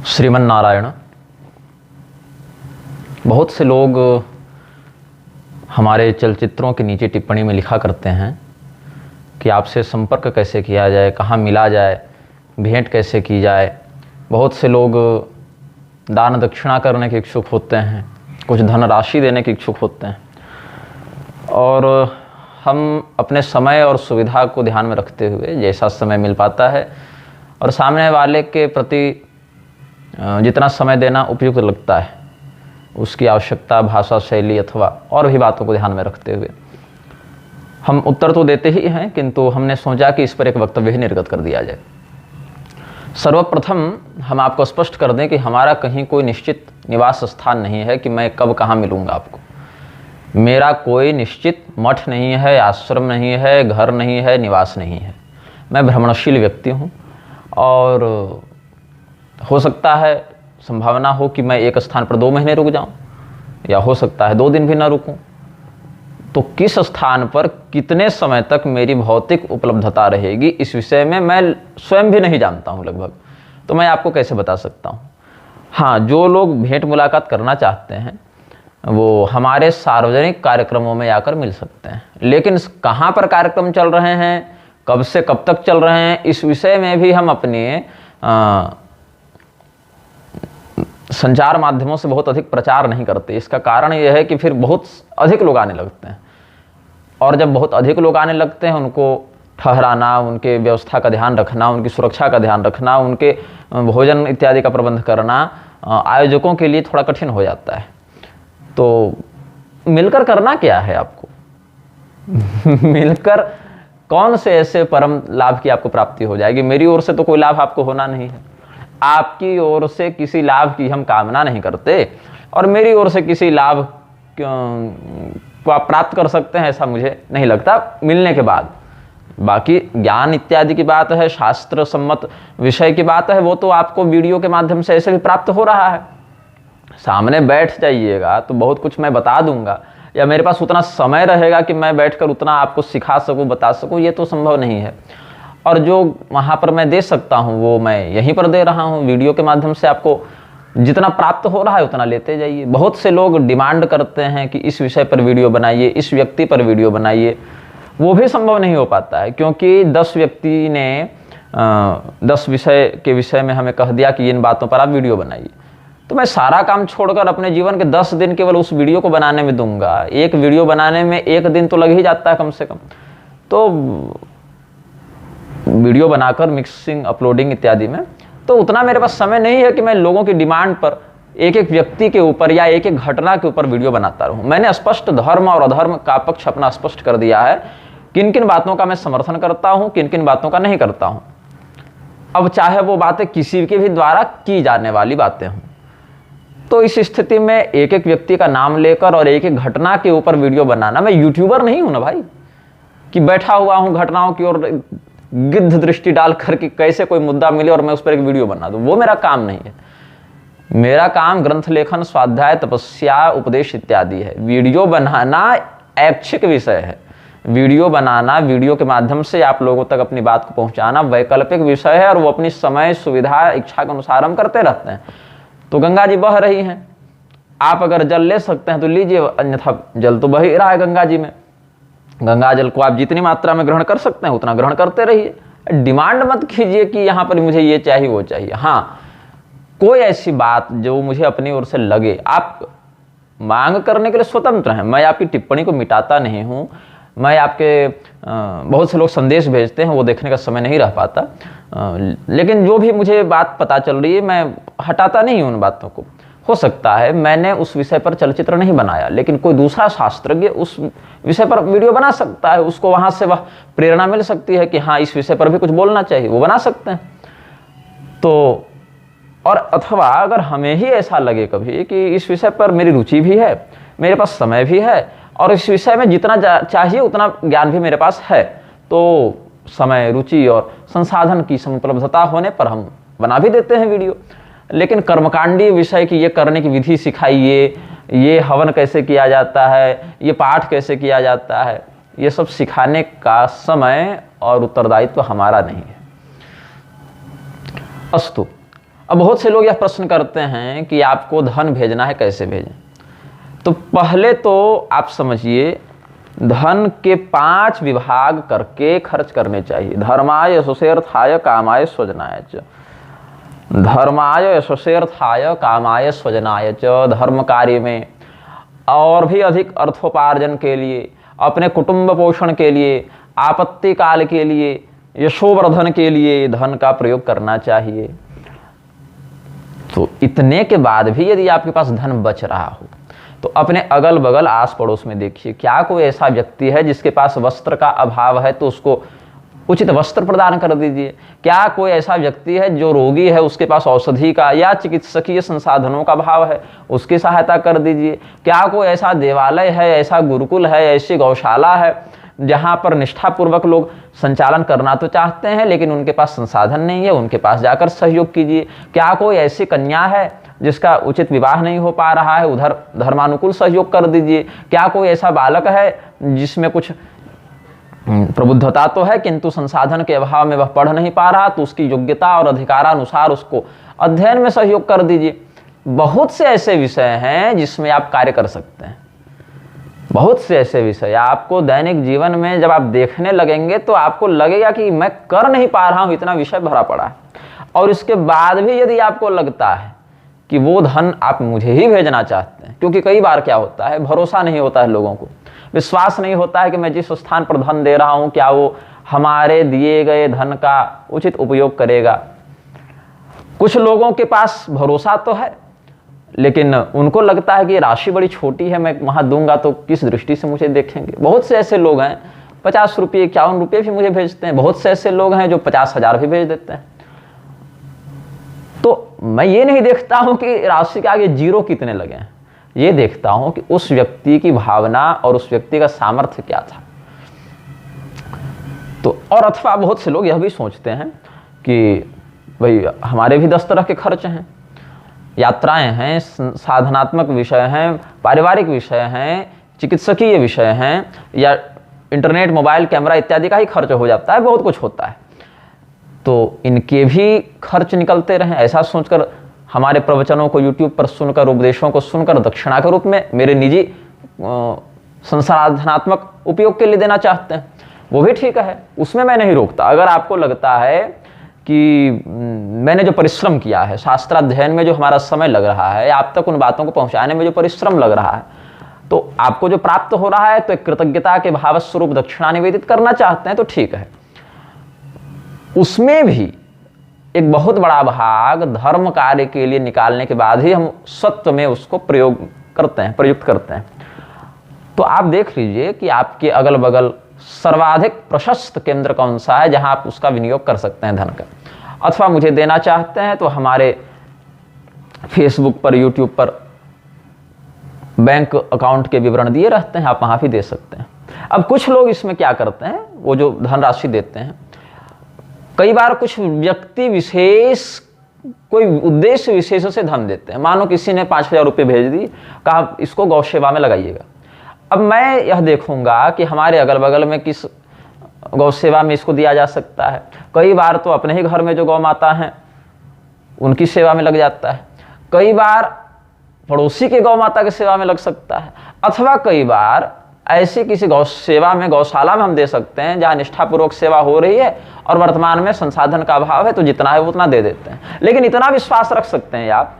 श्रीमन नारायण। बहुत से लोग हमारे चलचित्रों के नीचे टिप्पणी में लिखा करते हैं कि आपसे संपर्क कैसे किया जाए, कहाँ मिला जाए, भेंट कैसे की जाए। बहुत से लोग दान दक्षिणा करने के इच्छुक होते हैं, कुछ धनराशि देने के इच्छुक होते हैं, और हम अपने समय और सुविधा को ध्यान में रखते हुए जैसा समय मिल पाता है और सामने वाले के प्रति जितना समय देना उपयुक्त लगता है, उसकी आवश्यकता, भाषा शैली अथवा और भी बातों को ध्यान में रखते हुए हम उत्तर तो देते ही हैं, किंतु हमने सोचा कि इस पर एक वक्तव्य ही निर्गत कर दिया जाए। सर्वप्रथम हम आपको स्पष्ट कर दें कि हमारा कहीं कोई निश्चित निवास स्थान नहीं है कि मैं कब कहाँ मिलूँगा आपको। मेरा कोई निश्चित मठ नहीं है, आश्रम नहीं है, घर नहीं है, निवास नहीं है। मैं भ्रमणशील व्यक्ति हूँ और हो सकता है, संभावना हो कि मैं एक स्थान पर 2 महीने रुक जाऊं, या हो सकता है 2 दिन भी ना रुकूं। तो किस स्थान पर कितने समय तक मेरी भौतिक उपलब्धता रहेगी, इस विषय में मैं स्वयं भी नहीं जानता हूं लगभग। तो मैं आपको कैसे बता सकता हूं? हाँ, जो लोग भेंट मुलाकात करना चाहते हैं वो हमारे सार्वजनिक कार्यक्रमों में आकर मिल सकते हैं, लेकिन कहाँ पर कार्यक्रम चल रहे हैं, कब से कब तक चल रहे हैं, इस विषय में भी हम अपने संचार माध्यमों से बहुत अधिक प्रचार नहीं करते। इसका कारण यह है कि फिर बहुत अधिक लोग आने लगते हैं, और जब बहुत अधिक लोग आने लगते हैं उनको ठहराना, उनके व्यवस्था का ध्यान रखना, उनकी सुरक्षा का ध्यान रखना, उनके भोजन इत्यादि का प्रबंध करना आयोजकों के लिए थोड़ा कठिन हो जाता है। तो मिलकर करना क्या है आपको? मिलकर कौन से ऐसे परम लाभ की आपको प्राप्ति हो जाएगी? मेरी ओर से तो कोई लाभ आपको होना नहीं है, आपकी ओर से किसी लाभ की हम कामना नहीं करते, और मेरी ओर से किसी लाभ को आप प्राप्त कर सकते हैं ऐसा मुझे नहीं लगता मिलने के बाद। बाकी ज्ञान इत्यादि की बात है, शास्त्र सम्मत विषय की बात है, वो तो आपको वीडियो के माध्यम से ऐसे भी प्राप्त हो रहा है। सामने बैठ जाइएगा तो बहुत कुछ मैं बता दूंगा, या मेरे पास उतना समय रहेगा कि मैं बैठकर उतना आपको सिखा सकूं, बता सकूं, ये तो संभव नहीं है। और जो वहाँ पर मैं दे सकता हूँ वो मैं यहीं पर दे रहा हूँ, वीडियो के माध्यम से आपको जितना प्राप्त हो रहा है उतना लेते जाइए। बहुत से लोग डिमांड करते हैं कि इस विषय पर वीडियो बनाइए, इस व्यक्ति पर वीडियो बनाइए, वो भी संभव नहीं हो पाता है, क्योंकि 10 व्यक्ति ने 10 विषय के विषय में हमें कह दिया कि इन बातों पर आप वीडियो बनाइए। तो मैं सारा काम छोड़कर अपने जीवन के 10 दिन केवल उस वीडियो को बनाने में दूंगा। एक वीडियो बनाने में 1 दिन तो लग ही जाता है कम से कम। तो वीडियो बनाकर मिक्सिंग, अपलोडिंग इत्यादि में तो उतना मेरे पास समय नहीं है कि मैं लोगों की डिमांड पर एक एक व्यक्ति के ऊपर या एक एक घटना के ऊपर वीडियो बनाता रहूं। मैंने स्पष्ट धर्म और अधर्म का पक्ष अपना स्पष्ट कर दिया है, किन किन बातों का मैं समर्थन करता हूं, किन किन बातों का नहीं करता हूं। अब चाहे वो बातें किसी के भी द्वारा की जाने वाली बातें हों, तो इस स्थिति में एक एक व्यक्ति का नाम लेकर और एक एक घटना के ऊपर वीडियो बनाना, मैं यूट्यूबर नहीं हूं ना भाई कि बैठा हुआ हूं घटनाओं की ओर गिद्ध दृष्टि डाल करके कैसे कोई मुद्दा मिले और मैं उस पर एक वीडियो बना दूं। वो मेरा काम नहीं है। मेरा काम ग्रंथ लेखन, स्वाध्याय, तपस्या, उपदेश इत्यादि है। वीडियो बनाना ऐच्छिक विषय है। वीडियो बनाना, वीडियो के माध्यम से आप लोगों तक अपनी बात को पहुंचाना वैकल्पिक विषय है, और वो अपनी समय, सुविधा, इच्छा के अनुसार हम करते रहते हैं। तो गंगा जी बह रही हैं, आप अगर जल ले सकते हैं तो लीजिए, अन्यथा जल तो बह ही रहा है गंगा जी में। गंगा जल को आप जितनी मात्रा में ग्रहण कर सकते हैं उतना ग्रहण करते रहिए। डिमांड मत कीजिए कि यहाँ पर मुझे ये चाहिए वो चाहिए। हाँ, कोई ऐसी बात जो मुझे अपनी ओर से लगे, आप मांग करने के लिए स्वतंत्र हैं। मैं आपकी टिप्पणी को मिटाता नहीं हूँ। मैं आपके बहुत से लोग संदेश भेजते हैं, वो देखने का समय नहीं रह पाता, लेकिन जो भी मुझे बात पता चल रही है मैं हटाता नहीं हूँ उन बातों को। हो सकता है मैंने उस विषय पर चलचित्र नहीं बनाया, लेकिन कोई दूसरा शास्त्रज्ञ उस विषय पर वीडियो बना सकता है, उसको वहाँ से वह प्रेरणा मिल सकती है कि हाँ, इस विषय पर भी कुछ बोलना चाहिए, वो बना सकते हैं। तो और अथवा अगर हमें ही ऐसा लगे कभी कि इस विषय पर मेरी रुचि भी है, मेरे पास समय भी है, और इस विषय में जितना चाहिए उतना ज्ञान भी मेरे पास है, तो समय, रुचि और संसाधन की समुपलब्धता होने पर हम बना भी देते हैं वीडियो। लेकिन कर्मकांडी विषय की ये करने की विधि सिखाइए, ये हवन कैसे किया जाता है, ये पाठ कैसे किया जाता है, ये सब सिखाने का समय और उत्तरदायित्व हमारा नहीं है। अस्तु, अब बहुत से लोग यह प्रश्न करते हैं कि आपको धन भेजना है, कैसे भेजें। तो पहले तो आप समझिए, धन के 5 विभाग करके खर्च करने चाहिए। धर्माय यशोषेर्थाय कामाय स्वजनाय च, धर्माय यशोषेर्थाय कामाय स्वजनाय च, धर्म कार्य में और भी अधिक अर्थोपार्जन के लिए, अपने कुटुंब पोषण के लिए, आपत्ति काल के लिए, यशोवर्धन के लिए धन का प्रयोग करना चाहिए। तो इतने के बाद भी यदि आपके पास धन बच रहा हो तो अपने अगल बगल आस पड़ोस में देखिए, क्या कोई ऐसा व्यक्ति है जिसके पास वस्त्र का अभाव है, तो उसको उचित वस्त्र प्रदान कर दीजिए। क्या कोई ऐसा व्यक्ति है जो रोगी है, उसके पास औषधि का या चिकित्सकीय संसाधनों का अभाव है, उसकी सहायता कर दीजिए। क्या कोई ऐसा देवालय है, ऐसा गुरुकुल है, ऐसी गौशाला है जहाँ पर निष्ठापूर्वक लोग संचालन करना तो चाहते हैं लेकिन उनके पास संसाधन नहीं है, उनके पास जाकर सहयोग कीजिए। क्या कोई ऐसी कन्या है जिसका उचित विवाह नहीं हो पा रहा है, उधर धर्मानुकूल सहयोग कर दीजिए। क्या कोई ऐसा बालक है जिसमें कुछ प्रबुद्धता तो है किंतु संसाधन के अभाव में वह पढ़ नहीं पा रहा, तो उसकी योग्यता और अधिकारानुसार उसको अध्ययन में सहयोग कर दीजिए। बहुत से ऐसे विषय हैं जिसमें आप कार्य कर सकते हैं। बहुत से ऐसे विषय आपको दैनिक जीवन में जब आप देखने लगेंगे तो आपको लगेगा कि मैं कर नहीं पा रहा हूं, इतना विषय भरा पड़ा है। और इसके बाद भी यदि आपको लगता है कि वो धन आप मुझे ही भेजना चाहते हैं, क्योंकि कई बार क्या होता है, भरोसा नहीं होता है, लोगों को विश्वास नहीं होता है कि मैं जिस स्थान पर धन दे रहा हूं क्या वो हमारे दिए गए धन का उचित उपयोग करेगा। कुछ लोगों के पास भरोसा तो है लेकिन उनको लगता है कि ये राशि बड़ी छोटी है, मैं वहां दूंगा तो किस दृष्टि से मुझे देखेंगे। बहुत से ऐसे लोग हैं 50 रुपये 51 रुपये भी मुझे भेजते हैं। बहुत से ऐसे लोग हैं जो 50,000 भी भेज देते हैं। तो मैं ये नहीं देखता हूं कि राशि के आगे जीरो कितने लगे हैं, ये देखता हूं कि उस व्यक्ति की भावना और उस व्यक्ति का सामर्थ्य क्या था। तो और अथवा बहुत से लोग यह भी सोचते हैं कि भाई हमारे भी 10 तरह के खर्च हैं, यात्राएं हैं, साधनात्मक विषय हैं, पारिवारिक विषय हैं, चिकित्सकीय विषय हैं, या इंटरनेट मोबाइल कैमरा इत्यादि का ही खर्च हो जाता है, बहुत कुछ होता है। तो इनके भी खर्च निकलते रहें, ऐसा सोचकर हमारे प्रवचनों को यूट्यूब पर सुनकर, उपदेशों को सुनकर दक्षिणा के रूप में मेरे निजी संसाधनात्मक उपयोग के लिए देना चाहते हैं, वो भी ठीक है, उसमें मैं नहीं रोकता। अगर आपको लगता है कि मैंने जो परिश्रम किया है, शास्त्राध्ययन में जो हमारा समय लग रहा है, आप तक उन बातों को पहुंचाने में जो परिश्रम लग रहा है, तो आपको जो प्राप्त हो रहा है तो एक कृतज्ञता के भाव स्वरूप दक्षिणा निवेदित करना चाहते हैं तो ठीक है। उसमें भी एक बहुत बड़ा भाग धर्म कार्य के लिए निकालने के बाद ही हम सत्व में उसको प्रयोग करते हैं, प्रयुक्त करते हैं। तो आप देख लीजिए कि आपके अगल बगल सर्वाधिक प्रशस्त केंद्र कौन सा है जहां आप उसका विनियोग कर सकते हैं धन का। अथवा मुझे देना चाहते हैं तो हमारे फेसबुक पर, यूट्यूब पर बैंक अकाउंट के विवरण दिए रहते हैं, आप वहां भी दे सकते हैं। अब कुछ लोग इसमें क्या करते हैं, वो जो धनराशि देते हैं, कई बार कुछ व्यक्ति विशेष कोई उद्देश्य विशेष से धन देते हैं। मानो किसी ने 5,000 रुपये भेज दी, कहा इसको गौ सेवा में लगाइएगा। अब मैं यह देखूंगा कि हमारे अगल बगल में किस गौ सेवा में इसको दिया जा सकता है। कई बार तो अपने ही घर में जो गौ माता हैं उनकी सेवा में लग जाता है, कई बार पड़ोसी के गौ माता की सेवा में लग सकता है, अथवा कई बार ऐसी किसी गौ सेवा में, गौशाला में हम दे सकते हैं जहाँ निष्ठापूर्वक सेवा हो रही है और वर्तमान में संसाधन का अभाव है, तो जितना है उतना दे देते हैं। लेकिन इतना विश्वास रख सकते हैं आप,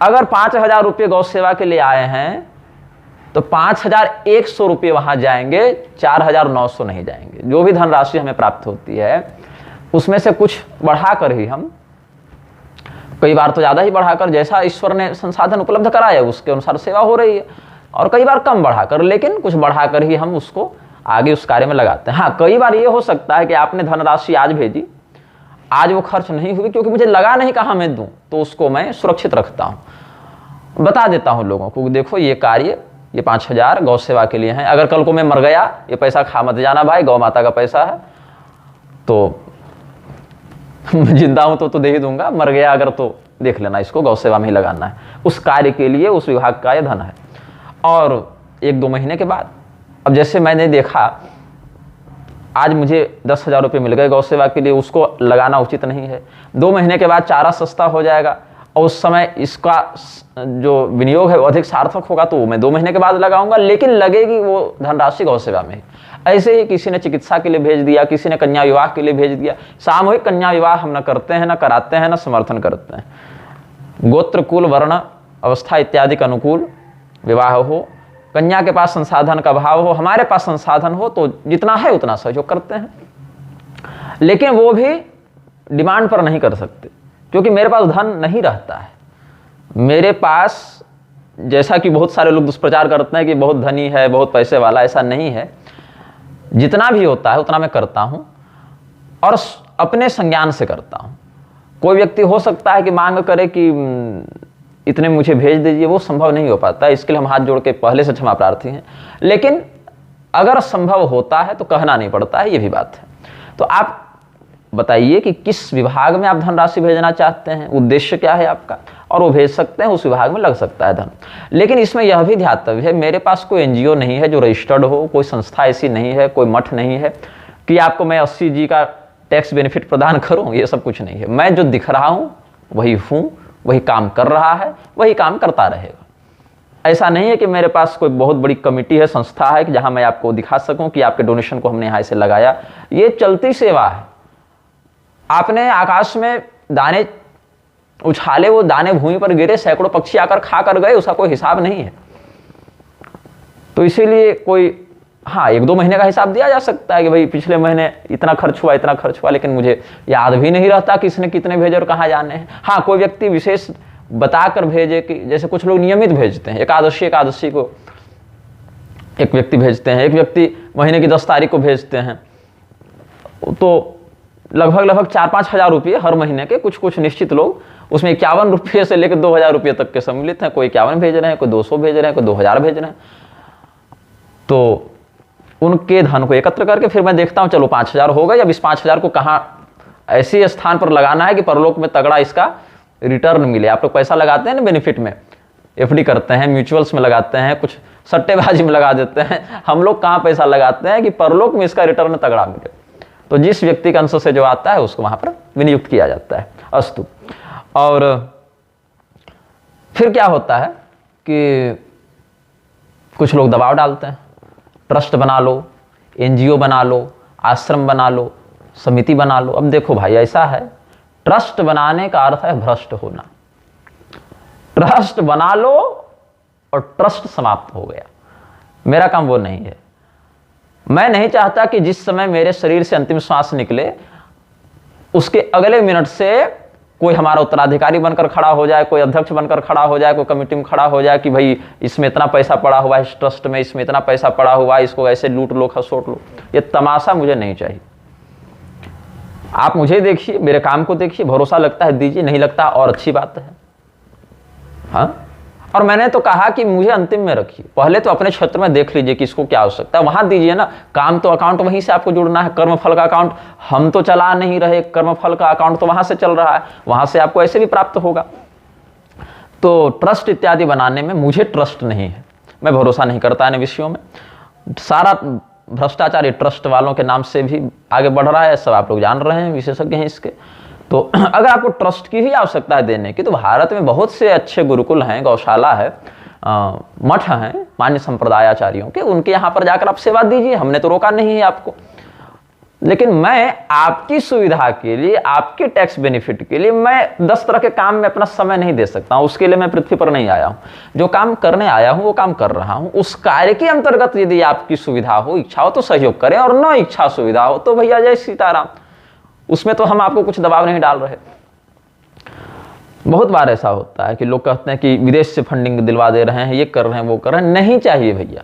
अगर 5,000 रुपये गौ सेवा के लिए आए हैं तो 5,100 रुपये वहां जाएंगे, 4,900 नहीं जाएंगे। जो भी धनराशि हमें प्राप्त होती है उसमें से कुछ बढ़ाकर ही हम, कई बार तो ज्यादा ही बढ़ाकर, जैसा ईश्वर ने संसाधन उपलब्ध कराया उसके अनुसार सेवा हो रही है, और कई बार कम बढ़ाकर, लेकिन कुछ बढ़ाकर ही हम उसको आगे उस कार्य में लगाते हैं। हाँ, कई बार ये हो सकता है कि आपने धनराशि आज भेजी, आज वो खर्च नहीं हुई क्योंकि मुझे लगा नहीं कहाँ मैं दूं, तो उसको मैं सुरक्षित रखता हूं, बता देता हूं लोगों को, देखो ये कार्य, ये 5,000 गौ सेवा के लिए हैं, अगर कल को मैं मर गया ये पैसा खा मत जाना भाई, गौ माता का पैसा है, तो जिंदा हूं तो दे ही दूंगा, मर गया अगर तो देख लेना, इसको गौ सेवा में ही लगाना है, उस कार्य के लिए उस विभाग का यह धन है। और 1-2 महीने के बाद, अब जैसे मैंने देखा आज मुझे 10,000 रुपये मिल गए गौ सेवा के लिए, उसको लगाना उचित नहीं है। 2 महीने के बाद चारा सस्ता हो जाएगा और उस समय इसका जो विनियोग है वो अधिक सार्थक होगा, तो मैं 2 महीने के बाद लगाऊंगा, लेकिन लगेगी वो धनराशि गौ सेवा में। ऐसे ही किसी ने चिकित्सा के लिए भेज दिया, किसी ने कन्या विवाह के लिए भेज दिया। सामूहिक कन्या विवाह हम न करते हैं, न कराते हैं, न समर्थन करते हैं। गोत्र, कुल, वर्ण, अवस्था इत्यादि के अनुकूल विवाह हो, कन्या के पास संसाधन का अभाव हो, हमारे पास संसाधन हो तो जितना है उतना सहयोग करते हैं, लेकिन वो भी डिमांड पर नहीं कर सकते, क्योंकि मेरे पास धन नहीं रहता है। मेरे पास, जैसा कि बहुत सारे लोग दुष्प्रचार करते हैं कि बहुत धनी है, बहुत पैसे वाला, ऐसा नहीं है। जितना भी होता है उतना मैं करता हूं और अपने संज्ञान से करता हूं। कोई व्यक्ति हो सकता है कि मांग करे कि इतने मुझे भेज दीजिए, वो संभव नहीं हो पाता। इसके लिए हम हाथ जोड़ के पहले से क्षमा प्रार्थी हैं, लेकिन अगर संभव होता है तो कहना नहीं पड़ता है, ये भी बात है। तो आप बताइए कि किस विभाग में आप धनराशि भेजना चाहते हैं, उद्देश्य क्या है आपका, और वो भेज सकते हैं, उस विभाग में लग सकता है धन। लेकिन इसमें यह भी ध्यातव्य है, मेरे पास कोई एनजीओ नहीं है जो रजिस्टर्ड हो, कोई संस्था ऐसी नहीं है, कोई मठ नहीं है कि आपको मैं 80 जी का टैक्स बेनिफिट प्रदान करूं, ये सब कुछ नहीं है। मैं जो दिख रहा हूं वही हूं, वही काम कर रहा है, वही काम करता रहेगा। ऐसा नहीं है कि मेरे पास कोई बहुत बड़ी कमिटी है, संस्था है कि जहां मैं आपको दिखा सकूं कि आपके डोनेशन को हमने यहां से लगाया। ये चलती सेवा है। आपने आकाश में दाने उछाले, वो दाने भूमि पर गिरे, सैकड़ों पक्षी आकर खा कर गए, उसका कोई हिसाब नहीं है। तो इसीलिए कोई, हाँ, 1-2 महीने का हिसाब दिया जा सकता है कि भाई पिछले महीने इतना खर्च हुआ, इतना खर्च हुआ, लेकिन मुझे याद भी नहीं रहता कि इसने कितने भेजे और कहाँ जाने हैं। हाँ, कोई व्यक्ति विशेष बताकर भेजे कि जैसे कुछ लोग नियमित भेजते हैं, एकादशी को एक व्यक्ति भेजते हैं, एक व्यक्ति महीने की 10 तारीख को भेजते हैं, तो लगभग 4-5 हज़ार रुपये हर महीने के कुछ निश्चित लोग, उसमें 51 रुपये से लेकर 2,000 रुपये तक के सम्मिलित हैं। कोई 51 भेज रहे हैं, कोई 200 भेज रहे हैं, कोई 2,000 भेज रहे हैं। तो उनके धन को एकत्र करके फिर मैं देखता हूं, चलो 5,000 हो गए। अब इस 5,000 को कहाँ ऐसे स्थान पर लगाना है कि परलोक में तगड़ा इसका रिटर्न मिले। आप लोग पैसा लगाते हैं ना बेनिफिट में, एफडी करते हैं, म्यूचुअल्स में लगाते हैं, कुछ सट्टेबाजी में लगा देते हैं। हम लोग कहाँ पैसा लगाते हैं कि परलोक में इसका रिटर्न तगड़ा मिले। तो जिस व्यक्ति के अंश से जो आता है उसको वहां पर विनियुक्त किया जाता है। अस्तु। और फिर क्या होता है कि कुछ लोग दबाव डालते हैं, ट्रस्ट बना लो, एनजीओ बना लो, आश्रम बना लो, समिति बना लो। अब देखो भाई, ऐसा है, ट्रस्ट बनाने का अर्थ है भ्रष्ट होना। ट्रस्ट बना लो और ट्रस्ट समाप्त हो गया। मेरा काम वो नहीं है। मैं नहीं चाहता कि जिस समय मेरे शरीर से अंतिम श्वास निकले उसके अगले मिनट से कोई हमारा उत्तराधिकारी बनकर खड़ा हो जाए, कोई अध्यक्ष बनकर खड़ा हो जाए, कोई कमेटी में खड़ा हो जाए कि भाई इसमें इतना पैसा पड़ा हुआ है, इस ट्रस्ट में इसमें इतना पैसा पड़ा हुआ है, इसको ऐसे लूट लो, खसोट लो। ये तमाशा मुझे नहीं चाहिए। आप मुझे देखिए, मेरे काम को देखिए, भरोसा लगता है दीजिए, नहीं लगता और अच्छी बात है। हाँ, और मैंने तो कहा कि मुझे अंतिम में रखिए, पहले तो अपने क्षेत्र में देख लीजिए कि इसको क्या आवश्यकता है, वहां दीजिए ना। काम तो अकाउंट वहीं से आपको जुड़ना है, कर्मफल का अकाउंट हम तो चला नहीं रहे, कर्मफल का अकाउंट तो वहां से चल रहा है, वहां से आपको ऐसे भी प्राप्त होगा। तो ट्रस्ट इत्यादि बनाने में मुझे ट्रस्ट नहीं है, मैं भरोसा नहीं करता इन विषयों में। सारा भ्रष्टाचार ट्रस्ट वालों के नाम से भी आगे बढ़ रहा है, सब आप लोग जान रहे हैं, विशेषज्ञ हैं इसके। तो अगर आपको ट्रस्ट की ही आवश्यकता है देने की, तो भारत में बहुत से अच्छे गुरुकुल हैं, गौशाला है, मठ हैं मान्य संप्रदायाचार्यों के, उनके यहाँ पर जाकर आप सेवा दीजिए, हमने तो रोका नहीं है आपको। लेकिन मैं आपकी सुविधा के लिए, आपके टैक्स बेनिफिट के लिए मैं 10 तरह के काम में अपना समय नहीं दे सकता हूं। उसके लिए मैं पृथ्वी पर नहीं आया हूं। जो काम करने आया हूं वो काम कर रहा हूं। उस कार्य के अंतर्गत यदि आपकी सुविधा हो, इच्छा हो तो सहयोग करें, और न इच्छा सुविधा हो तो भैया जय सीताराम, उसमें तो हम आपको कुछ दबाव नहीं डाल रहे। बहुत बार ऐसा होता है कि लोग कहते हैं कि विदेश से फंडिंग दिलवा दे रहे हैं, ये कर रहे हैं, वो कर रहे हैं। नहीं चाहिए भैया,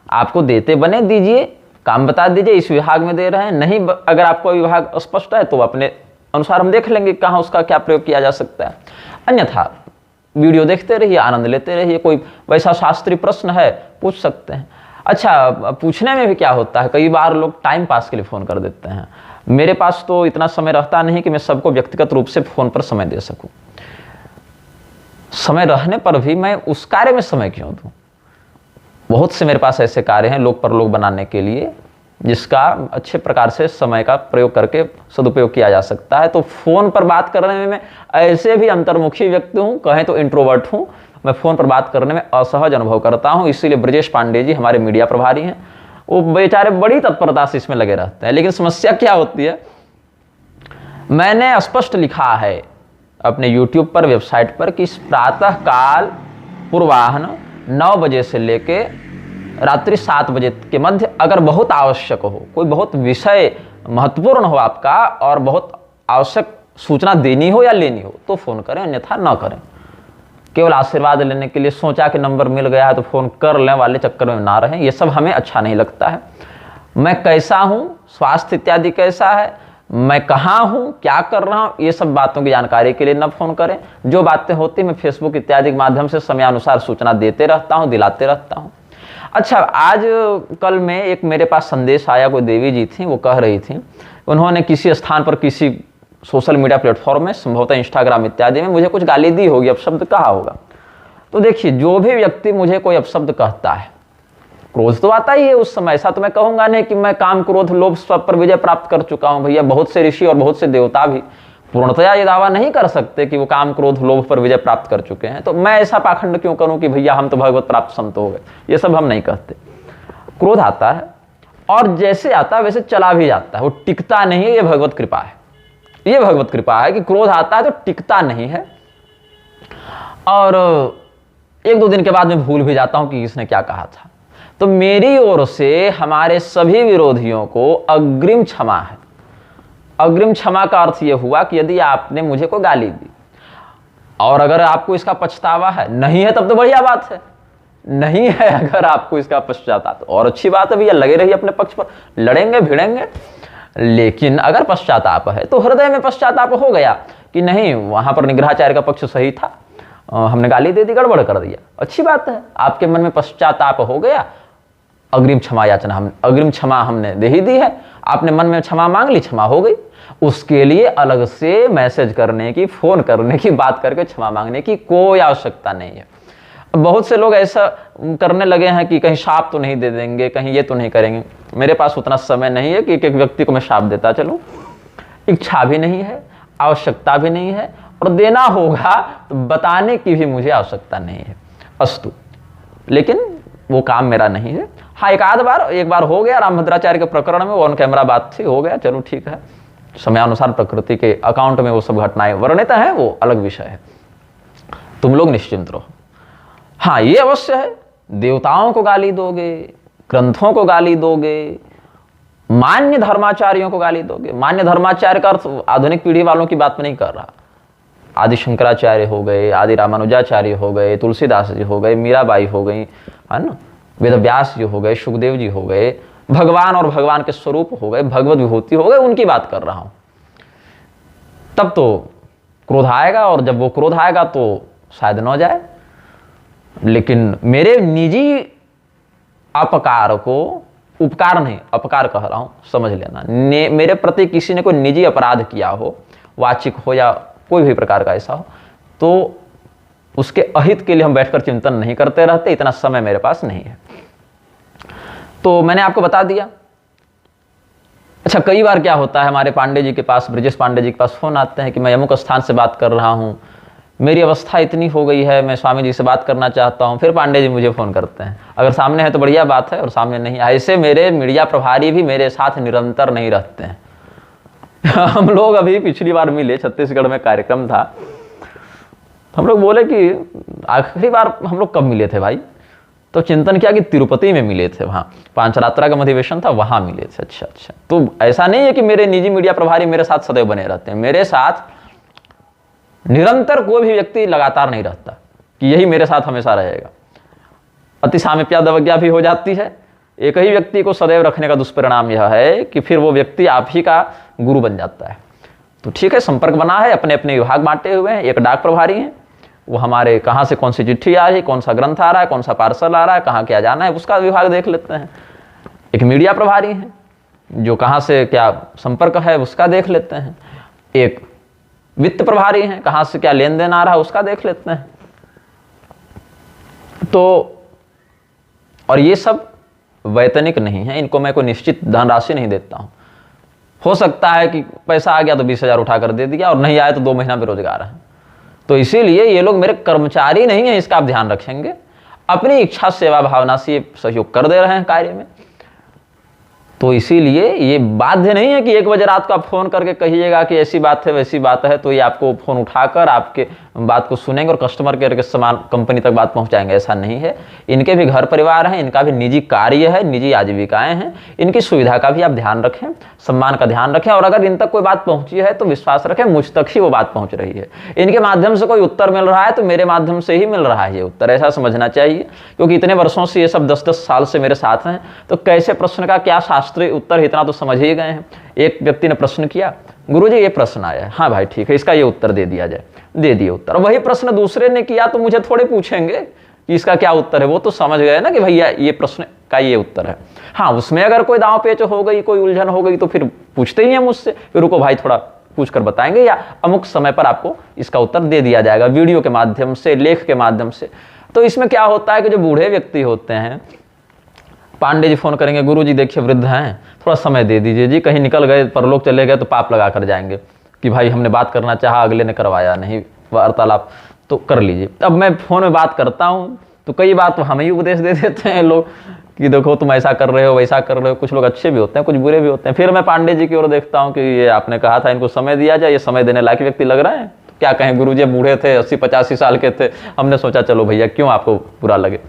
आपको देते बने दीजिए, काम बता दीजिए इस विभाग में दे रहे हैं। नहीं, अगर आपको विभाग स्पष्ट है तो अपने अनुसार हम देख लेंगे कहाँ उसका क्या प्रयोग किया जा सकता है। अन्यथा वीडियो देखते रहिए, आनंद लेते रहिए। कोई वैसा शास्त्रीय प्रश्न है पूछ सकते हैं। अच्छा, पूछने में भी क्या होता है, कई बार लोग टाइम पास के लिए फ़ोन कर देते हैं। मेरे पास तो इतना समय रहता नहीं कि मैं सबको व्यक्तिगत रूप से फ़ोन पर समय दे सकूं। समय रहने पर भी मैं उस कार्य में समय क्यों दूं? बहुत से मेरे पास ऐसे कार्य हैं लोक परलोक बनाने के लिए, जिसका अच्छे प्रकार से समय का प्रयोग करके सदुपयोग किया जा सकता है। तो फ़ोन पर बात करने में मैं ऐसे भी अंतर्मुखी व्यक्ति हूँ, कहें तो इंट्रोवर्ट हूँ। मैं फ़ोन पर बात करने में असहज अनुभव करता हूँ, इसीलिए ब्रजेश पांडे जी हमारे मीडिया प्रभारी हैं, वो बेचारे बड़ी तत्परता से इसमें लगे रहते हैं। लेकिन समस्या क्या होती है, मैंने स्पष्ट लिखा है अपने YouTube पर, वेबसाइट पर कि प्रातः काल पूर्वाह्न 9 बजे से लेके रात्रि 7 बजे के मध्य अगर बहुत आवश्यक हो, कोई बहुत विषय महत्वपूर्ण हो आपका और बहुत आवश्यक सूचना देनी हो या लेनी हो तो फ़ोन करें, अन्यथा न करें। केवल आशीर्वाद लेने के लिए सोचा कि नंबर मिल गया है तो फ़ोन कर लें वाले चक्कर में ना रहें, ये सब हमें अच्छा नहीं लगता है। मैं कैसा हूँ, स्वास्थ्य इत्यादि कैसा है, मैं कहाँ हूँ, क्या कर रहा हूँ, ये सब बातों की जानकारी के लिए न फ़ोन करें। जो बातें होती मैं फेसबुक इत्यादि के माध्यम से समयानुसार सूचना देते रहता हूँ, दिलाते रहता हूँ। अच्छा, आज कल में एक मेरे पास संदेश आया, कोई देवी जी थी, वो कह रही थी उन्होंने किसी स्थान पर किसी सोशल मीडिया प्लेटफॉर्म में, संभवतः इंस्टाग्राम इत्यादि में, मुझे कुछ गाली दी होगी, अपशब्द कहा होगा। तो देखिए, जो भी व्यक्ति मुझे कोई अपशब्द कहता है, क्रोध तो आता ही है उस समय। ऐसा तो मैं कहूंगा नहीं कि मैं काम, क्रोध, लोभ सब पर विजय प्राप्त कर चुका हूं। भैया, बहुत से ऋषि और बहुत से देवता भी पूर्णतया ये दावा नहीं कर सकते कि वो काम, क्रोध, लोभ पर विजय प्राप्त कर चुके हैं। तो मैं ऐसा पाखंड क्यों करूं कि भैया हम तो भगवत प्राप्त संत हो गए। ये सब हम नहीं कहते। क्रोध आता है और जैसे आता है वैसे चला भी जाता है, वो टिकता नहीं है। ये भगवत कृपा है, ये भगवत कृपा है कि क्रोध आता है तो टिकता नहीं है और 1-2 दिन के बाद मैं भूल भी जाता हूं कि किसने क्या कहा था। तो मेरी ओर से हमारे सभी विरोधियों को अग्रिम क्षमा है। अग्रिम क्षमा का अर्थ यह हुआ कि यदि आपने मुझे कोई गाली दी और अगर आपको इसका पछतावा है, नहीं है तब तो बढ़िया बात है, नहीं है अगर आपको इसका पश्चाताप और अच्छी बात है भैया, लगे रहिए अपने पक्ष पर, लड़ेंगे भिड़ेंगे। लेकिन अगर पश्चाताप है तो हृदय में पश्चाताप हो गया कि नहीं, वहां पर निग्रहाचार्य का पक्ष सही था, हमने गाली दे दी, गड़बड़ कर दिया, अच्छी बात है, आपके मन में पश्चाताप हो गया, अग्रिम क्षमा याचना, हम अग्रिम क्षमा हमने दे ही दी है, आपने मन में क्षमा मांग ली, क्षमा हो गई। उसके लिए अलग से मैसेज करने की, फोन करने की, बात करके क्षमा मांगने की कोई आवश्यकता नहीं है। बहुत से लोग ऐसा करने लगे हैं कि कहीं शाप तो नहीं दे देंगे, कहीं ये तो नहीं करेंगे। मेरे पास उतना समय नहीं है कि एक एक व्यक्ति को मैं शाप देता चलूं, इच्छा भी नहीं है, आवश्यकता भी नहीं है, और देना होगा तो बताने की भी मुझे आवश्यकता नहीं है। अस्तु, लेकिन वो काम मेरा नहीं है। हाँ, एक बार हो गया रामभद्राचार्य के प्रकरण में, वो ऑन कैमरा बात थी, हो गया, चलो ठीक है, समयानुसार प्रकृति के अकाउंट में वो सब घटनाएं वर्णित हैं, वो अलग विषय है, तुम लोग निश्चिंत रहो। हाँ, ये अवश्य है, देवताओं को गाली दोगे, ग्रंथों को गाली दोगे, मान्य धर्माचार्यों को गाली दोगे। मान्य धर्माचार्य का अर्थ आधुनिक पीढ़ी वालों की बात में नहीं कर रहा, आदि शंकराचार्य हो गए, आदि रामानुजाचार्य हो गए, तुलसीदास जी हो गए, मीराबाई हो गई, है ना, वेदव्यास जी हो गए, सुखदेव जी हो गए, भगवान और भगवान के स्वरूप हो गए, भगवत विभूति हो गए, उनकी बात कर रहा हूं। तब तो क्रोध आएगा, और जब वो क्रोध आएगा तो शायद न जाए। लेकिन मेरे निजी अपकार को, उपकार नहीं अपकार कह रहा हूं, समझ लेना, मेरे प्रति किसी ने कोई निजी अपराध किया हो, वाचिक हो या कोई भी प्रकार का ऐसा हो, तो उसके अहित के लिए हम बैठकर चिंतन नहीं करते रहते, इतना समय मेरे पास नहीं है। तो मैंने आपको बता दिया। अच्छा, कई बार क्या होता है, हमारे पांडे जी के पास, ब्रजेश पांडे जी के पास फोन आते हैं कि मैं अमुक स्थान से बात कर रहा हूं, मेरी अवस्था इतनी हो गई है, मैं स्वामी जी से बात करना चाहता हूं। फिर पांडे जी मुझे फोन करते हैं, अगर सामने है तो बढ़िया बात है, और सामने नहीं। ऐसे मेरे मीडिया प्रभारी भी मेरे साथ निरंतर नहीं रहते हैं। हम लोग अभी पिछली बार मिले, छत्तीसगढ़ में कार्यक्रम था, हम लोग बोले कि आखिरी बार हम लोग कब मिले थे भाई, तो चिंतन किया कि तिरुपति में मिले थे, वहां पांचरात्रा का अधिवेशन था, वहां मिले थे। अच्छा, तो ऐसा नहीं है कि मेरे निजी मीडिया प्रभारी मेरे साथ सदैव बने रहते हैं, मेरे साथ निरंतर कोई भी व्यक्ति लगातार नहीं रहता कि यही मेरे साथ हमेशा रहेगा। अति सामीप्यादवज्ञा भी हो जाती है। एक ही व्यक्ति को सदैव रखने का दुष्परिणाम यह है कि फिर वो व्यक्ति आप ही का गुरु बन जाता है। तो ठीक है, संपर्क बना है, अपने अपने विभाग बांटे हुए हैं। एक डाक प्रभारी हैं, वो हमारे कहाँ से कौन सी चिट्ठी आ रही है, कौन सा ग्रंथ आ रहा है, कौन सा पार्सल आ रहा है, कहाँ क्या जाना है, उसका विभाग देख लेते हैं। एक मीडिया प्रभारी हैं, जो कहाँ से क्या संपर्क है उसका देख लेते हैं। एक वित्त प्रभारी हैं, कहाँ से क्या लेन देन आ रहा है उसका देख लेते हैं। तो और ये सब वैतनिक नहीं है, इनको मैं कोई निश्चित धनराशि नहीं देता हूँ। हो सकता है कि पैसा आ गया तो 20,000 उठा कर दे दिया, और नहीं आया तो 2 महीना बेरोजगार है। तो इसीलिए ये लोग मेरे कर्मचारी नहीं हैं, इसका आप ध्यान रखेंगे। अपनी इच्छा सेवा भावना से ये सहयोग कर दे रहे हैं कार्य में। तो इसीलिए ये बाध्य नहीं है कि 1 बजे रात को आप फोन करके कहिएगा कि ऐसी बात है वैसी बात है, तो ये आपको फोन उठाकर आपके बात को सुनेंगे और कस्टमर केयर के समान कंपनी तक बात पहुंचाएंगे, ऐसा नहीं है। इनके भी घर परिवार हैं, इनका भी निजी कार्य है, निजी आजीविकाएं हैं, इनकी सुविधा का भी आप ध्यान रखें, सम्मान का ध्यान रखें। और अगर इन तक कोई बात पहुंची है तो विश्वास रखें मुझ तक ही वो बात पहुंच रही है। इनके माध्यम से कोई उत्तर मिल रहा है तो मेरे माध्यम से ही मिल रहा है ये उत्तर, ऐसा समझना चाहिए। क्योंकि इतने वर्षों से ये सब 10-10 साल से मेरे साथ हैं, तो कैसे प्रश्न का क्या शास्त्रीय उत्तर, इतना तो समझ ही गए हैं। एक व्यक्ति ने प्रश्न किया, गुरुजी ये प्रश्न आया है, हाँ भाई ठीक है, इसका ये उत्तर दे दिया जाए, दे दिए उत्तर। वही प्रश्न दूसरे ने किया तो मुझे थोड़े पूछेंगे कि इसका क्या उत्तर है, वो तो समझ गए ना कि भैया ये प्रश्न का ये उत्तर है। हाँ, उसमें अगर कोई दांव पेच हो गई, कोई उलझन हो गई तो फिर पूछते ही हैं मुझसे, फिर रुको भाई थोड़ा पूछ कर बताएंगे, या अमुक समय पर आपको इसका उत्तर दे दिया जाएगा, वीडियो के माध्यम से, लेख के माध्यम से। तो इसमें क्या होता है कि जो बूढ़े व्यक्ति होते हैं, पांडे जी फोन करेंगे, गुरुजी देखिए वृद्ध हैं, थोड़ा समय दे दीजिए जी, कहीं निकल गए, परलोक चले गए तो पाप लगा कर जाएंगे कि भाई हमने बात करना चाहा, अगले ने करवाया नहीं वार्तालाप, तो कर लीजिए। अब मैं फोन में बात करता हूँ तो कई बार तो हमें ही उपदेश दे देते हैं लोग कि देखो तुम ऐसा कर रहे हो, वैसा कर रहे हो। कुछ लोग अच्छे भी होते हैं, कुछ बुरे भी होते हैं। फिर मैं पांडे जी की ओर देखता हूँ कि ये आपने कहा था इनको समय दिया जाए, ये समय देने लायक व्यक्ति लग रहे हैं। क्या कहें, गुरुजी बूढ़े थे, 80-85 साल के थे, हमने सोचा चलो भैया क्यों आपको बुरा लगे।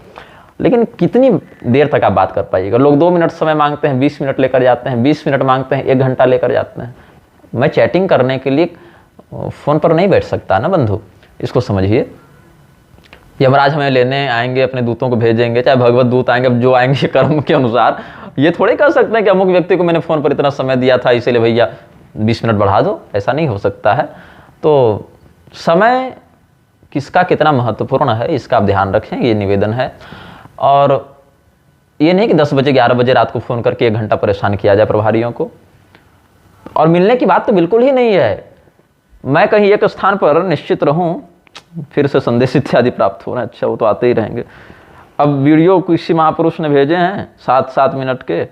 लेकिन कितनी देर तक आप बात कर पाइएगा। लोग 2 मिनट समय मांगते हैं, 20 मिनट लेकर जाते हैं, 20 मिनट मांगते हैं, 1 घंटा लेकर जाते हैं। मैं चैटिंग करने के लिए फ़ोन पर नहीं बैठ सकता ना बंधु, इसको समझिए। यमराज हमें लेने आएंगे, अपने दूतों को भेजेंगे, चाहे भगवत दूत आएंगे, जो आएंगे कर्म के अनुसार। ये थोड़े कह सकते हैं कि अमुक व्यक्ति को मैंने फ़ोन पर इतना समय दिया था इसीलिए भैया 20 मिनट बढ़ा दो, ऐसा नहीं हो सकता है। तो समय किसका कितना महत्वपूर्ण है, इसका आप ध्यान रखें, ये निवेदन है। और ये नहीं कि 10 बजे 11 बजे रात को फ़ोन करके 1 घंटा परेशान किया जाए प्रभारियों को। और मिलने की बात तो बिल्कुल ही नहीं है। मैं कहीं एक स्थान पर निश्चित रहूं, फिर से संदेश इत्यादि प्राप्त हो रहे हैं, अच्छा वो तो आते ही रहेंगे। अब वीडियो किसी महापुरुष ने भेजे हैं 7-7 मिनट के,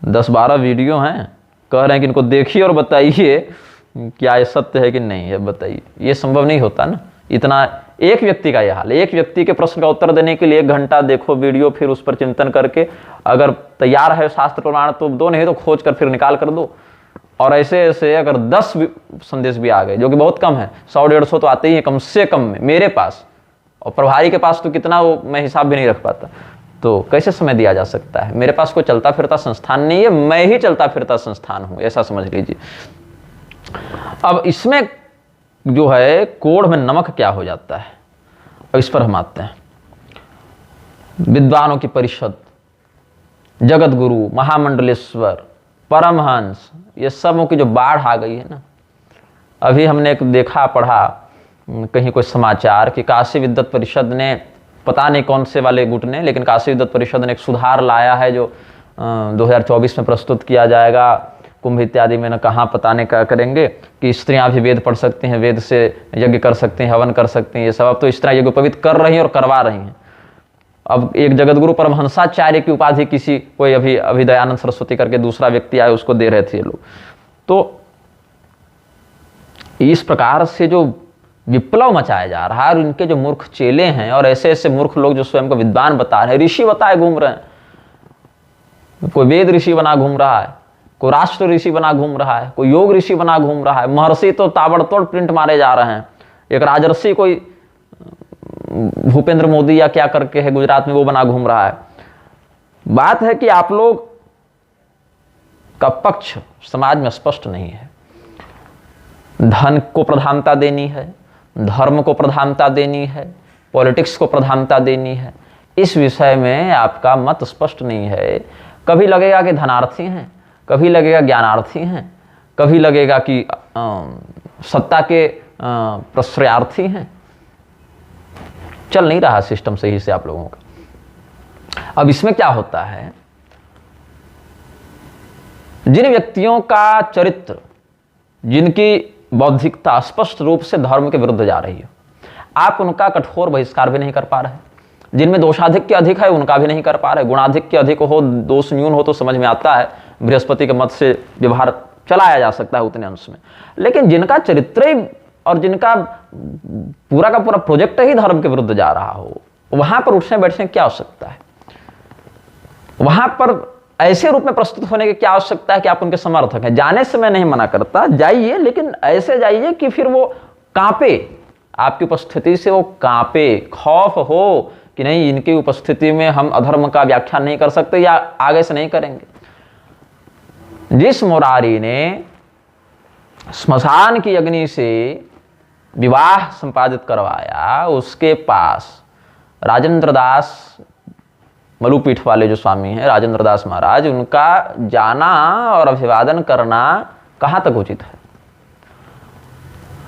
10-12 वीडियो हैं, कह रहे हैं कि इनको देखिए और बताइए क्या ये सत्य है कि नहीं है, बताइए। ये संभव नहीं होता ना, इतना एक व्यक्ति का यह हाल है। एक व्यक्ति के प्रश्न का उत्तर देने के लिए 1 घंटा देखो वीडियो, फिर उस पर चिंतन करके अगर तैयार है शास्त्र प्रमाण तो दो, नहीं तो खोज कर फिर निकाल कर दो। और ऐसे ऐसे अगर 10 संदेश भी आ गए, जो कि बहुत कम है, 100-150 तो आते ही हैं कम से कम में मेरे पास, और प्रभारी के पास तो कितना वो मैं हिसाब भी नहीं रख पाता। तो कैसे समय दिया जा सकता है? मेरे पास कोई चलता फिरता संस्थान नहीं है, मैं ही चलता फिरता संस्थान हूं, ऐसा समझ लीजिए। अब इसमें जो है कोढ़ में नमक क्या हो जाता है, अब इस पर हम आते हैं। विद्वानों की परिषद, जगत गुरु, महामंडलेश्वर, परमहंस, ये सबों की जो बाढ़ आ गई है ना। अभी हमने एक देखा पढ़ा कहीं कोई समाचार कि काशी विद्वत परिषद ने, पता नहीं कौन से वाले गुट ने, लेकिन काशी विद्वत परिषद ने एक सुधार लाया है जो 2024 में प्रस्तुत किया जाएगा। कुंभ इत्यादि में न कहाँ पता नहीं क्या करेंगे कि स्त्रियां भी वेद पढ़ सकती हैं, वेद से यज्ञ कर सकती हैं, हवन कर सकती हैं, ये सब। अब तो इस तरह यज्ञोपवीत कर रही हैं और करवा रही हैं। अब एक जगतगुरु परमहंसाचार्य की उपाधि किसी कोई अभी दयानंद सरस्वती करके दूसरा व्यक्ति आए, उसको दे रहे थे ये लोग। तो इस प्रकार से जो विप्लव मचाया जा रहा है, और इनके जो मूर्ख चेले हैं और ऐसे ऐसे मूर्ख लोग जो स्वयं को विद्वान बता रहे हैं, ऋषि बताए घूम रहे हैं। कोई वेद ऋषि बना घूम रहा है, कोई राष्ट्र ऋषि बना घूम रहा है, कोई योग ऋषि बना घूम रहा है। महर्षि तो ताबड़तोड़ प्रिंट मारे जा रहे हैं। एक राजर्षि कोई भूपेंद्र मोदी या क्या करके है गुजरात में, वो बना घूम रहा है। बात है कि आप लोग का पक्ष समाज में स्पष्ट नहीं है। धन को प्रधानता देनी है, धर्म को प्रधानता देनी है, पॉलिटिक्स को प्रधानता देनी है। इस विषय में आपका मत स्पष्ट नहीं है। कभी लगेगा कि धनार्थी हैं, कभी लगेगा ज्ञानार्थी हैं, कभी लगेगा कि सत्ता के प्रश्रयार्थी हैं। चल नहीं रहा सिस्टम सही से आप लोगों का। अब इसमें क्या होता है, जिन व्यक्तियों का चरित्र, जिनकी बौद्धिकता स्पष्ट रूप से धर्म के विरुद्ध जा रही है, आप उनका कठोर बहिष्कार भी नहीं कर पा रहे। जिनमें दोषाधिक्य अधिक है उनका भी नहीं कर पा रहे, गुणाधिक्य अधिक हो, दोष न्यून हो तो समझ में आता है, बृहस्पति के मत से व्यवहार चलाया जा सकता है उतने अंश में। लेकिन जिनका चरित्र और जिनका पूरा का पूरा प्रोजेक्ट ही धर्म के विरुद्ध जा रहा हो, वहां पर उठने बैठने की क्या आवश्यकता है? वहां पर ऐसे रूप में प्रस्तुत होने की क्या आवश्यकता है कि आप उनके समर्थक हैं? जाने से मैं नहीं मना करता, जाइए, लेकिन ऐसे जाइए कि फिर वो कांपे, आपकी उपस्थिति से वो कांपे, खौफ हो कि नहीं इनकी उपस्थिति में हम अधर्म का व्याख्यान नहीं कर सकते या आगे से नहीं करेंगे। जिस मुरारी ने स्मशान की अग्नि से विवाह संपादित करवाया, उसके पास राजेंद्र दास मलुपीठ वाले जो स्वामी हैं राजेंद्र दास महाराज, उनका जाना और अभिवादन करना कहाँ तक उचित है?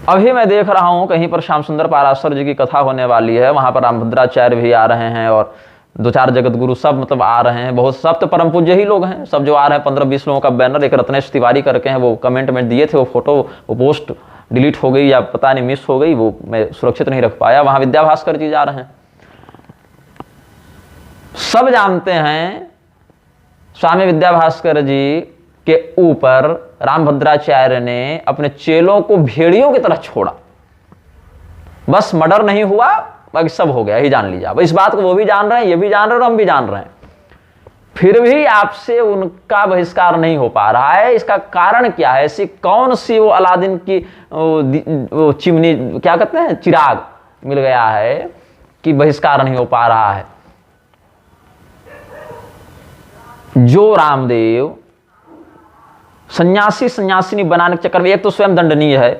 अभी मैं देख रहा हूँ कहीं पर श्याम सुंदर पाराशर जी की कथा होने वाली है, वहाँ पर रामभद्राचार्य भी आ रहे हैं और 2-4 जगत गुरु सब मतलब आ रहे हैं, बहुत सब तो परम पूज्य ही लोग हैं, सब जो आ रहे हैं 15-20 लोगों का बैनर, एक रत्नेश तिवारी करके हैं, वो कमेंट में दिए थे, वो फोटो वो पोस्ट डिलीट हो गई या पता नहीं मिस हो गई, वो मैं सुरक्षित नहीं रख पाया। वहाँ विद्या भास्कर जी जा रहे हैं। सब जानते हैं स्वामी विद्या भास्कर जी के ऊपर रामभद्राचार्य ने अपने चेलों को भेड़ियों की तरह छोड़ा। बस मर्डर नहीं हुआ, बाकी सब हो गया, ही जान लीजिए। इस बात को वो भी जान रहे हैं, ये भी जान रहे हैं और हम भी जान रहे हैं, फिर भी आपसे उनका बहिष्कार नहीं हो पा रहा है। इसका कारण क्या है? ऐसी कौन सी वो अलादीन की वो चिमनी, क्या कहते हैं, चिराग मिल गया है कि बहिष्कार नहीं हो पा रहा है? जो रामदेव सन्यासी सन्यासिनी बनाने के चक्कर में, एक तो स्वयं दंडनीय है,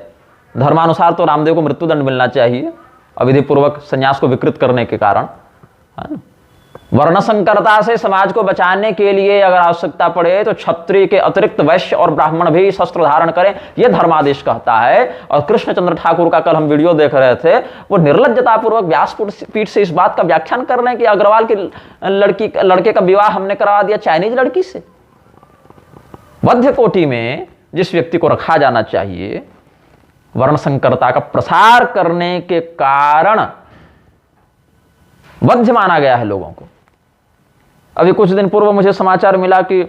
धर्मानुसार तो रामदेव को मृत्यु दंड मिलना चाहिए अविधि पूर्वक संन्यास को विकृत करने के कारण, है ना। वर्ण संकरता से समाज को बचाने के लिए अगर आवश्यकता पड़े तो क्षत्रिय के अतिरिक्त वैश्य और ब्राह्मण भी शस्त्र धारण करें, यह धर्मादेश कहता है। और कृष्णचंद्र ठाकुर का कल हम वीडियो देख रहे थे, वो निर्लज्जतापूर्वक व्यासपीठ से इस बात का व्याख्यान कर रहे हैं कि अग्रवाल की लड़के का विवाह हमने करवा दिया चाइनीज लड़की से। मध्य कोटि में जिस व्यक्ति को रखा जाना चाहिए, वर्ण संकरता का प्रसार करने के कारण वध्य माना गया है लोगों को। अभी कुछ दिन पूर्व मुझे समाचार मिला कि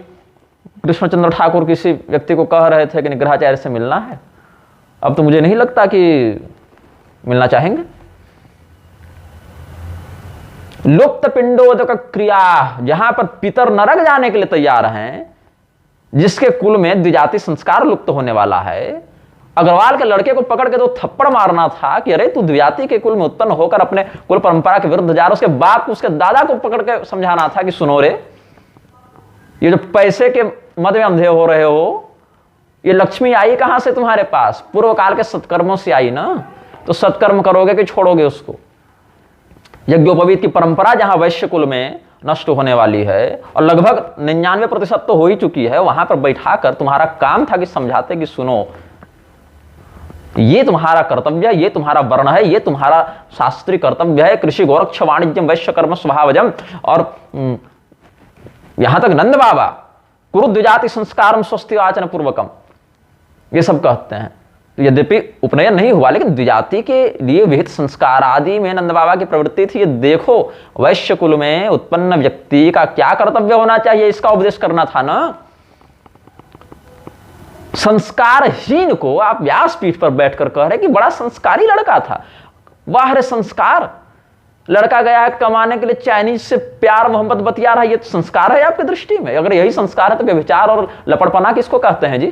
कृष्णचंद्र ठाकुर किसी व्यक्ति को कह रहे थे कि निग्रहाचार्य से मिलना है। अब तो मुझे नहीं लगता कि मिलना चाहेंगे। लुप्त पिंडोदक क्रिया, जहां पर पितर नरक जाने के लिए तैयार हैं, जिसके कुल में द्विजाति संस्कार लुप्त होने वाला है, अग्रवाल के लड़के को पकड़ के तो थप्पड़ मारना था कि अरे तू द्विजाति के कुल में उत्पन्न होकर अपने कुल परंपरा के विरुद्ध जा रहा। उसके बाप को, उसके दादा को पकड़ के समझाना था कि सुनो रे, ये जो पैसे के मद में अंधे हो रहे हो, ये लक्ष्मी आई कहां से तुम्हारे पास? पूर्व काल के सत्कर्मों से आई ना। तो सत्कर्म करोगे कि छोड़ोगे उसको? यज्ञोपवीत की परंपरा जहां वैश्य कुल में नष्ट होने वाली है और लगभग 99% तो हो ही चुकी है, वहां पर बैठा कर तुम्हारा काम था कि समझाते कि सुनो, ये तुम्हारा कर्तव्य है, ये तुम्हारा वर्ण है, ये तुम्हारा शास्त्रीय कर्तव्य है। कृषि गोरक्ष वाणिज्यम वैश्य कर्म स्वभावजम। और यहां तक नंद बाबा कुरु द्विजाति संस्कारम स्वस्ति आचरण पूर्वकम, ये सब कहते हैं। तो यद्यपि उपनयन नहीं हुआ, लेकिन द्विजाति के लिए विहित संस्कार आदि में नंद बाबा की प्रवृत्ति थी। ये देखो वैश्य कुल में उत्पन्न व्यक्ति का क्या कर्तव्य होना चाहिए, इसका उपदेश करना था ना। संस्कारहीन को आप व्यासपीठ पर बैठकर कह रहे कि बड़ा संस्कारी लड़का था। वाह रे संस्कार, लड़का गया है कमाने के लिए, चाइनीज से प्यार मोहब्बत बतिया रहा है, ये तो संस्कार है आपकी दृष्टि में? अगर यही संस्कार है तो व्यभिचार और लपड़पना किसको कहते हैं जी?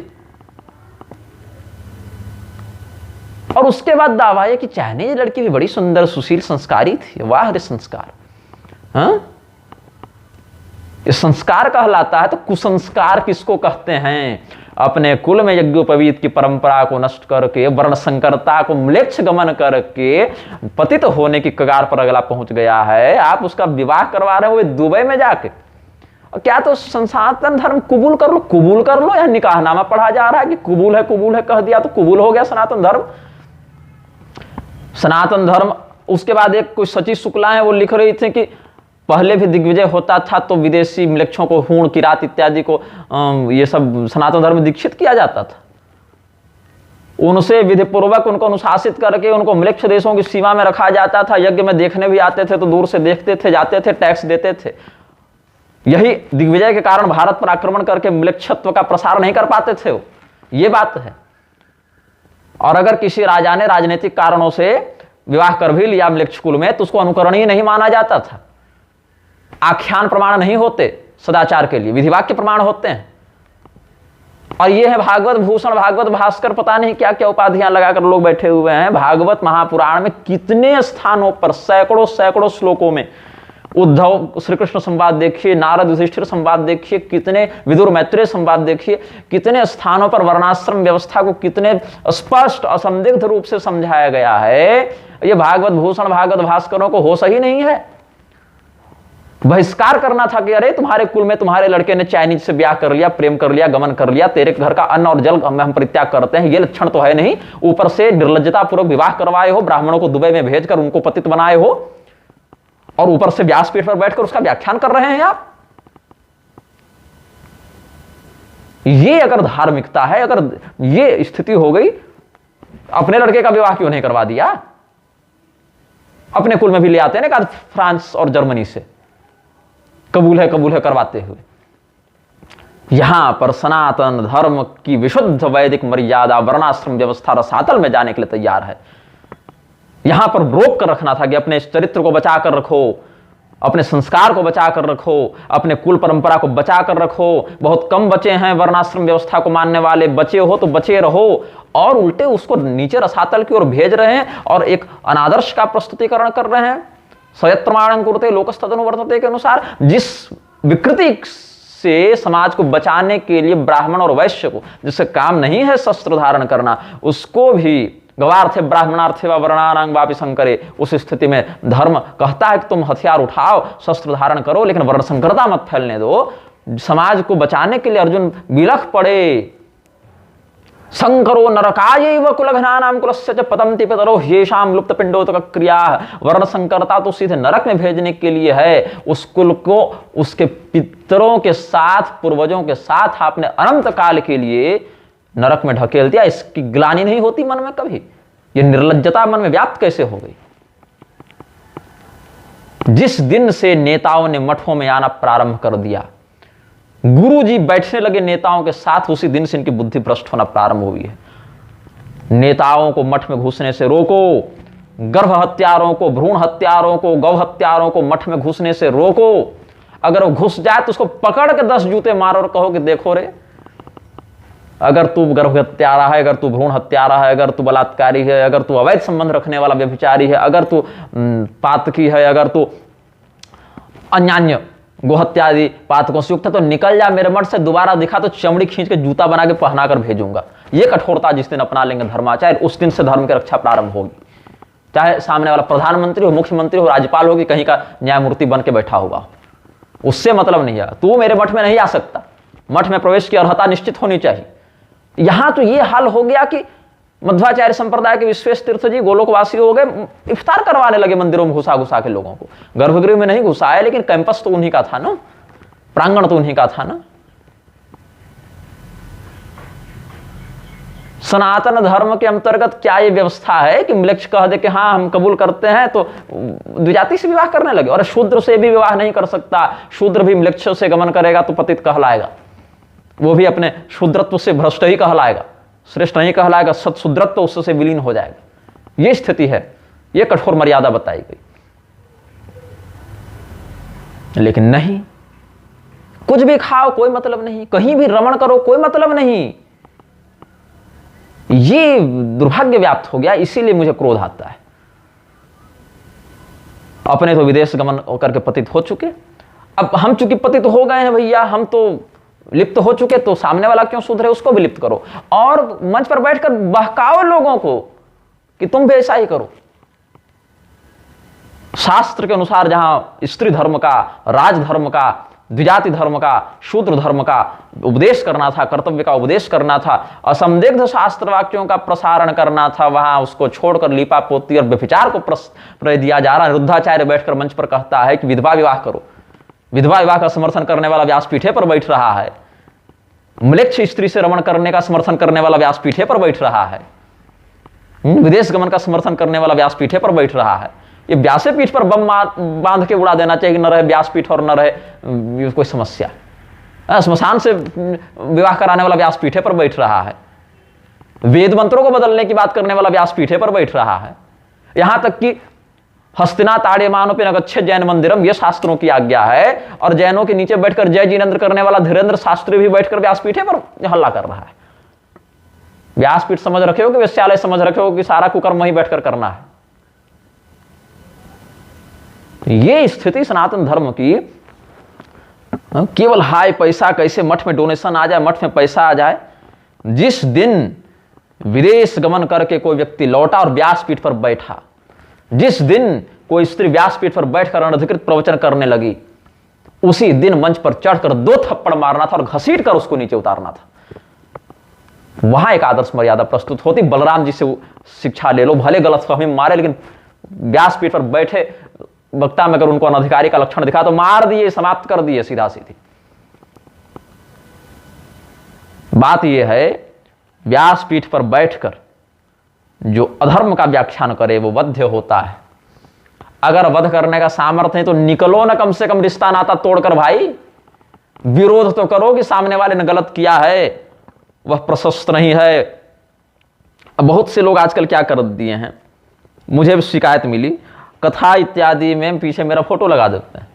और उसके बाद दावा है कि चाइनीज लड़की भी बड़ी सुंदर सुशील संस्कारी थी। वाह रे संस्कार। हाँ, ये संस्कार कहलाता है। तो कुसंस्कार किसको कहते हैं? अपने कुल में यज्ञोपवीत की परंपरा को नष्ट करके, वर्ण संकरता को म्लेच्छ गमन करके पतित होने की कगार पर अगला पहुंच गया है। आप उसका विवाह करवा रहे हो दुबई में जाके। और क्या तो सनातन धर्म कबूल कर लो, कबूल कर लो। यह निकाहनामा पढ़ा जा रहा है कि कबूल है कह दिया तो कबूल हो गया सनातन धर्म। सनातन धर्म, उसके बाद एक कोई सची शुक्ला है, वो लिख रही थी कि पहले भी दिग्विजय होता था तो विदेशी म्लेच्छों को, हूण किरात इत्यादि को ये सब सनातन धर्म में दीक्षित किया जाता था। उनसे विधिपूर्वक उनको अनुशासित करके उनको म्लेच्छ देशों की सीमा में रखा जाता था। यज्ञ में देखने भी आते थे तो दूर से देखते थे, जाते थे, टैक्स देते थे। यही दिग्विजय के कारण भारत पर आक्रमण करके म्लेच्छत्व का प्रसार नहीं कर पाते थे वो, ये बात है। और अगर किसी राजा ने राजनीतिक कारणों से विवाह कर भी लिया म्लेच्छ कुल में तो उसको अनुकरणीय नहीं माना जाता था। आख्यान प्रमाण नहीं होते सदाचार के लिए, विधिवाक्य प्रमाण होते हैं। और ये है भागवत भूषण, भागवत भास्कर, पता नहीं क्या क्या उपाधियां लगाकर लोग बैठे हुए हैं। भागवत महापुराण में कितने स्थानों पर सैकड़ों सैकड़ों श्लोकों में उद्धव श्री कृष्ण संवाद देखिए, नारद युधिष्ठिर संवाद देखिए, कितने विदुर मैत्रेय संवाद देखिए, कितने स्थानों पर वर्णाश्रम व्यवस्था को कितने स्पष्ट असंदिग्ध रूप से समझाया गया है। ये भागवत भूषण भागवत भास्करों को होश ही नहीं है। बहिष्कार करना था कि अरे तुम्हारे कुल में तुम्हारे लड़के ने चाइनीज से ब्याह कर लिया, प्रेम कर लिया, गमन कर लिया, तेरे घर का अन्न और जल हम परित्याग करते हैं, ये लक्षण तो है नहीं। ऊपर से निर्लज्जता पूर्वक विवाह करवाए हो, ब्राह्मणों को दुबई में भेजकर उनको पतित बनाए हो, और ऊपर से व्यासपीठ पर बैठकर उसका व्याख्यान कर रहे हैं आप। ये अगर धार्मिकता है, अगर ये स्थिति हो गई, अपने लड़के का विवाह क्यों नहीं करवा दिया? अपने कुल में भी ले आते हैं ना फ्रांस और जर्मनी से, कबूल है करवाते हुए। यहां पर सनातन धर्म की विशुद्ध वैदिक मर्यादा वर्णाश्रम व्यवस्था रसातल में जाने के लिए तैयार है। यहां पर रोक कर रखना था कि अपने इस चरित्र को बचा कर रखो, अपने संस्कार को बचा कर रखो, अपने कुल परंपरा को बचा कर रखो। बहुत कम बचे हैं वर्णाश्रम व्यवस्था को मानने वाले, बचे हो तो बचे रहो। और उल्टे उसको नीचे रसातल की ओर भेज रहे हैं और एक अनादर्श का प्रस्तुतिकरण कर रहे हैं। सयत्रमाणं कुरुते लोकस्तदनु वर्तते के अनुसार जिस विकृति से समाज को बचाने के लिए ब्राह्मण और वैश्य को, जिससे काम नहीं है शस्त्र धारण करना, उसको भी गवार्थे ब्राह्मणार्थे व वर्णानां वापि संकरे, उस स्थिति में धर्म कहता है कि तुम हथियार उठाओ, शस्त्र धारण करो, लेकिन वर्ण संकरता मत फैलने दो। समाज को बचाने के लिए अर्जुन विलख पड़े। संकरो नरकायैव कुलघ्नानां कुलस्य च पतन्ति पितरो ह्येषां लुप्त पिंडोतक क्रिया। वर्ण संकरता तो सीधे नरक में भेजने के लिए है। उस कुल को उसके पितरों के साथ, पूर्वजों के साथ आपने अनंत काल के लिए नरक में ढकेल दिया। इसकी ग्लानि नहीं होती मन में कभी? ये निर्लज्जता मन में व्याप्त कैसे हो गई? जिस दिन से नेताओं ने मठों में आना प्रारंभ कर दिया, गुरुजी बैठने लगे नेताओं के साथ, उसी दिन से इनकी बुद्धि भ्रष्ट होना प्रारंभ हुई है। नेताओं को मठ में घुसने से रोको, गर्भ हत्यारों को, भ्रूण हत्यारों को, गौ हत्यारों को मठ में घुसने से रोको। अगर वो घुस जाए तो उसको पकड़ के 10 जूते मारो और कहो कि देखो रे, अगर तू गर्भ हत्यारा है, अगर तू भ्रूण हत्यारा है, अगर तू बलात्कारी है, अगर तू अवैध संबंध रखने वाला व्यभिचारी है, अगर तू पातकी है, अगर तू अन्यान्य गोहत्यादि पातकों से युक्त है, तो निकल जा मेरे मठ से। दोबारा दिखा तो चमड़ी खींच के जूता बना के पहना कर भेजूंगा। ये कठोरता जिस दिन अपना लेंगे धर्माचार्य, उस दिन से धर्म की रक्षा प्रारंभ होगी। चाहे सामने वाला प्रधानमंत्री हो, मुख्यमंत्री हो, राज्यपाल हो, कि कहीं का न्यायमूर्ति बन के बैठा हुआ, उससे मतलब नहीं है। तू मेरे मठ में नहीं आ सकता। मठ में प्रवेश की अर्हता निश्चित होनी चाहिए। यहां तो ये हाल हो गया कि मध्वाचार्य संप्रदाय के विश्वेश तीर्थ जी गोलोकवासी हो गए, इफ्तार करवाने लगे मंदिरों में घुसा घुसा के लोगों को। गर्भगृह में नहीं घुसाया, लेकिन कैंपस तो उन्हीं का था ना, प्रांगण तो उन्हीं का था ना। सनातन धर्म के अंतर्गत क्या ये व्यवस्था है कि म्लेच्छ कह दे कि हाँ हम कबूल करते हैं, तो द्विजाति से विवाह करने लगे? और शूद्र से भी विवाह नहीं कर सकता, शूद्र भी म्लेच्छ से गमन करेगा तो पतित कहलाएगा, वो भी अपने शूद्रत्व से भ्रष्ट ही कहलाएगा, श्रेष्ठ नहीं कहलाएगा, सत्शूद्रत्व उससे विलीन हो जाएगा। ये स्थिति है, ये कठोर मर्यादा बताई गई। लेकिन नहीं, कुछ भी खाओ कोई मतलब नहीं, कहीं भी रमण करो कोई मतलब नहीं। ये दुर्भाग्य व्याप्त हो गया, इसीलिए मुझे क्रोध आता है। अपने तो विदेश गमन करके पतित हो चुके, अब हम चूंकि पतित हो गए हैं भैया, हम तो लिप्त हो चुके, तो सामने वाला क्यों सुधरे, उसको भी लिप्त करो। और मंच पर बैठकर बहकाओ लोगों को कि तुम भी ऐसा ही करो। शास्त्र के अनुसार जहां स्त्री धर्म का, राजधर्म का, द्विजाति धर्म का, शूद्र धर्म का उपदेश करना था, कर्तव्य का उपदेश करना था, असंदिग्ध शास्त्र वाक्यों का प्रसारण करना था, वहां उसको छोड़कर लीपा पोती और व्यभिचार को प्रश्रय दिया जा रहा है। रुद्धाचार्य बैठकर मंच पर कहता है कि विधवा विवाह करो। विधवा विवाह का समर्थन करने वाला व्यासपीठे पर बैठ रहा है। म्लेच्छ स्त्री से रमण करने का समर्थन करने वाला व्यासपीठे पर बैठ रहा है। विदेश गमन का समर्थन करने वाला व्यासपीठे पर बैठ रहा है। ये व्यासपीठ पर बम बांध के उड़ा देना चाहिए कि न रहे व्यासपीठ और न रहे कोई समस्या। स्मशान से विवाह कराने वाला व्यासपीठे पर बैठ रहा है। वेद मंत्रों को बदलने की बात करने वाला व्यासपीठे पर बैठ रहा है। यहां तक कि हस्तिनाथ आर्यमानों पे नगच्छेद जैन मंदिरम, यह शास्त्रों की आज्ञा है। और जैनों के नीचे बैठकर जय जिनेन्द्र करने वाला धीरेन्द्र शास्त्री भी बैठकर व्यासपीठे पर हल्ला कर रहा है। व्यासपीठ समझ रखे हो कि वेश्यालय समझ रखे हो कि सारा कुकर्म वहीं बैठकर करना है। ये स्थिति सनातन धर्म की, केवल हाय पैसा कैसे मठ में डोनेशन आ जाए, मठ में पैसा आ जाए। जिस दिन विदेश गमन करके कोई व्यक्ति लौटा और व्यासपीठ पर बैठा, जिस दिन कोई स्त्री व्यासपीठ पर बैठकर अनधिकृत प्रवचन करने लगी, उसी दिन मंच पर चढ़कर 2 थप्पड़ मारना था और घसीट कर उसको नीचे उतारना था। वहां एक आदर्श मर्यादा प्रस्तुत होती। बलराम जी से शिक्षा ले लो, भले गलतफहमी मारे, लेकिन व्यासपीठ पर बैठे वक्ता में अगर उनको अनधिकारी का लक्षण दिखा तो मार दिए, समाप्त कर दिए सीधा सीधी। बात यह है, व्यासपीठ पर बैठकर जो अधर्म का व्याख्यान करे वो वध्य होता है। अगर वध करने का सामर्थ्य है तो निकलो ना, कम से कम रिश्ता नाता तोड़कर भाई। विरोध तो करो कि सामने वाले ने गलत किया है, वह प्रशस्त नहीं है। अब बहुत से लोग आजकल क्या कर दिए हैं, मुझे भी शिकायत मिली, कथा इत्यादि में पीछे मेरा फोटो लगा देते हैं,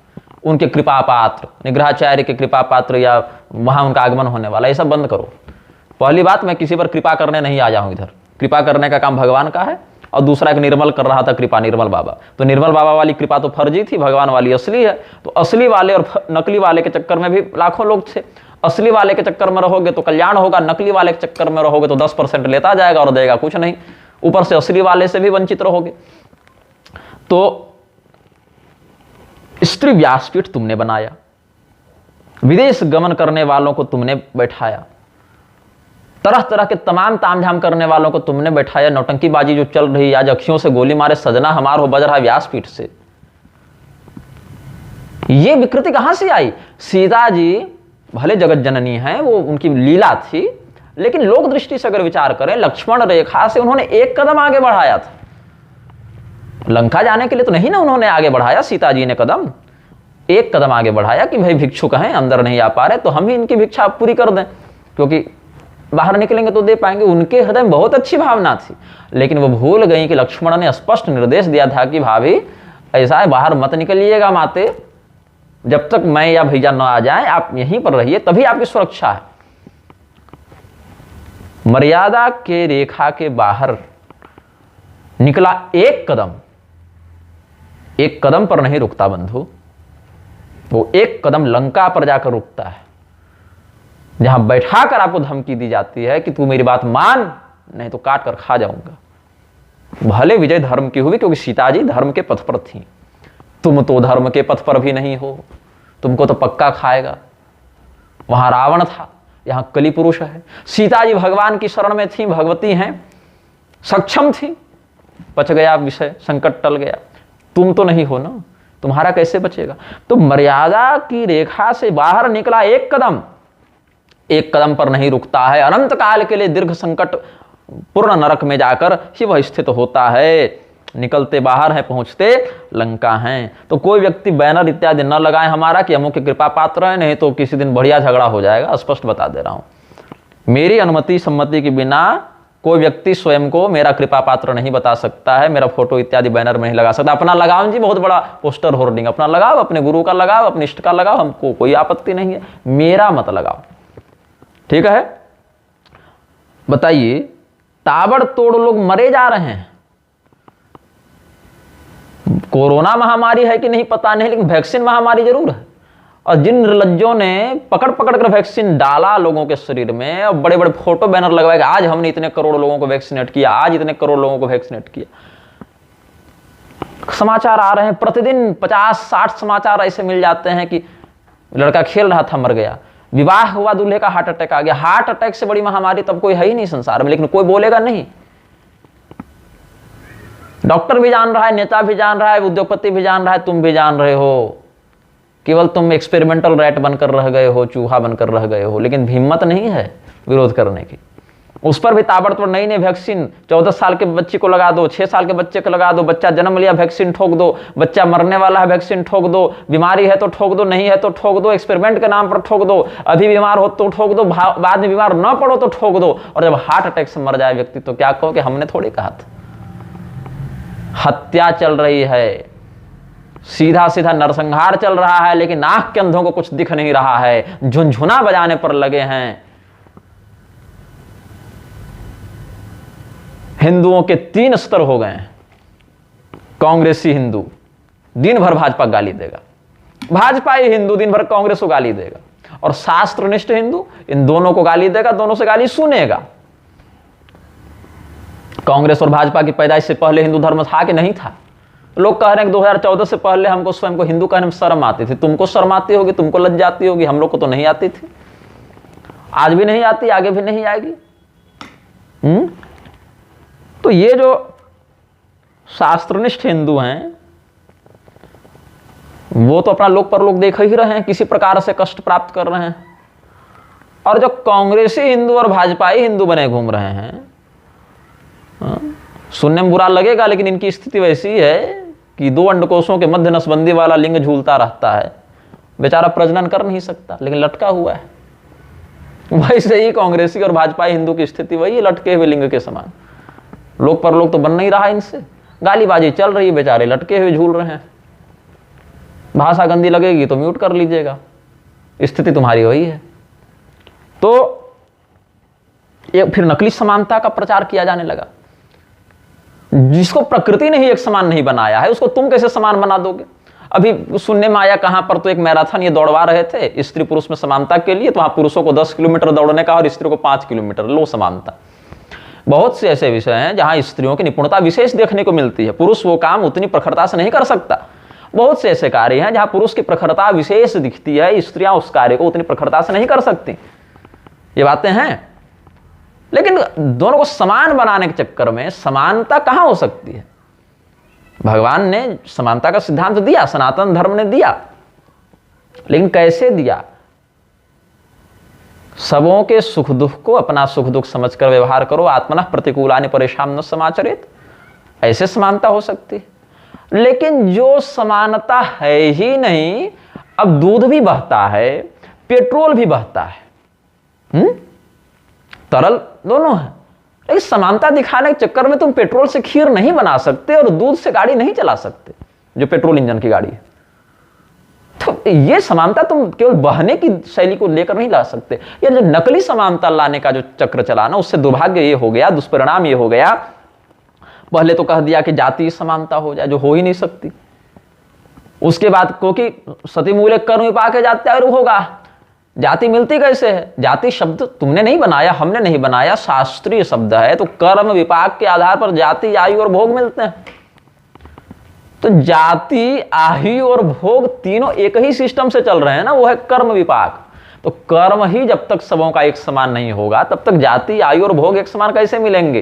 उनके कृपा पात्र, निग्रहाचार्य के कृपा पात्र या वहां उनका आगमन होने वाला, ये सब बंद करो। पहली बात, मैं किसी पर कृपा करने नहीं आया हूं। इधर कृपा करने का काम भगवान का है। और दूसरा, एक निर्मल कर रहा था कृपा, निर्मल बाबा। तो निर्मल बाबा वाली कृपा तो फर्जी थी, भगवान वाली असली है। तो असली वाले और नकली वाले के चक्कर में भी लाखों लोग थे। असली वाले के चक्कर में रहोगे तो कल्याण होगा, नकली वाले के चक्कर में रहोगे तो 10% लेता जाएगा और देगा कुछ नहीं, ऊपर से असली वाले से भी वंचित रहोगे। तो स्त्री व्यासपीठ तुमने बनाया, विदेश गमन करने वालों को तुमने बैठाया, तरह तरह के तमाम तामझाम करने वालों को तुमने बैठाया। नौटंकीबाजी जो चल रही, आज अखियों से गोली मारे सजना हमार हो बज रहा व्यासपीठ से। ये विकृति कहां से आई? सीता जी भले जगत जननी है, वो उनकी लीला थी, लेकिन लोक दृष्टि से अगर विचार करें, लक्ष्मण रेखा से उन्होंने एक कदम आगे बढ़ाया था। लंका जाने के लिए तो नहीं ना उन्होंने आगे बढ़ाया, सीता जी ने कदम, एक कदम आगे बढ़ाया कि भाई भिक्षुक हैं, अंदर नहीं आ पा रहे, तो हम ही इनकी भिक्षा पूरी कर दें, क्योंकि बाहर निकलेंगे तो दे पाएंगे। उनके हृदय में बहुत अच्छी भावना थी, लेकिन वो भूल गई कि लक्ष्मण ने स्पष्ट निर्देश दिया था कि भाभी ऐसा है, बाहर मत निकलिएगा माते, जब तक मैं या भैया न आ जाए आप यहीं पर रहिए, तभी आपकी सुरक्षा है। मर्यादा के रेखा के बाहर निकला एक कदम पर नहीं रुकता बंधु, वो एक कदम लंका पर जाकर रुकता है, जहां बैठाकर आपको धमकी दी जाती है कि तू मेरी बात मान, नहीं तो काट कर खा जाऊंगा। भले विजय धर्म की हुई, क्योंकि सीता जी धर्म के पथ पर थी, तुम तो धर्म के पथ पर भी नहीं हो, तुमको तो पक्का खाएगा। वहां रावण था, यहां कली पुरुष है। सीता जी भगवान की शरण में थी, भगवती हैं, सक्षम थी, बच गया विषय, संकट टल गया। तुम तो नहीं हो ना, तुम्हारा कैसे बचेगा? तो मर्यादा की रेखा से बाहर निकला एक कदम पर नहीं रुकता है, अनंत काल के लिए दीर्घ संकट पूर्ण नरक में जाकर ही वह स्थित होता है। निकलते बाहर है, पहुंचते लंका हैं। तो कोई व्यक्ति बैनर इत्यादि न लगाए हमारा कि हम के कृपा पात्र है, नहीं तो किसी दिन बढ़िया झगड़ा हो जाएगा। स्पष्ट बता दे रहा हूं, मेरी अनुमति सम्मति के बिना कोई व्यक्ति स्वयं को मेरा कृपा पात्र नहीं बता सकता है, मेरा फोटो इत्यादि बैनर में नहीं लगा सकता। अपना लगाओ जी, बहुत बड़ा पोस्टर होर्डिंग अपना लगाओ, अपने गुरु का लगाओ, अपने इष्ट का लगाओ, हमको कोई आपत्ति नहीं है, मेरा मत लगाओ, ठीक है। बताइए, ताबड़तोड़ लोग मरे जा रहे हैं। कोरोना महामारी है कि नहीं पता नहीं, लेकिन वैक्सीन महामारी जरूर है। और जिन निर्लज्जों ने पकड़ पकड़ कर वैक्सीन डाला लोगों के शरीर में, और बड़े बड़े फोटो बैनर लगवाए, आज हमने इतने करोड़ लोगों को वैक्सीनेट किया, आज इतने करोड़ लोगों को वैक्सीनेट किया। समाचार आ रहे हैं प्रतिदिन, 50-60 समाचार ऐसे मिल जाते हैं कि लड़का खेल रहा था मर गया, विवाह हुआ दूल्हे का हार्ट अटैक आ गया। हार्ट अटैक से बड़ी महामारी तब कोई है ही नहीं संसार में, लेकिन कोई बोलेगा नहीं। डॉक्टर भी जान रहा है, नेता भी जान रहा है, उद्योगपति भी जान रहा है, तुम भी जान रहे हो। केवल तुम एक्सपेरिमेंटल रैट बनकर रह गए हो, चूहा बनकर रह गए हो, लेकिन हिम्मत नहीं है विरोध करने की। उस पर भी ताबड़तोड़ नई नई वैक्सीन, 14 साल के बच्चे को लगा दो, 6 साल के बच्चे को लगा दो, बच्चा जन्म लिया वैक्सीन ठोक दो, बच्चा मरने वाला है वैक्सीन ठोक दो, बीमारी है तो ठोक दो, नहीं है तो ठोक दो, एक्सपेरिमेंट के नाम पर ठोक दो, अभी बीमार हो तो ठोक दो, बाद में बीमार न पड़ो तो ठोक दो, और जब हार्ट अटैक से मर जाए व्यक्ति तो क्या कहो कि हमने थोड़ी कहा था। हत्या चल रही है, सीधा सीधा नरसंहार चल रहा है, लेकिन आंख के अंधों को कुछ दिख नहीं रहा है, झुनझुना बजाने पर लगे हैं। हिंदुओं के 3 स्तर हो गए हैं। कांग्रेसी हिंदू दिन भर भाजपा गाली देगा, भाजपा ही हिंदू दिन भर कांग्रेस को गाली देगा, और शास्त्रनिष्ठ हिंदू इन दोनों को गाली देगा, दोनों से गाली सुनेगा। कांग्रेस और भाजपा की पैदाइश से पहले हिंदू धर्म था कि नहीं था? लोग कह रहे हैं कि 2014 से पहले हमको स्वयं को हिंदू कहने में शर्म आती थी। तुमको शर्म आती होगी, तुमको लज्जा आती होगी, हम लोग को तो नहीं आती थी, आज भी नहीं आती, आगे भी नहीं आएगी। तो ये जो शास्त्रनिष्ठ हिंदू हैं वो तो अपना लोक परलोक देख ही रहे हैं, किसी प्रकार से कष्ट प्राप्त कर रहे हैं। और जो कांग्रेसी हिंदू और भाजपाई हिंदू बने घूम रहे हैं, सुनने में बुरा लगेगा, लेकिन इनकी स्थिति वैसी है कि 2 अंडकोशों के मध्य नसबंदी वाला लिंग झूलता रहता है, बेचारा प्रजनन कर नहीं सकता लेकिन लटका हुआ है। वैसे ही कांग्रेसी और भाजपाई हिंदू की स्थिति वही, लटके हुए लिंग के समान। लोक परलोक तो बन नहीं रहा इनसे, गालीबाजी चल रही है, बेचारे लटके हुए झूल रहे हैं। भाषा गंदी लगेगी तो म्यूट कर लीजिएगा, स्थिति तुम्हारी वही है। तो फिर नकली समानता का प्रचार किया जाने लगा। जिसको प्रकृति ने ही एक समान नहीं बनाया है उसको तुम कैसे समान बना दोगे? अभी सुनने में आया कहां पर तो एक मैराथन ये दौड़वा रहे थे स्त्री पुरुष में समानता के लिए, तो वहां पुरुषों को 10 किलोमीटर दौड़ने का और स्त्री को 5 किलोमीटर, लो समानता। बहुत से ऐसे विषय हैं जहां स्त्रियों की निपुणता विशेष देखने को मिलती है, पुरुष वो काम उतनी प्रखरता से नहीं कर सकता। बहुत से ऐसे कार्य हैं जहां पुरुष की प्रखरता विशेष दिखती है, स्त्रियां उस कार्य को उतनी प्रखरता से नहीं कर सकती। ये बातें हैं, लेकिन दोनों को समान बनाने के चक्कर में समानता कहां हो सकती है? भगवान ने समानता का सिद्धांत दिया, सनातन धर्म ने दिया, लेकिन कैसे दिया? सबों के सुख दुख को अपना सुख दुख समझकर व्यवहार करो, आत्मनः प्रतिकूलानि परेशान न समाचरित, ऐसे समानता हो सकती है। लेकिन जो समानता है ही नहीं, अब दूध भी बहता है, पेट्रोल भी बहता है, तरल दोनों है, लेकिन समानता दिखाने के चक्कर में तुम पेट्रोल से खीर नहीं बना सकते और दूध से गाड़ी नहीं चला सकते जो पेट्रोल इंजन की गाड़ी है। तो ये समानता तुम केवल बहने की शैली को लेकर नहीं ला सकते। ये जो नकली समानता लाने का जो चक्र चला ना, उससे दुर्भाग्य ये हो गया, दुष्परिणाम ये हो गया, पहले तो कह दिया कि जातीय समानता हो जाए, जो हो ही नहीं सकती। उसके बाद क्योंकि सती मूले कर्म विपाक जात्या होगा, जाति मिलती कैसे है? जाति शब्द तुमने नहीं बनाया, हमने नहीं बनाया, शास्त्रीय शब्द है, तो कर्म विपाक के आधार पर जाति, आयु और भोग मिलते हैं। तो जाति, आयु और भोग तीनों एक ही सिस्टम से चल रहे हैं ना, वो है कर्म विपाक। तो कर्म ही जब तक सबों का एक समान नहीं होगा तब तक जाति, आयु और भोग एक समान कैसे मिलेंगे?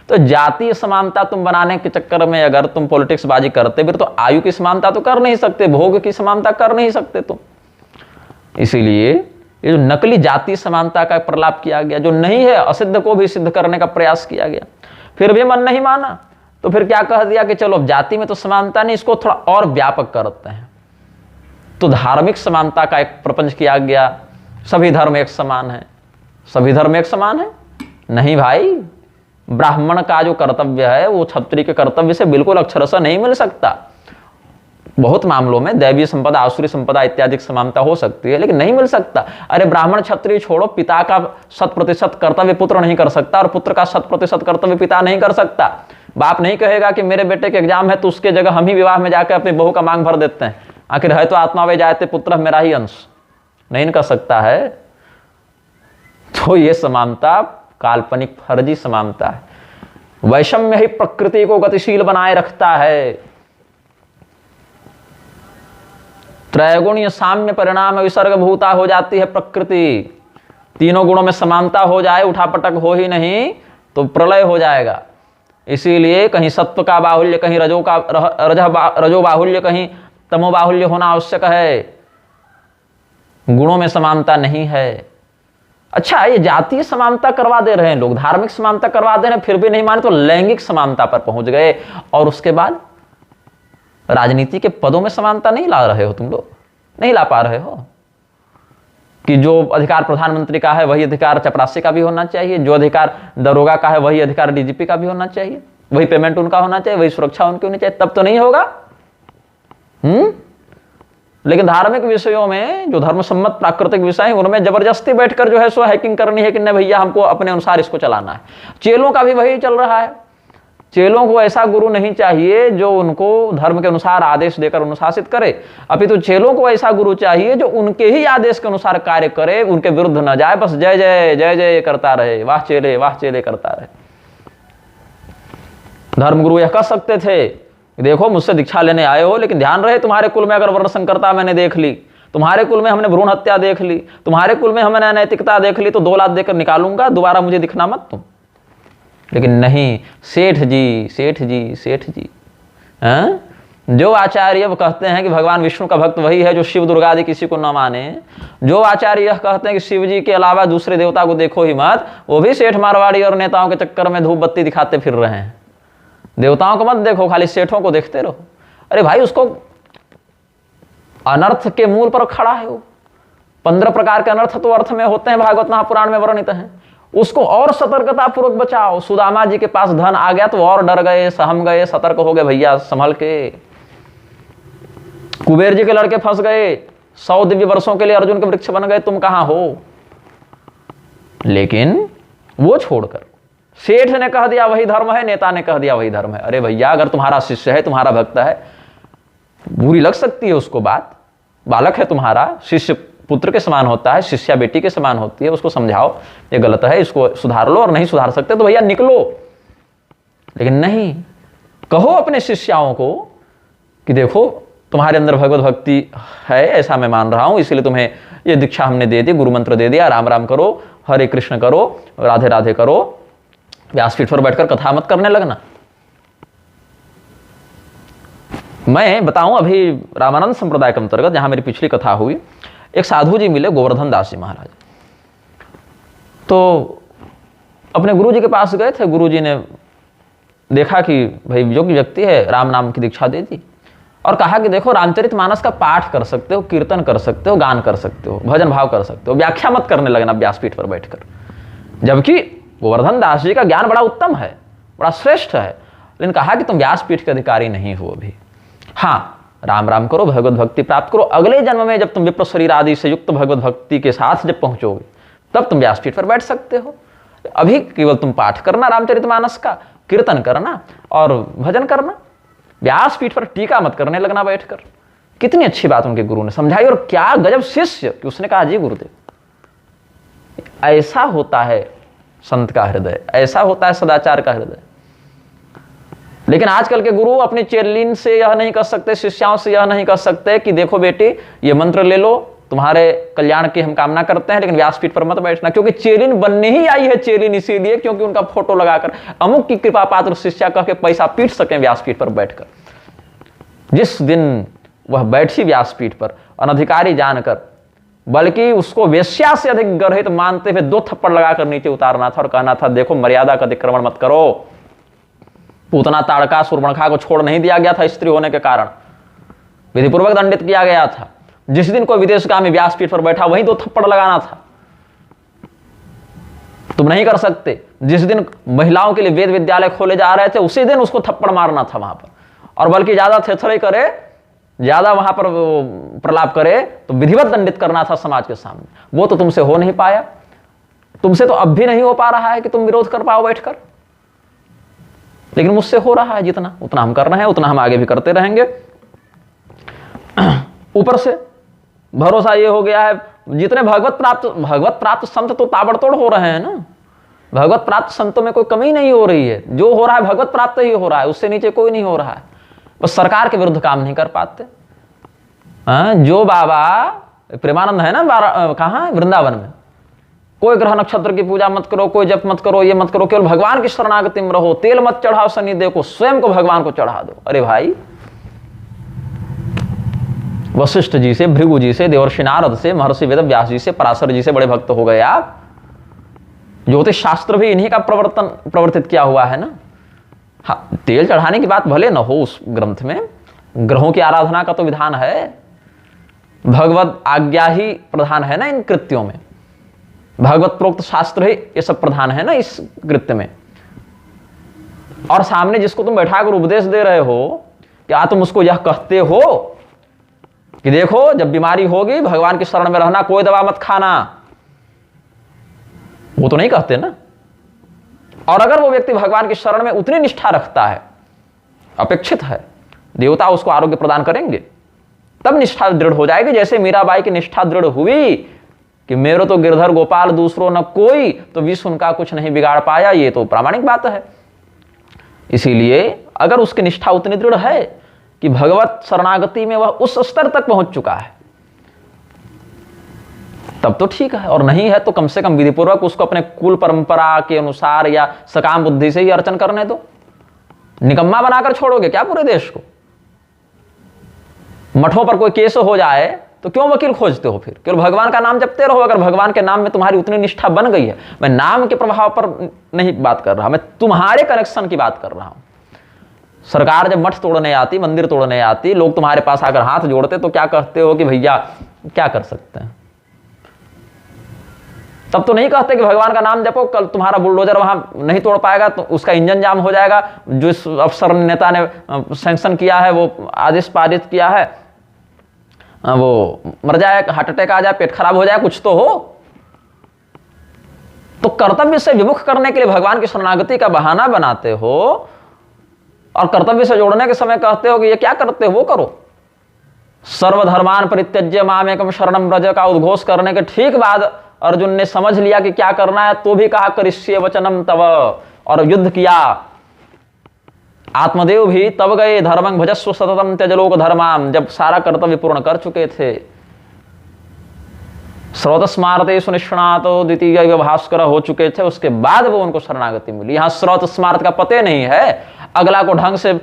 तो जातीय समानता तुम बनाने के चक्कर में अगर तुम पॉलिटिक्स बाजी करते फिर तो आयु की समानता तो कर नहीं सकते, भोग की समानता कर नहीं सकते तुम। इसीलिए ये जो नकली जातीय समानता का प्रलाप किया गया, जो नहीं है, असिद्ध को भी सिद्ध करने का प्रयास किया गया, फिर भी मन नहीं माना, तो फिर क्या कह दिया कि चलो अब जाति में तो समानता नहीं, इसको थोड़ा और व्यापक करते हैं। तो धार्मिक समानता का एक प्रपंच किया गया, सभी धर्म एक समान है। सभी धर्म एक समान है? नहीं भाई, ब्राह्मण का जो कर्तव्य है वो क्षत्रिय के कर्तव्य से बिल्कुल अक्षरशः नहीं मिल सकता। बहुत मामलों में दैवीय संपदा, आसुरी संपदा इत्यादि समानता हो सकती है, लेकिन नहीं मिल सकता। अरे ब्राह्मण क्षत्रिय छोड़ो, पिता का 100% कर्तव्य पुत्र नहीं कर सकता और पुत्र का 100% कर्तव्य पिता नहीं कर सकता। बाप नहीं कहेगा कि मेरे बेटे के एग्जाम है तो उसके जगह हम ही विवाह में जाकर अपनी बहू का मांग भर देते हैं, आखिर है तो आत्मा वे जाते पुत्र मेरा ही अंश, नहीं कर सकता है। तो ये समानता काल्पनिक फर्जी समानता है। वैषम्य ही प्रकृति को गतिशील बनाए रखता है। त्रैगुणीय साम्य परिणाम विसर्ग भूता हो जाती है प्रकृति। तीनों गुणों में समानता हो जाए, उठापटक हो ही नहीं तो प्रलय हो जाएगा। इसीलिए कहीं सत्व का बाहुल्य, कहीं रजो बाहुल्य, कहीं तमो बाहुल्य होना आवश्यक है। गुणों में समानता नहीं है। अच्छा, ये जातीय समानता करवा दे रहे हैं लोग, धार्मिक समानता करवा दे रहे हैं, फिर भी नहीं माने तो लैंगिक समानता पर पहुंच गए। और उसके बाद राजनीति के पदों में समानता नहीं ला रहे हो तुम लोग, नहीं ला पा रहे हो कि जो अधिकार प्रधानमंत्री का है वही अधिकार चपरासी का भी होना चाहिए, जो अधिकार दरोगा का है वही अधिकार डीजीपी का भी होना चाहिए, वही पेमेंट उनका होना चाहिए, वही सुरक्षा उनकी होनी चाहिए, तब तो नहीं होगा। लेकिन धार्मिक विषयों में जो धर्मसम्मत प्राकृतिक विषय है उनमें जबरदस्ती बैठकर जो है सो हैकिंग करनी है कि नहीं भैया हमको अपने अनुसार इसको चलाना है। चेलों का भी वही चल रहा है। चेलों को ऐसा गुरु नहीं चाहिए जो उनको धर्म के अनुसार आदेश देकर अनुशासित करे, अपितु चेलों को ऐसा गुरु चाहिए जो उनके ही आदेश के अनुसार कार्य करे, उनके विरुद्ध न जाए, बस जय जय जय जय करता रहे, वाह चेले करता रहे। धर्मगुरु यह कह सकते थे, देखो मुझसे दीक्षा लेने आए हो, लेकिन ध्यान रहे तुम्हारे कुल में अगर वर्ण संकरता मैंने देख ली, तुम्हारे कुल में हमने भ्रूण हत्या देख ली, तुम्हारे कुल में हमने अनैतिकता देख ली, तो 2 लाख देकर निकालूंगा, दोबारा मुझे दिखना मत तुम। लेकिन नहीं, सेठ जी जो आचार्य कहते हैं कि भगवान विष्णु का भक्त वही है जो शिव दुर्गा आदि किसी को न माने, जो आचार्य यह कहते हैं कि शिव जी के अलावा दूसरे देवता को देखो ही मत, वो भी सेठ मारवाड़ी और नेताओं के चक्कर में धूप बत्ती दिखाते फिर रहे हैं। देवताओं को मत देखो, खाली सेठों को देखते रहो। अरे भाई, उसको अनर्थ के मूल पर खड़ा है वो। 15 प्रकार के अनर्थ तो अर्थ में होते हैं, भागवत महापुराण में वर्णित हैं। उसको और सतर्कता पूर्वक बचाओ। सुदामा जी के पास धन आ गया तो और डर गए, सहम गए, सतर्क हो गए, भैया संभल के। कुबेर जी के लड़के फंस गए, 100 दिव्य वर्षों के लिए अर्जुन के वृक्ष बन गए, तुम कहां हो। लेकिन वो छोड़कर सेठ ने कह दिया वही धर्म है, नेता ने कह दिया वही धर्म है। अरे भैया, अगर तुम्हारा शिष्य है, तुम्हारा भक्त है, बुरी लग सकती है उसको बात, बालक है तुम्हारा, शिष्य पुत्र के समान होता है, शिष्या बेटी के समान होती है, उसको समझाओ ये गलत है, इसको सुधार लो, और नहीं सुधार सकते तो भैया निकलो। लेकिन नहीं, कहो अपने शिष्याओं को कि देखो तुम्हारे अंदर भगवत भक्ति है, ऐसा मैं मान रहा हूं, इसलिए तुम्हें ये दीक्षा हमने दे दी, गुरु मंत्र दे दिया, राम राम करो, हरे कृष्ण करो, राधे राधे करो, व्यासपीठ पर बैठकर कथा मत करने लगना। मैं बताऊं, अभी रामानंद संप्रदाय के अंतर्गत जहां मेरी पिछली कथा हुई, एक साधु जी मिले, गोवर्धन दास जी महाराज। तो अपने गुरु जी के पास गए थे। गुरु जी ने देखा कि भाई योग्य व्यक्ति है, राम नाम की दीक्षा दे दी, और कहा कि देखो रामचरितमानस का पाठ कर सकते हो, कीर्तन कर सकते हो, गान कर सकते हो, भजन भाव कर सकते हो, व्याख्या मत करने लगना व्यासपीठ पर बैठकर। जबकि गोवर्धन दास जी का ज्ञान बड़ा उत्तम है, बड़ा श्रेष्ठ है, लेकिन कहा कि तुम व्यासपीठ के अधिकारी नहीं हो अभी। हाँ, राम राम करो, भगवत भक्ति प्राप्त करो, अगले जन्म में जब तुम विप्र शरीर आदि से युक्त भगवत भक्ति के साथ जब पहुंचोगे तब तुम व्यासपीठ पर बैठ सकते हो। अभी केवल तुम पाठ करना रामचरितमानस का, कीर्तन करना और भजन करना, व्यासपीठ पर टीका मत करने लगना बैठकर। कितनी अच्छी बात उनके गुरु ने समझाई, और क्या गजब शिष्य कि उसने कहा जी गुरुदेव, ऐसा होता है संत का हृदय, ऐसा होता है सदाचार का हृदय। लेकिन आजकल के गुरु अपनी चेलिन से यह नहीं कर सकते, शिष्याओं से यह नहीं कर सकते कि देखो बेटी ये मंत्र ले लो, तुम्हारे कल्याण की हम कामना करते हैं, लेकिन व्यासपीठ पर मत बैठना, क्योंकि चेलिन बनने ही आई है चेलिन इसीलिए क्योंकि उनका फोटो लगाकर अमुक की कृपा पात्र शिष्या कह के पैसा पीट सके व्यासपीठ पर बैठकर। जिस दिन वह बैठी व्यासपीठ पर अनधिकारी जानकर, बल्कि उसको वेश्या से अधिक गर्हित मानते हुए 2 थप्पड़ लगाकर नीचे उतारना था और कहना था देखो मर्यादा का अतिक्रमण मत करो। पूतना ताड़का सूर्पणखा को छोड़ नहीं दिया गया था स्त्री होने के कारण, विधिपूर्वक दंडित किया गया था। जिस दिन कोई विदेशगामी व्यासपीठ पर बैठा वहीं 2 थप्पड़ लगाना था, तुम नहीं कर सकते। जिस दिन महिलाओं के लिए वेद विद्यालय खोले जा रहे थे उसी दिन उसको थप्पड़ मारना था वहां पर, और बल्कि ज्यादा थेथड़े करे, ज्यादा वहां पर प्रलाप करे तो विधिवत दंडित करना था समाज के सामने। वो तो तुमसे हो नहीं पाया, तुमसे तो अब भी नहीं हो पा रहा है कि तुम विरोध कर पाओ बैठकर, लेकिन मुझसे हो रहा है। जितना उतना हम कर रहे हैं, उतना हम आगे भी करते रहेंगे। ऊपर से भरोसा ये हो गया है, जितने भगवत प्राप्त संत तो ताबड़तोड़ हो रहे हैं ना, भगवत प्राप्त संतों में कोई कमी नहीं हो रही है, जो हो रहा है भगवत प्राप्त ही हो रहा है, उससे नीचे कोई नहीं हो रहा है। बस सरकार के विरुद्ध काम नहीं कर पाते। जो बाबा प्रेमानंद है ना, कहाँ है, वृंदावन में, कोई ग्रह नक्षत्र की पूजा मत करो, कोई जप मत करो, ये मत करो, केवल भगवान की शरणागति में रहो, तेल मत चढ़ाओ शनिदेव को, स्वयं को भगवान को चढ़ा दो। अरे भाई, वशिष्ठ जी से, भृगु जी से, देवर्षि नारद से, महर्षि वेदव्यास जी से, पराशर जी से बड़े भक्त हो गए आप, ज्योतिष शास्त्र भी इन्हीं का प्रवर्तित किया हुआ है ना। हाँ, तेल चढ़ाने की बात भले न हो उस ग्रंथ में, ग्रहों की आराधना का तो विधान है, भगवत आज्ञा ही प्रधान है ना इन कृत्यों में, भगवत प्रोक्त शास्त्र ही ये सब प्रधान है ना इस कृत्य में। और सामने जिसको तुम बैठाकर उपदेश दे रहे हो, क्या तुम उसको यह कहते हो कि देखो जब बीमारी होगी भगवान की शरण में रहना, कोई दवा मत खाना? वो तो नहीं कहते ना। और अगर वो व्यक्ति भगवान की शरण में उतनी निष्ठा रखता है, अपेक्षित है देवता उसको आरोग्य प्रदान करेंगे, तब निष्ठा दृढ़ हो जाएगी। जैसे मीराबाई की निष्ठा दृढ़ हुई कि मेरो तो गिरधर गोपाल दूसरो न कोई, तो विश्व उनका कुछ नहीं बिगाड़ पाया, ये तो प्रामाणिक बात है। इसीलिए अगर उसकी निष्ठा उतनी दृढ़ है कि भगवत शरणागति में वह उस स्तर तक पहुंच चुका है, तब तो ठीक है। और नहीं है तो कम से कम विधिपूर्वक उसको अपने कुल परंपरा के अनुसार या सकाम बुद्धि से ही अर्चन करने दो। निकम्मा बनाकर छोड़ोगे क्या पूरे देश को? मठों पर कोई केस हो जाए तो क्यों वकील खोजते हो? फिर केवल भगवान का नाम जपते रहो। अगर भगवान के नाम में तुम्हारी उतनी निष्ठा बन गई है, मैं नाम के प्रभाव पर नहीं बात कर रहा, मैं तुम्हारे कनेक्शन की बात कर रहा हूं। सरकार जब मठ तोड़ने आती, मंदिर तोड़ने आती, लोग तुम्हारे पास आकर हाथ जोड़ते तो क्या कहते हो कि भैया क्या कर सकते हैं? तब तो नहीं कहते कि भगवान का नाम जपो, कल तुम्हारा बुलडोजर वहां नहीं तोड़ पाएगा तो उसका इंजन जाम हो जाएगा, जो इस अफसर नेता ने सैंक्शन किया है, वो आदेश पारित किया है, वो मर जाए, हार्ट अटैक आ जाए, पेट खराब हो जाए, कुछ तो हो। तो कर्तव्य से विमुख करने के लिए भगवान की शरणागति का बहाना बनाते हो और कर्तव्य से जोड़ने के समय कहते हो कि ये क्या करते हो वो करो। सर्वधर्मान परित्यज्य मामेकम शरणम व्रज का उद्घोष करने के ठीक बाद अर्जुन ने समझ लिया कि क्या करना है, तो भी कहा करिष्ये वचनम तव, और युद्ध किया। आत्मदेव भी तब गए धर्मं भजस्व सततम त्यजलोक धर्माम, जब सारा कर्तव्य पूर्ण कर चुके थे। स्रोतस्मारते सुनिष्णातो द्वितीय भास्कर हो चुके थे, उसके बाद वो उनको शरणागति मिली। यहां स्रोत स्मार्त का पते नहीं है। अगला को ढंग से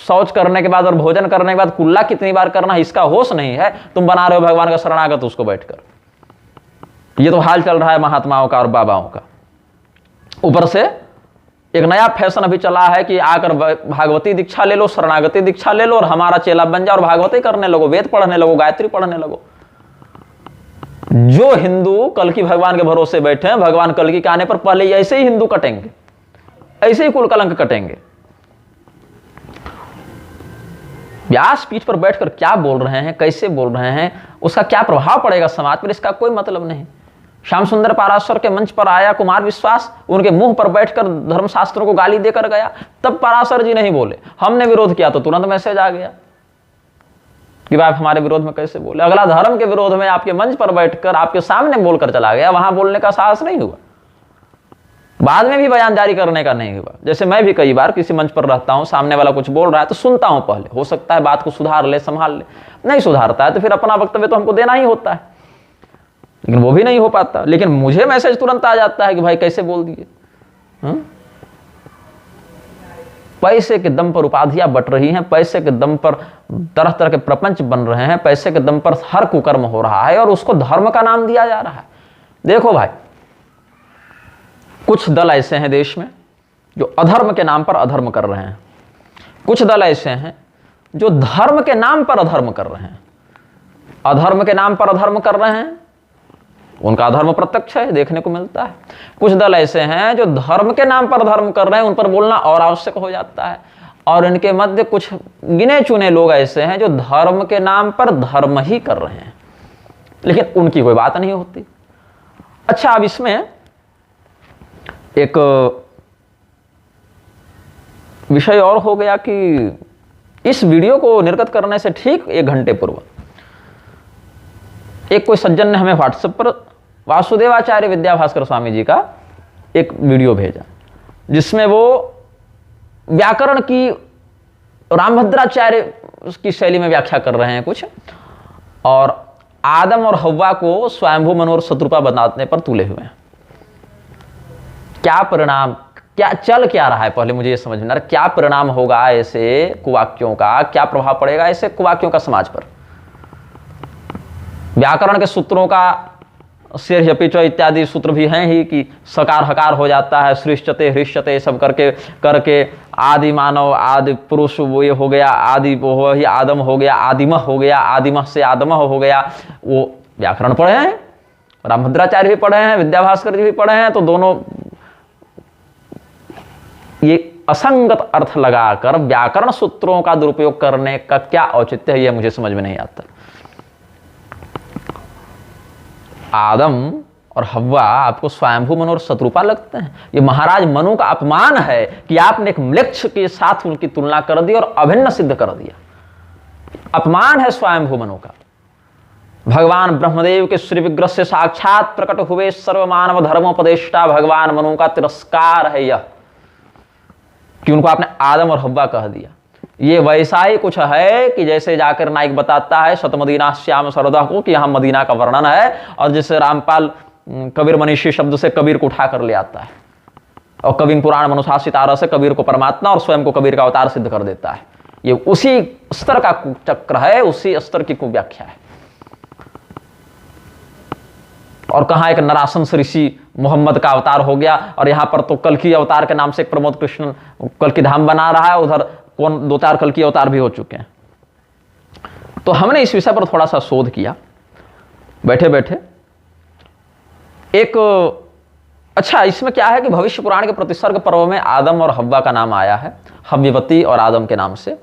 शौच करने के बाद और भोजन करने के बाद कुल्ला कितनी बार करना है इसका होश नहीं है। तुम बना रहे हो भगवान का शरणागत उसको बैठकर। ये तो हाल चल रहा है महात्माओं का और बाबाओं का। ऊपर से एक नया फैशन अभी चला है कि आकर भागवती दीक्षा ले लो, शरणागति दीक्षा ले लो और हमारा चेला बन जाओ और भागवती करने लगो, वेद पढ़ने लगो, गायत्री पढ़ने लगो। जो हिंदू कल्कि भगवान के भरोसे बैठे हैं, भगवान कल्कि के आने पर पहले ऐसे ही हिंदू कटेंगे, ऐसे ही कुल कलंक कटेंगे। व्यास पीठ पर बैठकर क्या बोल रहे हैं, कैसे बोल रहे हैं, उसका क्या प्रभाव पड़ेगा समाज पर, इसका कोई मतलब नहीं। श्याम सुंदर पाराशर के मंच पर आया कुमार विश्वास, उनके मुंह पर बैठकर धर्मशास्त्रों को गाली देकर गया, तब पाराशर जी नहीं बोले। हमने विरोध किया तो तुरंत मैसेज आ गया कि भाई हमारे विरोध में कैसे बोले। अगला धर्म के विरोध में आपके मंच पर बैठकर आपके सामने बोलकर चला गया, वहां बोलने का साहस नहीं हुआ, बाद में भी बयान जारी करने का नहीं हुआ। जैसे मैं भी कई बार किसी मंच पर रहता हूं, सामने वाला कुछ बोल रहा है तो सुनता हूं पहले, हो सकता है बात को सुधार ले, संभाल ले। नहीं सुधारता है तो फिर अपना वक्तव्य तो हमको देना ही होता है, लेकिन वो भी नहीं हो पाता। लेकिन मुझे मैसेज तुरंत आ जाता है कि भाई कैसे बोल दिए। पैसे के दम पर उपाधियां बट रही हैं, पैसे के दम पर तरह तरह के प्रपंच बन रहे हैं, पैसे के दम पर हर कुकर्म हो रहा है और उसको धर्म का नाम दिया जा रहा है। देखो भाई, कुछ दल ऐसे हैं देश में जो अधर्म के नाम पर अधर्म कर रहे हैं, कुछ दल ऐसे हैं जो धर्म के नाम पर अधर्म कर रहे हैं। अधर्म के नाम पर अधर्म कर रहे हैं, उनका अधर्म प्रत्यक्ष है, देखने को मिलता है। कुछ दल ऐसे हैं जो धर्म के नाम पर धर्म कर रहे हैं, उन पर बोलना और आवश्यक हो जाता है। और इनके मध्य कुछ गिने चुने लोग ऐसे हैं जो धर्म के नाम पर धर्म ही कर रहे हैं, लेकिन उनकी कोई बात नहीं होती। अच्छा, अब इसमें एक विषय और हो गया कि इस वीडियो को निर्गत करने से ठीक 1 घंटे पूर्व एक कोई सज्जन ने हमें व्हाट्सएप पर वासुदेवाचार्य विद्याभास्कर स्वामी जी का एक वीडियो भेजा, जिसमें वो व्याकरण की रामभद्राचार्य की शैली में व्याख्या कर रहे हैं कुछ, और आदम और हव्वा को स्वयंभू मनोर शत्रुपा बनाने पर तुले हुए हैं। क्या परिणाम, क्या चल क्या रहा है, पहले मुझे ये समझ में आ रहा है क्या परिणाम होगा ऐसे कुवाक्यों का, क्या प्रभाव पड़ेगा ऐसे कुवाक्यों का समाज पर। व्याकरण के सूत्रों का शेर्यपि च इत्यादि सूत्र भी हैं ही कि सकार हकार हो जाता है, सृष्टते हृष्यते सब करके करके आदि मानव आदि पुरुष वो ये हो गया, आदि वो ही आदम हो गया, आदिमह हो गया, आदिमह से आदमह हो गया। वो व्याकरण पढ़े हैं, रामभद्राचार्य भी पढ़े हैं, विद्याभास्कर जी भी पढ़े हैं, तो दोनों ये असंगत अर्थ लगाकर व्याकरण सूत्रों का दुरुपयोग करने का क्या औचित्य है, यह मुझे समझ में नहीं आता। आदम और हव्वा आपको स्वयंभू मनु और शत्रुपा लगते हैं? ये महाराज मनु का अपमान है कि आपने एक म्लेच्छ के साथ उनकी तुलना कर दी और अभिन्न सिद्ध कर दिया। अपमान है स्वयंभू मनु का। भगवान ब्रह्मदेव के श्री विग्रह से साक्षात प्रकट हुए सर्वमानव धर्मोपदेष्टा भगवान मनु का तिरस्कार है यह कि उनको आपने आदम और हव्वा कह दिया। ये वैसा ही कुछ है कि जैसे जाकर नाइक बताता है सतमदीना श्याम सरदा को कि यहां मदीना का वर्णन है, और जैसे रामपाल कबीर मनीषी शब्द से कबीर को उठा कर ले आता है और कबीर पुराण मनुशासित आरह से कबीर को परमात्मा और स्वयं को कबीर का अवतार सिद्ध कर देता है। ये उसी स्तर का चक्र है, उसी स्तर की कुव्याख्या है। और कहां एक नराशंस ऋषि मोहम्मद का अवतार हो गया, और यहां पर तो कल्कि अवतार के नाम से एक प्रमोद कृष्ण कल्कि धाम बना रहा है, उधर कौन 2-4 कल्कि अवतार भी हो चुके हैं। तो हमने इस विषय पर थोड़ा सा शोध किया बैठे बैठे। एक अच्छा, इसमें क्या है कि भविष्य पुराण के प्रतिसर्ग पर्व में आदम और हव्वा का नाम आया है, हव्यवती और आदम के नाम से।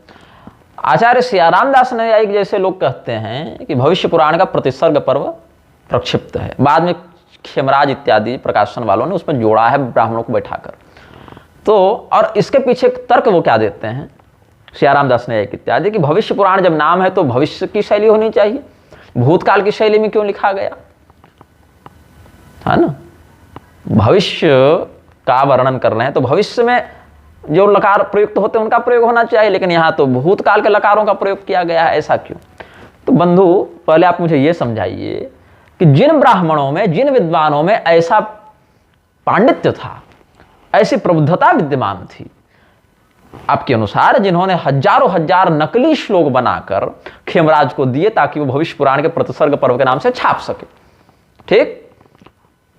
आचार्य सियाराम दास न्यायिक जैसे लोग कहते हैं कि भविष्य पुराण का प्रतिसर्ग पर्व प्रक्षिप्त है। बाद में खेमराज इत्यादि प्रकाशन वालों ने उसमें जोड़ा है ब्राह्मणों को बैठाकर। तो और इसके पीछे तर्क वो क्या देते हैं सियाराम दास न्यायिक इत्यादि कि भविष्य पुराण जब नाम है तो भविष्य की शैली होनी चाहिए, भूतकाल की शैली में क्यों लिखा गया है ना। भविष्य का वर्णन कर रहे हैं तो भविष्य में जो लकार प्रयुक्त होते हैं उनका प्रयोग होना चाहिए, लेकिन यहां तो भूतकाल के लकारों का प्रयोग किया गया है, ऐसा क्यों। तो बंधु पहले आप मुझे यह समझाइए कि जिन ब्राह्मणों में जिन विद्वानों में ऐसा पांडित्य था, ऐसी प्रबुद्धता विद्यमान थी आपके अनुसार, जिन्होंने हजारों हजार नकली श्लोक बनाकर खेमराज को दिए ताकि वो भविष्य पुराण के प्रतिसर्ग पर्व के नाम से छाप सके, ठीक,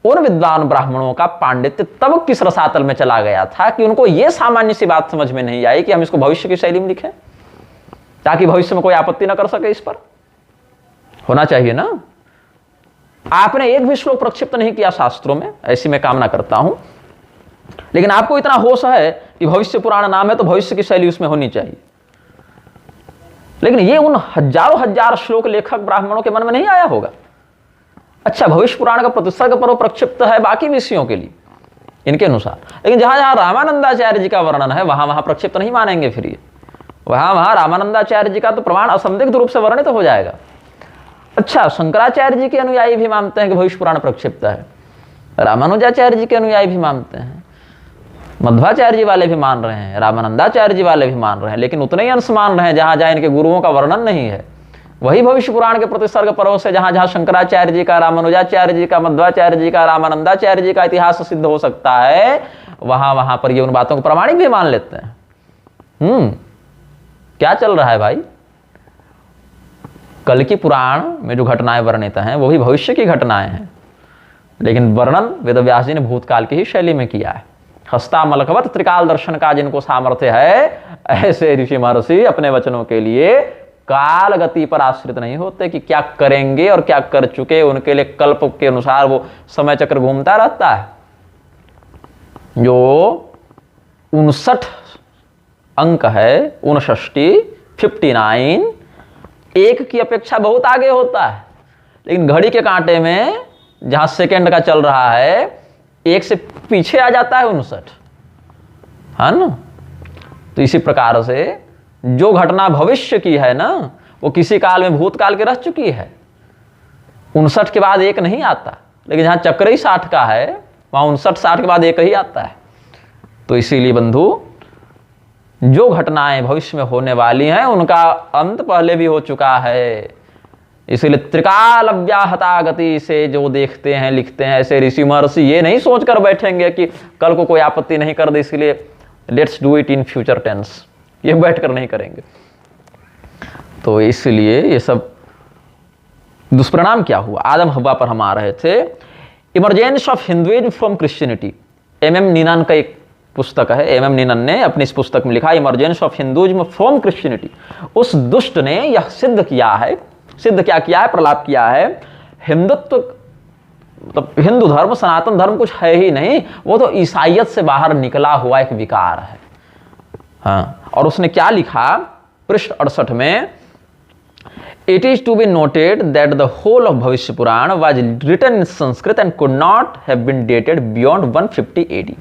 उन विद्वान ब्राह्मणों का पांडित्य तब किस रसातल में चला गया था कि उनको यह सामान्य सी बात समझ में नहीं आई कि हम इसको भविष्य की शैली में लिखें ताकि भविष्य में कोई आपत्ति ना कर सके। इस पर होना चाहिए ना। आपने एक भी श्लोक प्रक्षिप्त नहीं किया शास्त्रों में, ऐसी मैं कामना करता हूं, लेकिन आपको इतना होश है कि भविष्य पुराण नाम है तो भविष्य की शैली उसमें होनी चाहिए। लेकिन ये उन हजारों हजार श्लोक लेखक ब्राह्मणों के मन में नहीं आया होगा। अच्छा, भविष्य पुराण का प्रतिसर्ग पर्व प्रक्षिप्त है बाकी विषयों के लिए इनके अनुसार, लेकिन जहां जहां रामानंदाचार्य जी का वर्णन है वहां वहां प्रक्षिप्त नहीं मानेंगे। फिर ये वहां रामानंदाचार्य जी का तो प्रमाण असंदिग्ध रूप से वर्णित हो जाएगा। अच्छा, शंकराचार्य जी के अनुयायी भी मानते हैं कि भविष्य पुराण प्रक्षिप्त है, रामानुजाचार्य जी के अनुयायी भी मानते हैं, मध्वाचार्य जी वाले भी मान रहे हैं, रामानंदाचार्य जी वाले भी मान रहे हैं, लेकिन उतने ही अंश मान रहे हैं जहां जहां इनके गुरुओं का वर्णन नहीं है। वही भविष्य पुराण के प्रतिसर्ग पर्व से जहां जहां शंकराचार्य जी का, रामानुजाचार्य जी का, मध्वाचार्य जी का, रामानंदाचार्य जी का इतिहास सिद्ध हो सकता है, वहां वहां पर ये उन बातों को प्रामाणिक भी मान लेते हैं। क्या चल रहा है भाई। कल की पुराण में जो घटनाएं वर्णित हैं वो भी भविष्य की घटनाएं हैं, लेकिन वर्णन वेदव्यास जी ने भूतकाल की ही शैली में किया है। हस्ता मलकवत त्रिकाल दर्शन का जिनको सामर्थ्य है, ऐसे ऋषि महर्षि अपने वचनों के लिए काल गति पर आश्रित नहीं होते कि क्या करेंगे और क्या कर चुके, उनके लिए कल्प के अनुसार वो समय चक्र घूमता रहता है। जो 59 अंक है, 59, 59 एक की अपेक्षा बहुत आगे होता है, लेकिन घड़ी के कांटे में जहां सेकंड का चल रहा है एक से पीछे आ जाता है 59, है ना। तो इसी प्रकार से जो घटना भविष्य की है ना, वो किसी काल में भूतकाल के रह चुकी है। 59 के बाद एक नहीं आता, लेकिन जहां चक्र ही 60 का है वहां 59-60 के बाद एक ही आता है। तो इसीलिए बंधु, जो घटनाएं भविष्य में होने वाली हैं उनका अंत पहले भी हो चुका है। इसीलिए त्रिकाल अव्याहता गति से जो देखते हैं लिखते हैं, ऐसे ऋषि महर्षि ये नहीं सोचकर बैठेंगे कि कल को कोई आपत्ति नहीं कर दे इसलिए let's do it in future tense, ये बैठकर नहीं करेंगे। तो इसलिए ये सब दुष्परिणाम क्या हुआ? आदम हव्वा पर हम आ रहे थे। Emergence of Hinduism from Christianity, M Ninan का एक पुस्तक है। एम नीनन ने अपनी इस पुस्तक में लिखा emergence of Hinduism from Christianity. उस दुष्ट ने यह सिद्ध किया है, सिद्ध क्या किया है? प्रलाप किया है, हिंदुत्व मतलब हिंदू धर्म, सनातन धर्म कुछ है ही नहीं, वो तो ईसाइयत से बाहर निकला हुआ एक विकार है। हाँ, और उसने क्या लिखा पृष्ठ 68 में, it is to be noted that the whole of Bhavishya Purana was written in Sanskrit and could not have been dated beyond 150 AD.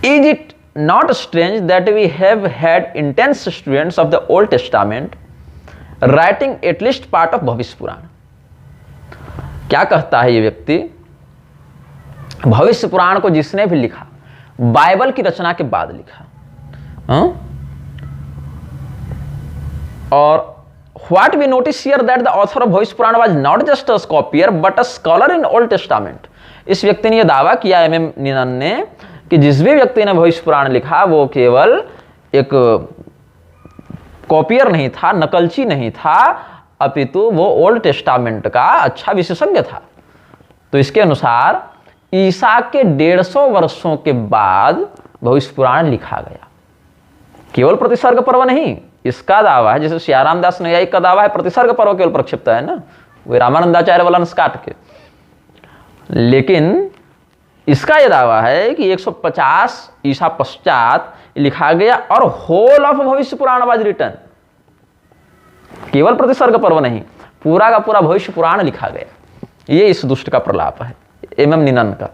Is it not strange that we have had intense students of the Old Testament writing at least part of भविष्य पुराण? क्या कहता है ये व्यक्ति? भविष्य पुराण को जिसने भी लिखा, बाइबल की रचना के बाद लिखा। और what we notice here that the author of भविष्य पुराण was not just a copier but a scholar in Old Testament. इस व्यक्ति ने यह दावा किया एम नीनन ने कि जिस भी व्यक्ति ने भविष्य पुराण लिखा वो केवल एक कॉपियर नहीं था, नकलची नहीं था, अपितु वो ओल्ड टेस्टामेंट का अच्छा विशेषज्ञ था। तो इसके अनुसार ईसा के 150 वर्षों के बाद भविष्य पुराण लिखा गया। केवल प्रतिसर्ग पर्व नहीं, इसका दावा है, जैसे सियाराम दास न्यायिक का दावा है प्रतिसर्ग पर्व केवल प्रक्षिप्त है ना, वो रामानंदाचार्य वाला अंश काट के। लेकिन इसका यह दावा है कि 150 ईसा पश्चात लिखा गया और whole of Bhavishya Purana was written, केवल प्रतिसर्ग पर्व नहीं, पूरा का पूरा भविष्य पुराण लिखा गया। ये इस दुष्ट का प्रलाप है एम नीनन का।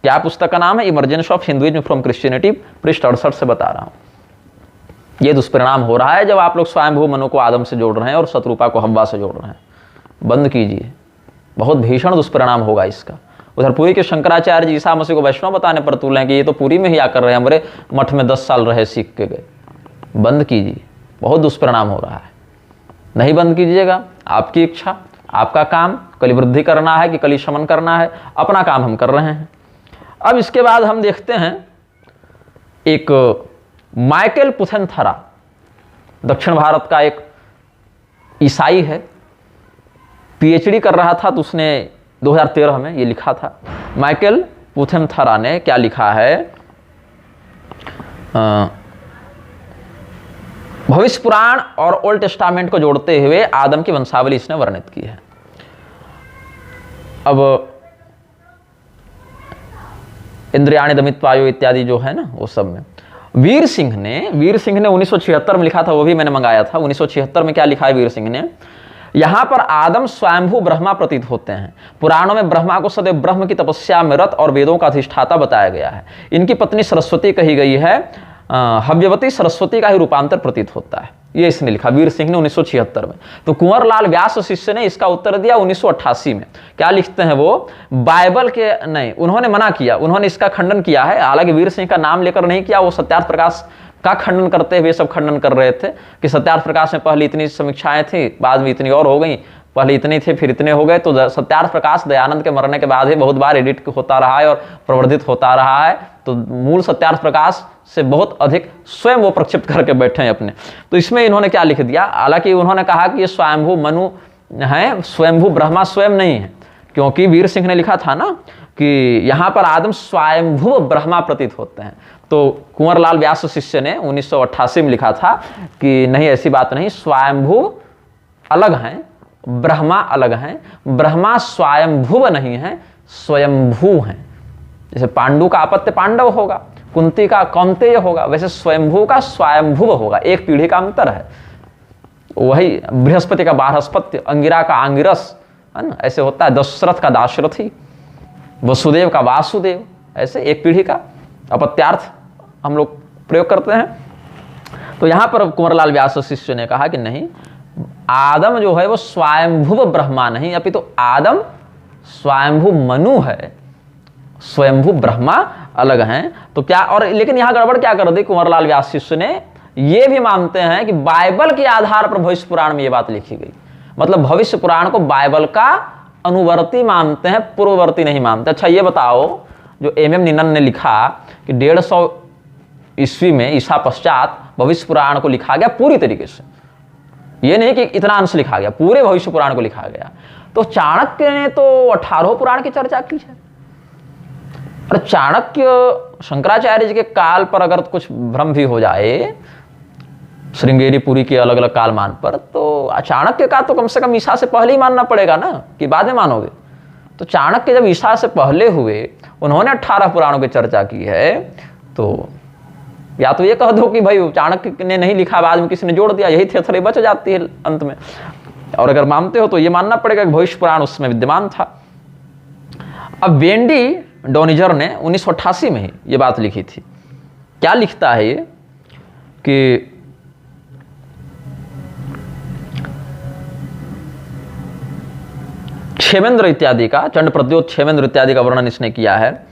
क्या पुस्तक का नाम है? Emergence of Hinduism from Christianity, पृष्ठ 68 से बता रहा हूं। ये दुष्परिणाम हो रहा है जब आप लोग स्वयंभू मनु को आदम से जोड़ रहे हैं और शत्रुपा को हव्वा से जोड़ रहे हैं। बंद कीजिए, बहुत भीषण दुष्परिणाम होगा इसका। उधर पुरी के शंकराचार्य जी ईसा मसीह को वैष्णव बताने पर तुल हैं कि ये तो पुरी में ही आकर रहे, हमारे मठ में 10 साल रहे, सीख के गए। बंद कीजिए, बहुत दुष्परिणाम हो रहा है। नहीं बंद कीजिएगा, आपकी इच्छा, आपका काम कलिवृद्धि करना है कि कली शमन करना है, अपना काम हम कर रहे हैं। अब इसके बाद हम देखते हैं एक माइकल पुथेनथरा, दक्षिण भारत का एक ईसाई है, PhD कर रहा था, तो उसने 2013 में ये लिखा था। माइकल पुथेनथरा ने क्या लिखा है? भविष्य पुराण और ओल्ड टेस्टामेंट को जोड़ते हुए आदम की वंशावली इसने वर्णित की है। अब इंद्रियाणि दमित वायु इत्यादि जो है ना, वो सब में वीर सिंह ने 1976 में लिखा था, वो भी मैंने मंगाया था। 1976 में क्या लिखा है वीर सिंह ने? यहां पर आदम स्वयंभू ब्रह्मा प्रतीत होते हैं। पुराणों में ब्रह्मा को सदैव ब्रह्म की तपस्या में रत और वेदों का अधिष्ठाता बताया गया है। इनकी पत्नी सरस्वती कही गई है, हव्यवती सरस्वती का ही रूपांतर प्रतीत होता है। ये इसने लिखा वीर सिंह ने 1976 में। तो कुंवर लाल व्यास शिष्य ने इसका उत्तर दिया 1988 में। क्या लिखते हैं वो? बाइबल के नहीं, उन्होंने मना किया, उन्होंने इसका खंडन किया है। हालांकि वीर सिंह का नाम लेकर नहीं किया, वो सत्यार्थ प्रकाश का खंडन करते हुए सब खंडन कर रहे थे कि सत्यार्थ प्रकाश में पहले इतनी समीक्षाएं थी, बाद में इतनी और हो गई, पहले इतने थे फिर इतने हो गए। तो सत्यार्थ प्रकाश दयानंद के मरने के बाद ही बहुत बार एडिट होता रहा है और प्रवर्धित होता रहा है। तो मूल सत्यार्थ प्रकाश से बहुत अधिक स्वयं वो प्रक्षिप्त करके बैठे हैं अपने। तो इसमें इन्होंने क्या लिख दिया? हालांकि उन्होंने कहा कि ये स्वयंभू मनु है, स्वयंभू ब्रह्मा स्वयं नहीं है, क्योंकि वीर सिंह ने लिखा था ना कि यहाँ पर आदम स्वयंभू ब्रह्मा प्रतीत होते हैं। तो कुंवर लाल व्यास शिष्य ने 1988 में लिखा था कि नहीं, ऐसी बात नहीं, स्वयंभू अलग हैं, ब्रह्मा अलग हैं, ब्रह्मा स्वयंभुव नहीं है, स्वयंभू हैं। जैसे पांडु का अपत्य पांडव होगा, कुंती का कौंतेय होगा, वैसे स्वयंभू का स्वयंभुव होगा। एक पीढ़ी का अंतर है। वही बृहस्पति का बारहस्पत्य, अंगिरा का आंगिरस, है ना, ऐसे होता है। दशरथ का दाशरथी, वसुदेव का वासुदेव, ऐसे एक पीढ़ी का अपत्यार्थ हम लोग प्रयोग करते हैं। तो यहां पर कुंवरलाल व्यास शिष्य ने कहा कि नहीं, आदम जो है वो स्वयंभुव ब्रह्मा नहीं, अभी तो आदम स्वयंभू मनु है, स्वयंभू ब्रह्मा अलग हैं। तो क्या, और लेकिन यहां गड़बड़ क्या कर दी कुंवरलाल व्यास शिष्य ने? ये भी मानते हैं कि बाइबल के आधार पर भविष्य पुराण में ये बात लिखी गई। मतलब भविष्य पुराण को बाइबल का अनुवर्ती मानते हैं, पूर्ववर्ती नहीं मानते। अच्छा ये बताओ, जो एम नीनन ने लिखा कि 150 ईस्वी में ईसा पश्चात भविष्य पुराण को लिखा गया पूरी तरीके से, ये नहीं कि इतना अंश लिखा गया, पूरे भविष्य पुराण को लिखा गया। तो चाणक्य ने तो 18 पुराण की चर्चा की है। और चाणक्य शंकराचार्य जी के काल पर अगर कुछ भ्रम भी हो जाए, श्रृंगेरी पुरी के अलग अलग कालमान पर, तो चाणक्य का तो कम से कम ईसा से पहले ही मानना पड़ेगा ना, कि बाद में मानोगे। तो चाणक्य जब ईसा से पहले हुए, उन्होंने 18 पुराणों की चर्चा की है, तो या तो ये कह दो कि भाई चाणक्य ने नहीं लिखा, बाद में किसी ने जोड़ दिया, यही थेथरे बच जाती है अंत में। और अगर मानते हो तो ये मानना पड़ेगा कि भविष्य पुराण उसमें विद्यमान था। अब वेंडी डोनिजर ने 1988 में ही ये बात लिखी थी। क्या लिखता है ये कि क्षेमेंद्र इत्यादि का, चंड प्रद्योत क्षेमेंद्र इत्यादि का वर्णन इसने किया है।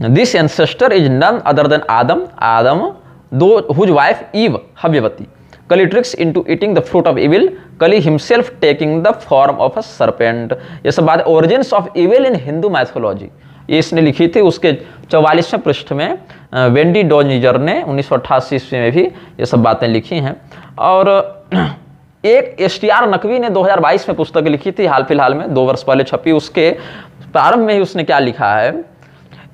This ancestor is none other than Adam though whose wife Eve Havyavati Kali tricks into eating the fruit of evil, Kali himself taking the form of a serpent. ये सब बात origins of evil in Hindu mythology, ये इसने लिखी थी। उसके 44वें पृष्ठ में वेंडी डोनिजर ने 1988 ईस्वी में भी ये सब बातें लिखी हैं। और एक STR नकवी ने 2022 में पुस्तक लिखी थी, हाल फिलहाल में 2 वर्ष पहले छपी। उसके प्रारंभ में ही उसने क्या लिखा है,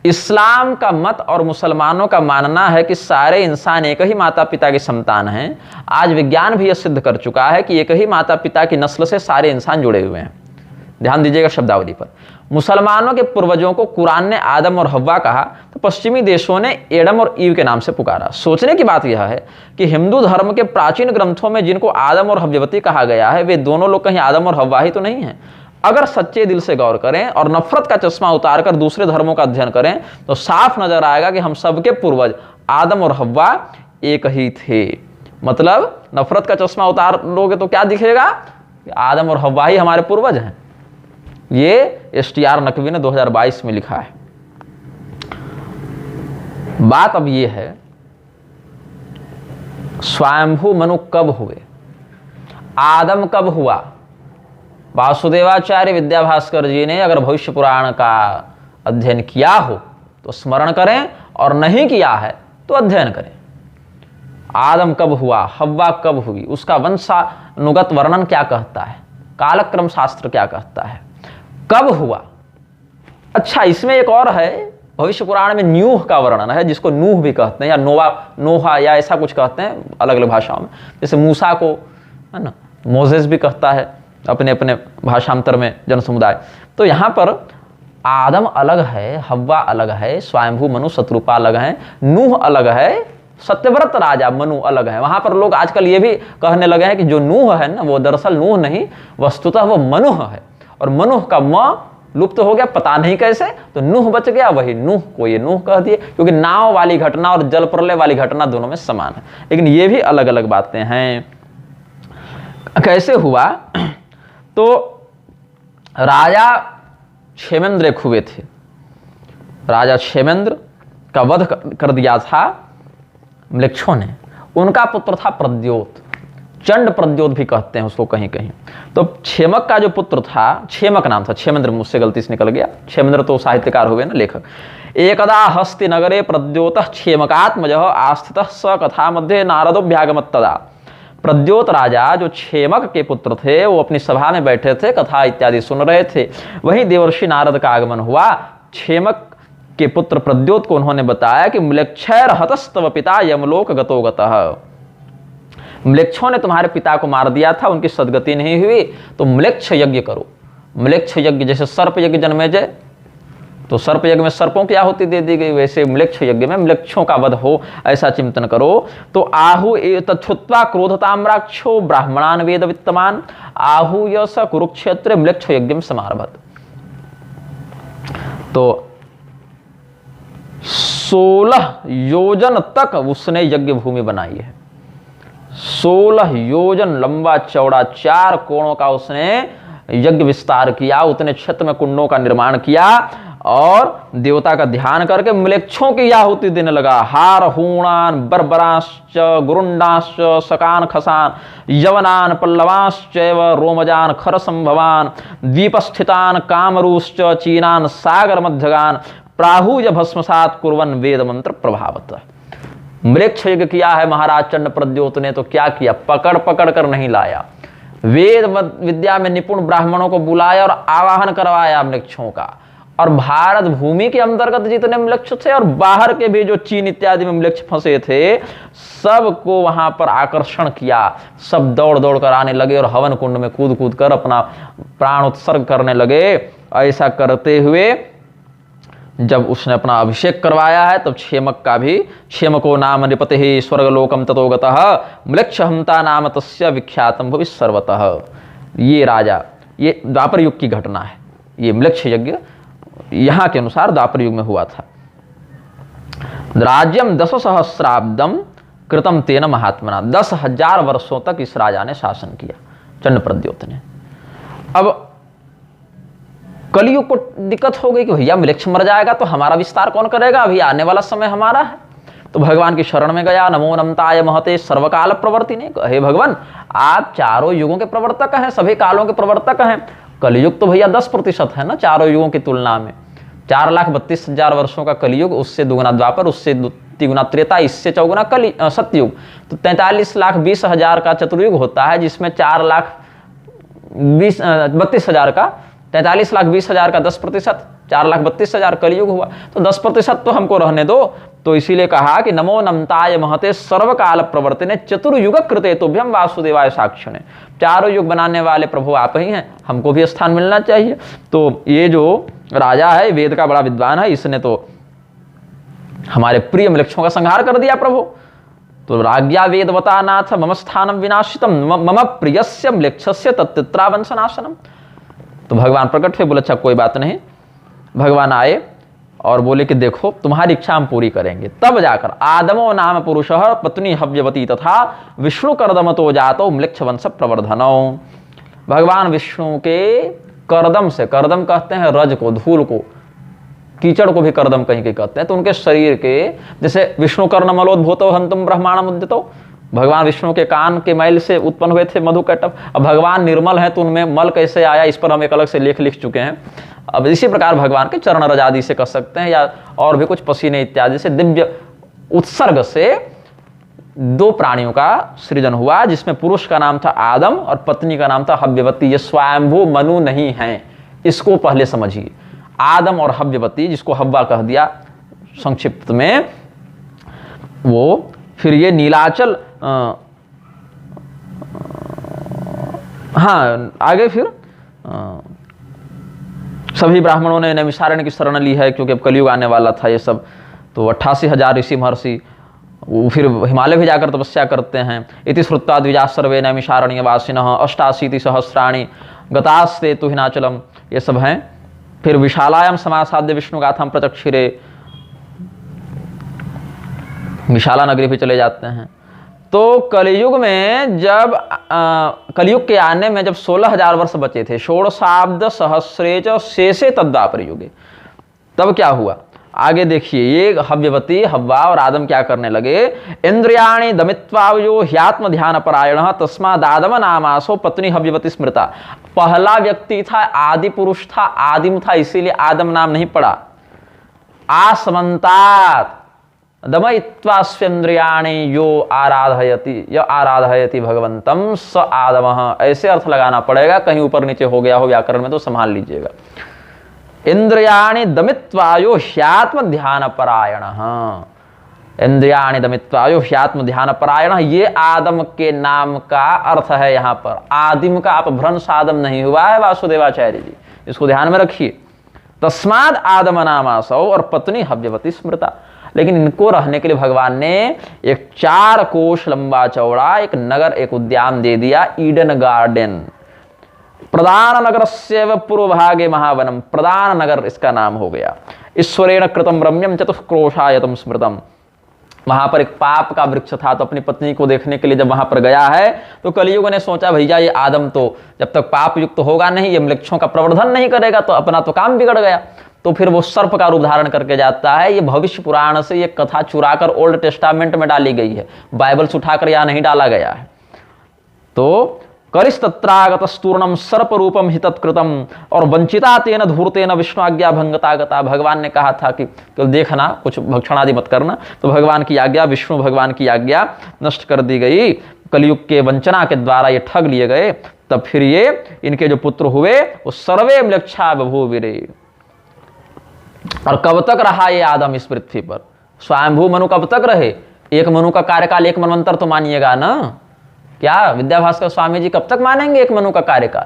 इस्लाम का मत और मुसलमानों का मानना है कि सारे इंसान एक ही माता पिता की संतान हैं। आज विज्ञान भी यह सिद्ध कर चुका है कि एक ही माता पिता की नस्ल से सारे इंसान जुड़े हुए हैं। ध्यान दीजिएगा शब्दावली पर। मुसलमानों के पूर्वजों को कुरान ने आदम और हव्वा कहा, तो पश्चिमी देशों ने एडम और ईव के नाम से पुकारा। सोचने की बात यह है कि हिंदू धर्म के प्राचीन ग्रंथों में जिनको आदम और हव्यवती कहा गया है, वे दोनों लोग कहीं आदम और हव्वा ही तो नहीं है। अगर सच्चे दिल से गौर करें और नफरत का चश्मा उतारकर दूसरे धर्मों का अध्ययन करें, तो साफ नजर आएगा कि हम सबके पूर्वज आदम और हव्वा एक ही थे। मतलब नफरत का चश्मा उतार लोगे तो क्या दिखेगा, आदम और हव्वा ही हमारे पूर्वज हैं। ये STR नकवी ने 2022 में लिखा है। बात अब ये है, स्वयंभू मनु कब हुए, आदम कब हुआ। वासुदेवाचार्य विद्याभास्कर जी ने अगर भविष्य पुराण का अध्ययन किया हो तो स्मरण करें, और नहीं किया है तो अध्ययन करें। आदम कब हुआ, हव्वा कब हुई, उसका वंशानुगत वर्णन क्या कहता है, कालक्रम शास्त्र क्या कहता है, कब हुआ। अच्छा, इसमें एक और है, भविष्य पुराण में न्यूह का वर्णन है, जिसको नूह भी कहते हैं, या नोहा या ऐसा कुछ कहते हैं अलग अलग भाषाओं में। जैसे मूसा को है ना मोजेस भी कहता है अपने अपने भाषांतर में जन समुदाय। तो यहाँ पर आदम अलग है, हव्वा अलग है, स्वयंभू मनु शत्रुपा अलग है, नूह अलग है, सत्यव्रत राजा मनु अलग है। वहां पर लोग आजकल ये भी कहने लगे हैं कि जो नूह है ना, वो दरअसल नूह नहीं, वस्तुतः वो मनुह है। और मनुह का म लुप्त हो गया, पता नहीं कैसे, तो नूह बच गया, वही नूह को ये नूह कह दिए, क्योंकि नाव वाली घटना और जल प्रलय वाली घटना दोनों में समान है। लेकिन ये भी अलग अलग बातें हैं। कैसे हुआ, तो राजा क्षेमेंद्र एक हुए थे, राजा क्षेमेंद्र का वध कर दिया था म्लेच्छों ने। उनका पुत्र था प्रद्योत, चंड प्रद्योत भी कहते हैं उसको कहीं कहीं। तो क्षेमक का जो पुत्र था, क्षेमक नाम था, क्षेमेंद्र मुझसे गलती से निकल गया, क्षेमेंद्र तो साहित्यकार हो गए ना, लेखक। एकदा हस्ति नगरे प्रद्योत क्षेमकात्मज आस्थित स कथा मध्य नारदोभ्यागमत तदा। प्रद्योत राजा जो क्षेमक के पुत्र थे, वो अपनी सभा में बैठे थे, कथा इत्यादि सुन रहे थे। वहीं देवर्षि नारद का आगमन हुआ। क्षेमक के पुत्र प्रद्योत को उन्होंने बताया कि म्लेच्छैर हतस्तव पिता यमलोक गतो गतः। म्लेच्छों ने तुम्हारे पिता को मार दिया था, उनकी सदगति नहीं हुई, तो म्लेच्छ यज्ञ करो। म्लेच्छ यज्ञ जैसे सर्प यज्ञ जन्मेजय, तो सर्प यज्ञ में सर्पों की आहुति दे दी गई, वैसे म्लेच्छ यज्ञ में म्लेच्छों का वध हो, ऐसा चिंतन करो। तो आहु तच्छुत्वा क्रोधताम्राक्षो ब्राह्मणान वेद वित्तमान आहूय स कुरुक्षेत्र म्लेच्छ यज्ञ समारभत। तो 16 योजन तक उसने यज्ञ भूमि बनाई है। 16 योजन लंबा चौड़ा 4 कोणों का उसने यज्ञ विस्तार किया। उतने क्षेत्र में कुंडों का निर्माण किया और देवता का ध्यान करके म्लेच्छों की आहुति देने लगा। हार हूणान बर्बराश्च गुरुंडाश्च सकान खसान यवनान पल्लवाश्च रोमजान खर संभवान द्वीपस्थितान कामरूश्च चीनान सागर मध्यगान प्राहुज भस्मसात कुर्वन वेद मंत्र प्रभावत। म्लेच्छ यज्ञ किया है महाराज चंड प्रद्योत ने। तो क्या किया, पकड़ पकड़ कर नहीं लाया, वेद विद्या में निपुण ब्राह्मणों को बुलाया और आवाहन करवाया मृक्षों का, और भारत भूमि के अंतर्गत जितने मृक्ष थे और बाहर के भी जो चीन इत्यादि में मृक्ष फंसे थे, सबको वहां पर आकर्षण किया। सब दौड़ दौड़ कर आने लगे और हवन कुंड में कूद कूद कर अपना प्राण उत्सर्ग करने लगे। ऐसा करते हुए जब उसने अपना अभिषेक करवाया है, तब क्षेमक का भी, क्षेमको नाम नृपति स्वर्गलोकम ततो गतः मृक्ष हमता नाम तस्य विख्यातम भुवि सर्वतः। ये राजा, ये द्वापर युग की घटना है। ये मृक्ष यज्ञ यहाँ के अनुसार द्वापर युग में हुआ था। राज्यम 10 सहस्राब्दम कृतम तेन महात्मना, 10,000 वर्षों तक इस राजा ने शासन किया, चंड प्रद्योत ने। अब कलयुग को दिक्कत हो गई कि भैया मृक्ष मर जाएगा तो हमारा विस्तार कौन करेगा, अभी आने वाला समय हमारा है। तो भगवान की शरण में गया। नमो नमताय महते सर्वकाल प्रवर्तिने, हे भगवान आप चारों युगों के प्रवर्तक हैं, सभी कालों के प्रवर्तक हैं। कलयुग तो भैया 10% है ना चारों युगों की तुलना में। 4,32,000 वर्षों का कलयुग, उससे दुगुना द्वापर, उससे तिगुना त्रेता, इससे चौगुना सतयुग, तो 43,20,000 का चतुर्युग होता है, जिसमें 4,32,000 का, 43,20,000 का 10%, 4,32,000 कलयुग हुआ। तो 10% तो हमको रहने दो। तो इसीलिए कहा कि नमो नमताय महते सर्वकाल प्रवर्तिने चतुर्युग कृते तुभ्यम वासुदेवाय साक्षिणे। चारों युग बनाने वाले प्रभु आप ही हैं, हमको भी स्थान मिलना चाहिए। तो ये जो राजा है, वेद का बड़ा विद्वान है, इसने तो हमारे प्रिय मृक्षों का संहार कर दिया प्रभु। तो राज्ञा वेदवता नाथ मम स्थानम विनाशितम मम प्रियस्य मृक्षस्य तत्त्रावंशनाशनम। तो भगवान प्रकट हुए, बोले अच्छा कोई बात नहीं। भगवान आए और बोले कि देखो तुम्हारी इच्छा हम पूरी करेंगे। तब जाकर आदमो नाम पुरुष पत्नी हव्यवती तथा विष्णु कर्दम तो जातो मृक्ष वंश प्रवर्धनो। भगवान विष्णु के कर्दम से, कर्दम कहते हैं रज को, धूल को, कीचड़ को भी कर्दम कहीं कहीं कहते हैं। तो उनके शरीर के, जैसे विष्णु कर्ण मलोद्भूतो हंतुम ब्रह्मांडम उद्यतो, भगवान विष्णु के कान के मैल से उत्पन्न हुए थे मधुकैटभ। अब भगवान निर्मल है तो उनमें मल कैसे आया, इस पर हम एक अलग से लेख लिख चुके हैं। अब इसी प्रकार भगवान के चरण रज आदि से कह सकते हैं, या और भी कुछ पसीने इत्यादि से दिव्य उत्सर्ग से 2 प्राणियों का सृजन हुआ, जिसमें पुरुष का नाम था आदम और पत्नी का नाम था हव्यवती। ये स्वयंभू मनु नहीं है, इसको पहले समझिए। आदम और हव्यवती, जिसको हव्वा कह दिया संक्षिप्त में, वो फिर ये नीलाचल, हाँ आगे फिर सभी ब्राह्मणों ने नैमिषारण्य की शरण ली है, क्योंकि अब कलयुग आने वाला था ये सब। तो 88,000 ऋषि महर्षि वो फिर हिमालय भी जाकर तपस्या करते हैं। इति श्रुत्वा द्विजा सर्वे नैमिषारण्य वासिनः 88 सहस्राणि गतास्ते तु हिमाचलम, ये सब हैं। फिर विशालायाम समासाद्य विष्णु गाथाम प्रचक्षिरे, विशाला नगरी भी चले जाते हैं। तो कलयुग में जब कलयुग के आने में जब 16,000 वर्ष बचे थे, षोडशाब्द सहस्रेच शेषे तद्वापर युगे, तब क्या हुआ आगे देखिए। ये हव्यवती, हव्वा और आदम क्या करने लगे। इंद्रियाणि दमित्वावयो ह्यात्म ध्यान परायण तस्मादादम नामासो पत्नी हव्यवती स्मृता। पहला व्यक्ति था, आदि पुरुष था, आदिम था, इसीलिए आदम नाम नहीं पड़ा। आसमंतात दमयित्वास्वेन्द्रियाणि यो आराधयति भगवंतम स आदमः, ऐसे अर्थ लगाना पड़ेगा, कहीं ऊपर नीचे हो गया हो व्याकरण में तो संभाल लीजिएगा। इंद्रियाणि दमित्वायो ह्यात्म ध्यान परायण, इंद्रियाणि दमित्वायो ह्यात्म ध्यान परायण, ये आदम के नाम का अर्थ है। यहाँ पर आदिम का अपभ्रंश आदम नहीं हुआ है वासुदेवाचार्य जी, इसको ध्यान में रखिए। तस्माद आदम नामासौ और पत्नी हव्यवती स्मृता। लेकिन इनको रहने के लिए भगवान ने एक 4 कोश लंबा चौड़ा एक नगर, एक उद्यान दे दिया, ईडन गार्डन। प्रधान नगर से पूर्व भागे महावनम, प्रधान नगर इसका नाम हो गया। ईश्वरेण कृतम रम्यम चतुष्क्रोशायतम स्मृतम। वहां पर एक पाप का वृक्ष था, तो अपनी पत्नी को देखने के लिए जब वहां पर गया है, तो कलियुग ने सोचा भैया ये आदम तो जब तक पाप युक्त होगा नहीं, ये वृक्षों का प्रवर्धन नहीं करेगा, तो अपना तो काम बिगड़ गया। तो फिर वो सर्प का रूप धारण करके जाता है। ये भविष्य पुराण से ये कथा चुराकर ओल्ड टेस्टामेंट में डाली गई है, बाइबल से उठाकर यहाँ नहीं डाला गया है। तो करिस्तत्रागत स्तूर्णम सर्प रूपम हितत्कृतम और वंचिता तेन धूर्तेन विष्णु आज्ञा भंगता गता। भगवान ने कहा था कि देखना कुछ भक्षण आदि मत करना, तो भगवान की आज्ञा, विष्णु भगवान की आज्ञा नष्ट कर दी गई। कलयुग के वंचना के द्वारा ये ठग लिए गए। तब फिर ये इनके जो पुत्र हुए वो सर्वे म्लेच्छा बभूविरे। और कब तक रहा ये आदम इस पृथ्वी पर? स्वयंभू मनु कब तक रहे? एक मनु का कार्यकाल, एक मनवंतर तो मानिएगा ना। क्या विद्याभास्कर स्वामी जी कब तक मानेंगे एक मनु का कार्यकाल?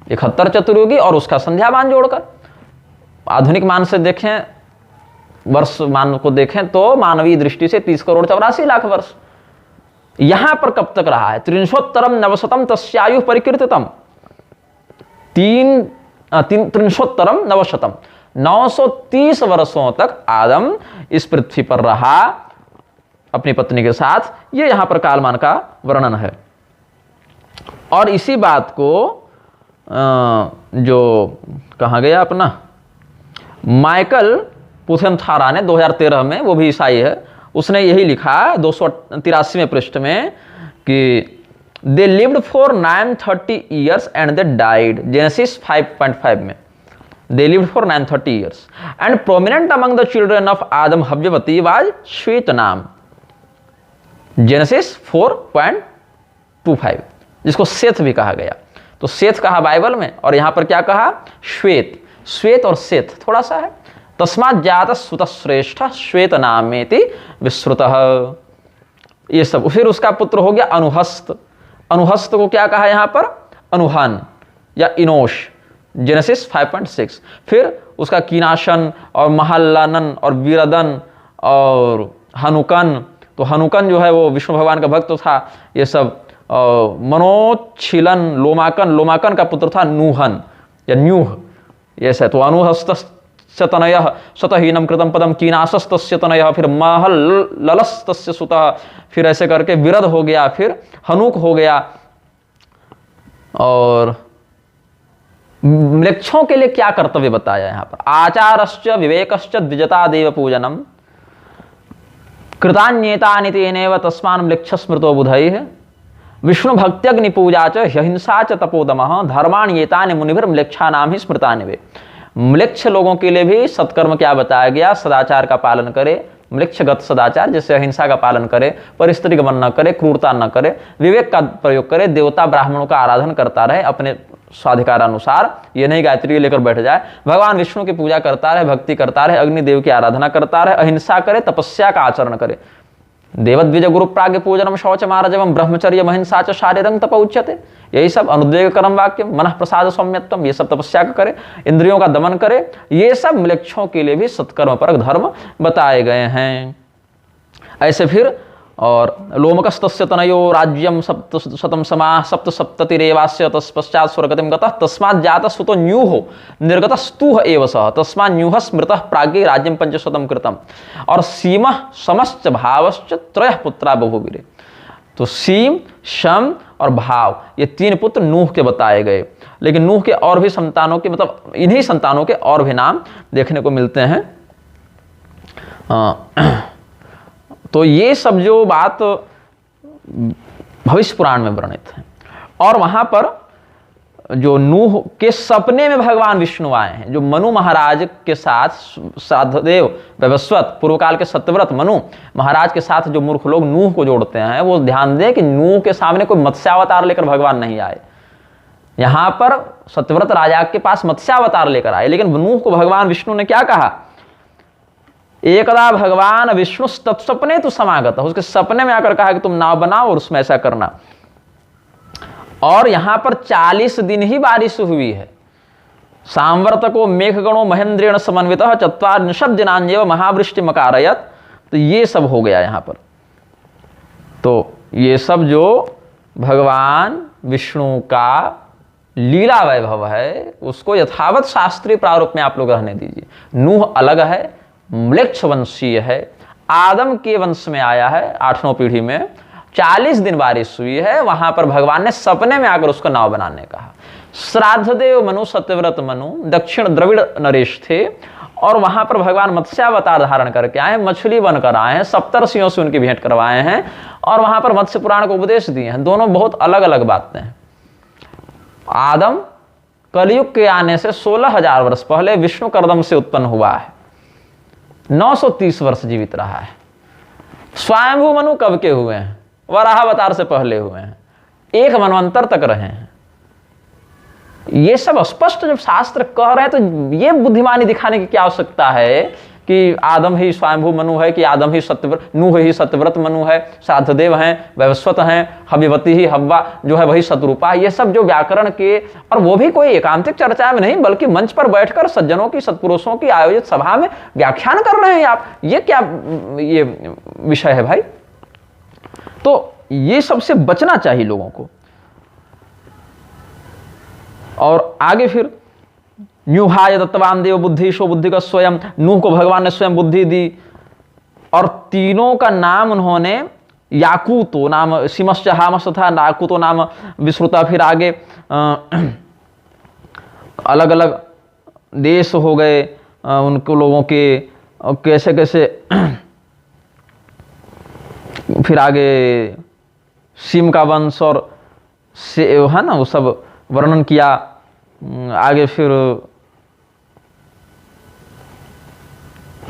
71 चतुर्युगी और उसका संध्यामान जोड़कर। आधुनिक मान से देखें, वर्ष मान को देखें तो मानवीय दृष्टि से 30 करोड़ 84 लाख वर्ष। यहां पर कब तक रहा है? 300 नवशतम तस्यायु परिकीर्तितम। 300 नवशतम 930 वर्षों तक आदम इस पृथ्वी पर रहा अपनी पत्नी के साथ। ये यहां पर कालमान का वर्णन है। और इसी बात को जो कहा गया अपना माइकल पुथेनथारा ने 2013 में, वो भी ईसाई है, उसने यही लिखा 283वें पृष्ठ में कि they lived for 930 years and they died. Genesis 5.5 में they lived for 930 years and prominent among the children of Adam Havyavati was Shvet नाम। जेनेसिस 4.25 जिसको सेथ भी कहा गया। तो सेथ कहा बाइबल में, और यहां पर क्या कहा? श्वेत। श्वेत और सेथ थोड़ा सा है। तस्मात् जात सुत श्रेष्ठ श्वेत नामेति विश्रुतः। ये सब। फिर उसका पुत्र हो गया अनुहस्त। अनुहस्त को क्या कहा यहां पर? अनुहन या इनोश। जेनेसिस 5.6। फिर उसका कीनाशन और महल्लानन और वीरदन और हनुकन। तो हनुकन जो है वो विष्णु भगवान का भक्त था। ये सब मनोच्छिलन लोमाकन। लोमाकन का पुत्र था नूहन या न्यूह। ये सब। तो अनुहस्तस्य तनयः शतहीनम कृतम पदम कीनासस्तस्य तनयः। फिर महल्ललस्तस्य सुतः। फिर ऐसे करके विरद हो गया, फिर हनुक हो गया। और म्लेच्छों के लिए क्या कर्तव्य बताया यहां पर? आचारश्च विवेकश्च द्विजता देव पूजनम कृतान्येतानि तेनेव तस्मान् म्लेच्छ स्मृतो बुधैः विष्णु भक्त्यग्नि पूजा च हिंसा च तपोदमः धर्माण्येतानि मुनिभिर म्लेच्छानाम ही स्मृतानि वे। म्लेच्छ लोगों के लिए भी सत्कर्म क्या बताया गया? सदाचार का पालन करे, म्लेच्छगत सदाचार, जैसे अहिंसा का पालन करे, परिस्थिति गमन न करे, क्रूरता न करे, विवेक का प्रयोग करे, देवता ब्राह्मणों का आराधन करता रहे अपने स्वाधिकार अनुसार। ये नहीं गायत्री लेकर बैठ जाए। भगवान विष्णु की पूजा करता रहे, भक्ति करता रहे, अग्निदेव की आराधना करता रहे, अहिंसा करे, तपस्या का आचरण करे। देवद्विज गुरु प्राग्ञ पूजनम शौच मार्जवम ब्रह्मचर्य महिंसा च शारीरं तप उच्यते। यही सब अनुद्वेग कर्म वाक्य मन प्रसाद सौम्यत्वम। ये सब तपस्या करे, इंद्रियों का दमन करे। ये सब म्लेच्छों के लिए भी सत्कर्म परक धर्म बताए गए हैं। ऐसे फिर और लोमकस्तस्य तनयो राज्यम सप्तशतं समाः सप्तसप्ततिरेवास्य तत्पश्चात् स्वर्गतिं गतः तस्मात् जातः सुतो न्यूहो निर्गतस्तुह एव सः तस्मात् न्यूहः स्मृतः प्राज्ञे राज्यं 500 कृतम्। और सीमः समश्च भावश्च त्रयः पुत्रा बभूविरे। तो सीम, शम और भाव, ये 3 पुत्र नूह के बताए गए। लेकिन नूह के और भी संतानों के, मतलब इन्हीं संतानों के और भी नाम देखने को मिलते हैं। तो ये सब जो बात भविष्य पुराण में वर्णित है। और वहां पर जो नूह के सपने में भगवान विष्णु आए हैं, जो मनु महाराज के साथ श्राद्धदेव वैवस्वत पूर्व काल के सत्यव्रत मनु महाराज के साथ जो मूर्ख लोग नूह को जोड़ते हैं, वो ध्यान दें कि नूह के सामने कोई मत्स्यावतार लेकर भगवान नहीं आए। यहां पर सत्यव्रत राजा के पास मत्स्यावतार लेकर आए, लेकिन नूह को भगवान विष्णु ने क्या कहा? एकदा भगवान विष्णु तत्सपने तो समागत। उसके सपने में आकर कहा कि तुम नाव बनाओ और उसमें ऐसा करना। और यहां पर 40 दिन ही बारिश हुई है। सांवर्तको मेघगणो महेंद्रेण समन्वितः चत्वारिंशत् दिनान्येव महावृष्टि मकारयत। तो ये सब हो गया यहां पर। तो ये सब जो भगवान विष्णु का लीला वैभव है, उसको यथावत शास्त्रीय प्रारूप में आप लोग रहने दीजिए। नूह अलग है, म्लेच्छ वंशीय है, आदम के वंश में आया है 8-9 पीढ़ी में। 40 दिन बारिश हुई है। वहां पर भगवान ने सपने में आकर उसको नाव बनाने कहा। श्राद्धदेव मनु, सत्यव्रत मनु दक्षिण द्रविड़ नरेश थे, और वहां पर भगवान मत्स्यावतार धारण करके आए, मछली बनकर आए हैं, सप्तर्षियों से उनकी भेंट करवाए हैं, और वहां पर मत्स्य पुराण को उपदेश दिए हैं। दोनों बहुत अलग अलग बातें हैं। आदम कलयुग के आने से 16,000 वर्ष पहले विष्णु कर्दम से उत्पन्न हुआ है, 930 वर्ष जीवित रहा है। स्वयंभू मनु कब के हुए हैं? वराहावतार से पहले हुए हैं, 1 मनवंतर तक रहे हैं। ये सब स्पष्ट जब शास्त्र कह रहे हैं तो ये बुद्धिमानी दिखाने की क्या आवश्यकता है कि आदम ही स्वयंभू मनु है, कि आदम ही सत्यव्रत, नूह ही सत्यव्रत मनु है, साधदेव हैं, वैवस्वत हैं, हविवती ही हव्वा जो है वही सतरूपा। ये सब जो व्याकरण के, और वो भी कोई एकांतिक चर्चा में नहीं बल्कि मंच पर बैठकर सज्जनों की, सत्पुरुषों की आयोजित सभा में व्याख्यान कर रहे हैं आप। ये क्या ये विषय है भाई? तो ये सबसे बचना चाहिए लोगों को। और आगे फिर न्यूहाय दत्तवान देव बुद्धि शो बुद्धि का स्वयं, नूह को भगवान ने स्वयं बुद्धि दी। और तीनों का नाम उन्होंने याकूतो नाम सिमश्च हामस था, याकूतो नाम विश्रुता। फिर आगे अलग अलग देश हो गए उनको लोगों के, कैसे कैसे फिर आगे सिम का वंश और से है ना वो सब वर्णन किया। आगे फिर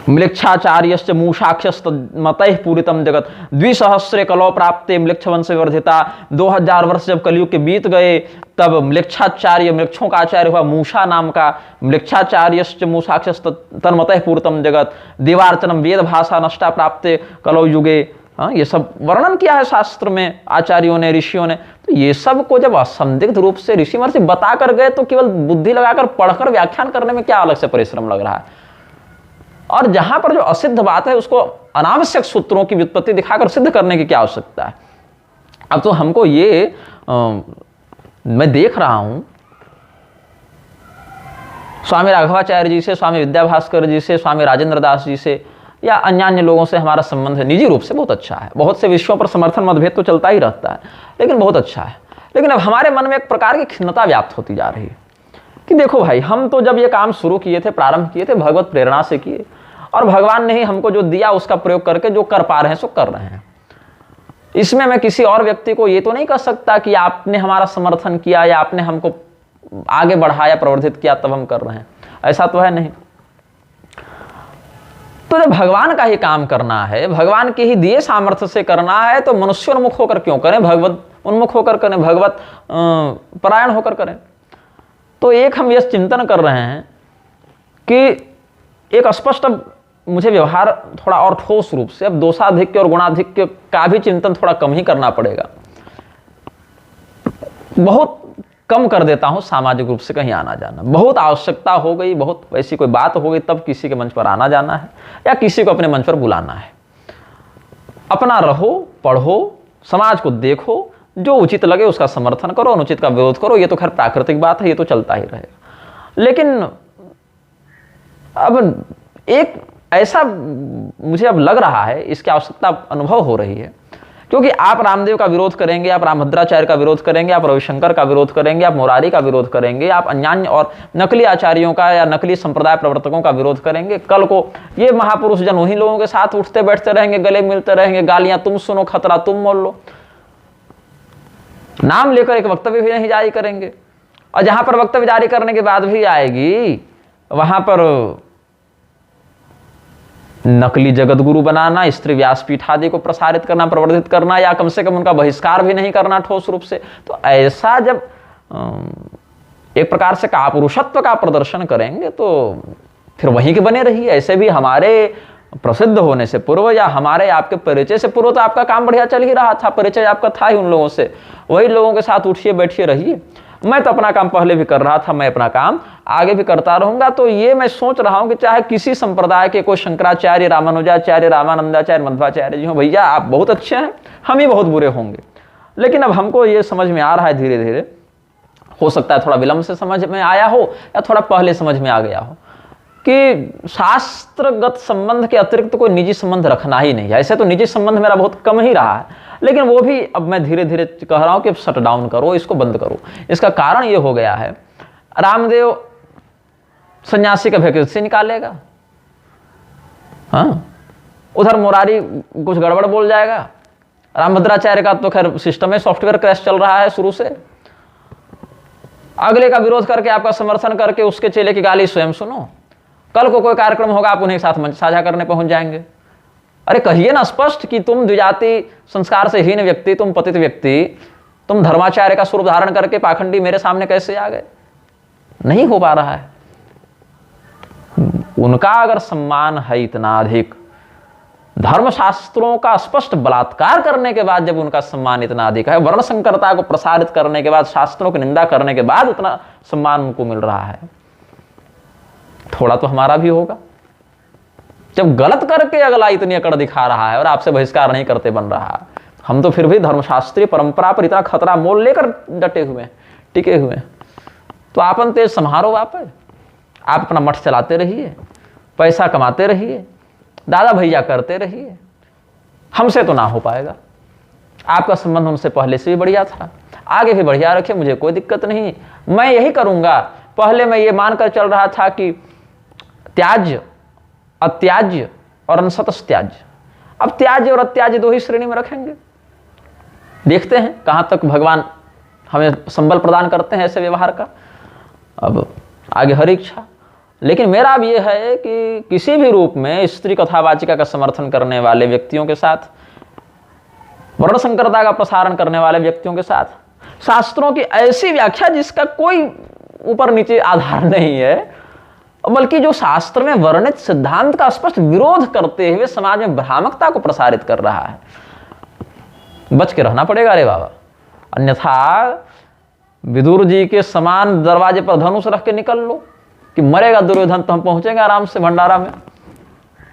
म्लेच्छाचार्यश्च मूषाक्षस्तमतैः पूरितम जगत द्विसहस्रे कलौ प्राप्ते म्लेच्छ वंश वर्धिता। 2000 वर्ष जब कलयुग के बीत गए तब म्लेच्छाचार्य, म्लेच्छों का आचार्य हुआ मूषा नाम का। म्लेच्छाचार्यश्च मूषाक्षस्तन्मतैः पूरितम जगत देवार्चनम वेद भाषा नष्टा प्राप्ते कलौ युगे। ये सब वर्णन किया है शास्त्र में आचार्यों ने, ऋषियों ने। तो ये सब को जब असंदिग्ध रूप से ऋषि महर्षि बता कर गए तो केवल बुद्धि लगाकर पढ़कर व्याख्यान करने में क्या अलग से परिश्रम लग रहा है? और जहां पर जो असिद्ध बात है उसको अनावश्यक सूत्रों की व्युत्पत्ति दिखाकर सिद्ध करने की क्या आवश्यकता है? अब तो हमको ये मैं देख रहा हूं स्वामी राघवाचार्य जी से, स्वामी विद्याभास्कर जी से, स्वामी राजेंद्र दास जी से या अन्य लोगों से हमारा संबंध है निजी रूप से बहुत अच्छा है। बहुत से विषयों पर समर्थन मतभेद तो चलता ही रहता है लेकिन बहुत अच्छा है। लेकिन अब हमारे मन में एक प्रकार की खिन्नता व्याप्त होती जा रही है कि देखो भाई, हम तो जब ये काम शुरू किए थे, प्रारंभ किए थे, भगवत प्रेरणा से किए और भगवान ने ही हमको जो दिया उसका प्रयोग करके जो कर पा रहे हैं सो कर रहे हैं। इसमें मैं किसी और व्यक्ति को ये तो नहीं कह सकता कि आपने हमारा समर्थन किया या आपने हमको आगे बढ़ाया, प्रवर्धित किया तब हम कर रहे हैं, ऐसा तो है नहीं। तो जब भगवान का ही काम करना है, भगवान के ही दिए सामर्थ्य से करना है तो मनुष्योन्मुख होकर क्यों करें, भगवत उन्मुख होकर करें, भगवत परायण होकर करें। तो एक हम यह चिंतन कर रहे हैं कि एक स्पष्ट मुझे व्यवहार थोड़ा और ठोस रूप से अब दोषाधिक्य और गुणाधिक्य का भी चिंतन थोड़ा कम ही करना पड़ेगा। बहुत कम कर देता हूं सामाजिक रूप से कहीं आना जाना। बहुत आवश्यकता हो गई, बहुत ऐसी कोई बात हो गई तब किसी के मंच पर आना जाना है या किसी को अपने मंच पर बुलाना है। अपना रहो, पढ़ो, समाज को देखो, जो उचित लगे उसका समर्थन करो, अनुचित का विरोध करो। ये तो खैर प्राकृतिक बात है, ये तो चलता ही रहेगा। लेकिन अब एक ऐसा मुझे अब लग रहा है, इसकी आवश्यकता अनुभव हो रही है, क्योंकि आप रामदेव का विरोध करेंगे, आप रामभद्राचार्य का विरोध करेंगे, आप रविशंकर का विरोध करेंगे, आप मुरारी का विरोध करेंगे, आप अन्यान्य और नकली आचार्यों का या नकली संप्रदाय प्रवर्तकों का विरोध करेंगे। कल को ये महापुरुष जन उन्हीं लोगों के साथ उठते बैठते रहेंगे, गले मिलते रहेंगे, गालियां तुम सुनो, खतरा तुम मोल लो, नाम लेकर एक वक्तव्य भी नहीं जारी करेंगे। और जहां पर वक्तव्य जारी करने के बाद भी आएगी वहां पर नकली जगत गुरु बनाना, स्त्री व्यासपीठ आदि को प्रसारित करना, प्रवर्धित करना, या कम से कम उनका बहिष्कार भी नहीं करना ठोस रूप से। तो ऐसा जब एक प्रकार से कापुरुषत्व का प्रदर्शन करेंगे तो फिर वहीं के बने रहिए। ऐसे भी हमारे प्रसिद्ध होने से पूर्व या हमारे आपके परिचय से पूर्व तो आपका काम बढ़िया चल ही रहा था, परिचय आपका था ही उन लोगों से, वही लोगों के साथ उठिए बैठिए रहिए। मैं तो अपना काम पहले भी कर रहा था, मैं अपना काम आगे भी करता रहूंगा। तो ये मैं सोच रहा हूं कि चाहे किसी संप्रदाय के कोई शंकराचार्य, रामानुजाचार्य, रामानंदाचार्य, मध्वाचार्य जी हो, भैया आप बहुत अच्छे हैं, हम ही बहुत बुरे होंगे। लेकिन अब हमको ये समझ में आ रहा है धीरे धीरे, हो सकता है थोड़ा विलंब से समझ में आया हो या थोड़ा पहले समझ में आ गया हो, कि शास्त्रगत संबंध के अतिरिक्त कोई निजी संबंध रखना ही नहीं है। ऐसे तो निजी संबंध मेरा बहुत कम ही रहा है, लेकिन वो भी अब मैं धीरे धीरे कह रहा हूं कि शट डाउन करो, इसको बंद करो। इसका कारण ये हो गया है, रामदेव सन्यासी का वैकेंसी निकालेगा, हाँ, उधर मुरारी कुछ गड़बड़ बोल जाएगा, रामभद्राचार्य का तो खैर सिस्टम में सॉफ्टवेयर क्रैश चल रहा है शुरू से, अगले का विरोध करके आपका समर्थन करके उसके चेले की गाली स्वयं सुनो। कल को कोई कार्यक्रम होगा आप उन्हीं के साथ मंच साझा करने पहुंच जाएंगे। अरे कहिए ना स्पष्ट कि तुम द्विजाति संस्कार से हीन व्यक्ति, तुम पतित व्यक्ति, तुम धर्माचार्य का स्वरूप धारण करके पाखंडी मेरे सामने कैसे आ गए? नहीं हो पा रहा है। उनका अगर सम्मान है इतना अधिक, धर्मशास्त्रों का स्पष्ट बलात्कार करने के बाद जब उनका सम्मान इतना अधिक है, वर्ण संकरता को प्रसारित करने के बाद, शास्त्रों की निंदा करने के बाद उतना सम्मान उनको मिल रहा है, थोड़ा तो हमारा भी होगा। जब गलत करके अगला इतनी अकड़ दिखा रहा है और आपसे बहिष्कार नहीं करते बन रहा है, हम तो फिर भी धर्मशास्त्रीय परंपरा पर इतना खतरा मोल लेकर डटे हुए, टिके हुए, तो आपन तेज समारो वापस। आप अपना मठ चलाते रहिए, पैसा कमाते रहिए, दादा भैया करते रहिए, हमसे तो ना हो पाएगा। आपका संबंध हमसे पहले से भी बढ़िया था, आगे भी बढ़िया रखे, मुझे कोई दिक्कत नहीं, मैं यही करूंगा। पहले मैं ये मानकर चल रहा था कि त्याज्य, अत्याज्य और अनसतस त्याज्य, अब त्याज्य और अत्याज्य दो ही श्रेणी में रखेंगे। देखते हैं कहां तक भगवान हमें संबल प्रदान करते हैं ऐसे व्यवहार का, अब आगे हर इच्छा। लेकिन मेरा अब यह है कि किसी भी रूप में स्त्री कथावाचिका का समर्थन करने वाले व्यक्तियों के साथ, वर्ण संकरता का प्रसारण करने वाले व्यक्तियों के साथ, शास्त्रों की ऐसी व्याख्या जिसका कोई ऊपर नीचे आधार नहीं है, बल्कि जो शास्त्र में वर्णित सिद्धांत का स्पष्ट विरोध करते हुए समाज में भ्रामकता को प्रसारित कर रहा है, बच के रहना पड़ेगा रे बाबा। अन्यथा विदुर जी के समान दरवाजे पर धनुष रख के निकल लो कि मरेगा दुर्योधन तो हम पहुंचेंगे आराम से भंडारा में,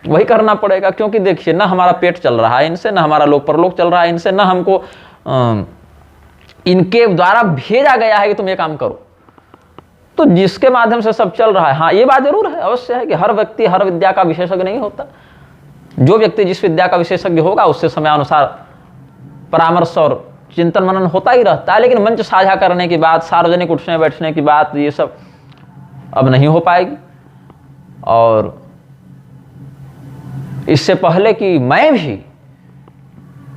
वही करना पड़ेगा। क्योंकि देखिए, ना हमारा पेट चल रहा है इनसे, ना हमारा लोक परलोक चल रहा है इनसे, ना हमको इनके द्वारा भेजा गया है कि तुम ये काम करो। तो जिसके माध्यम से सब चल रहा है, हाँ ये बात जरूर है, अवश्य है कि हर व्यक्ति हर विद्या का विशेषज्ञ नहीं होता। जो व्यक्ति जिस विद्या का विशेषज्ञ होगा उससे समयानुसार परामर्श और चिंतन मनन होता ही रहता है। लेकिन मंच साझा करने की बात, सार्वजनिक उठने बैठने की बात, ये सब अब नहीं हो पाएगी। और इससे पहले कि मैं भी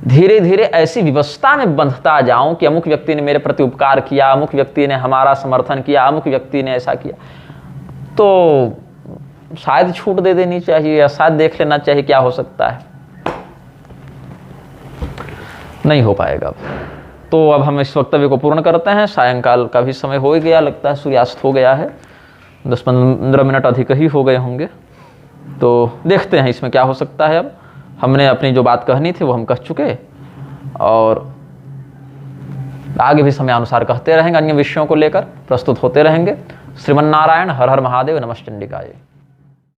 धीरे धीरे ऐसी व्यवस्था में बंधता जाऊं कि अमुक व्यक्ति ने मेरे प्रति उपकार किया, अमुक व्यक्ति ने हमारा समर्थन किया, अमुक व्यक्ति ने ऐसा किया, तो शायद छूट दे देनी चाहिए या शायद देख लेना चाहिए क्या हो सकता है। नहीं हो पाएगा। तो अब हम इस वक्तव्य को पूर्ण करते हैं। सायंकाल का भी समय हो गया, लगता है सूर्यास्त हो गया है, 10-15 मिनट अधिक ही हो गए होंगे। तो देखते हैं इसमें क्या हो सकता है। अब हमने अपनी जो बात कहनी थी वो हम कह चुके, और आगे भी समय अनुसार कहते रहेंगे, अन्य विषयों को लेकर प्रस्तुत होते रहेंगे। श्रीमन्नारायण हर हर महादेव, नमः चंडिकाय।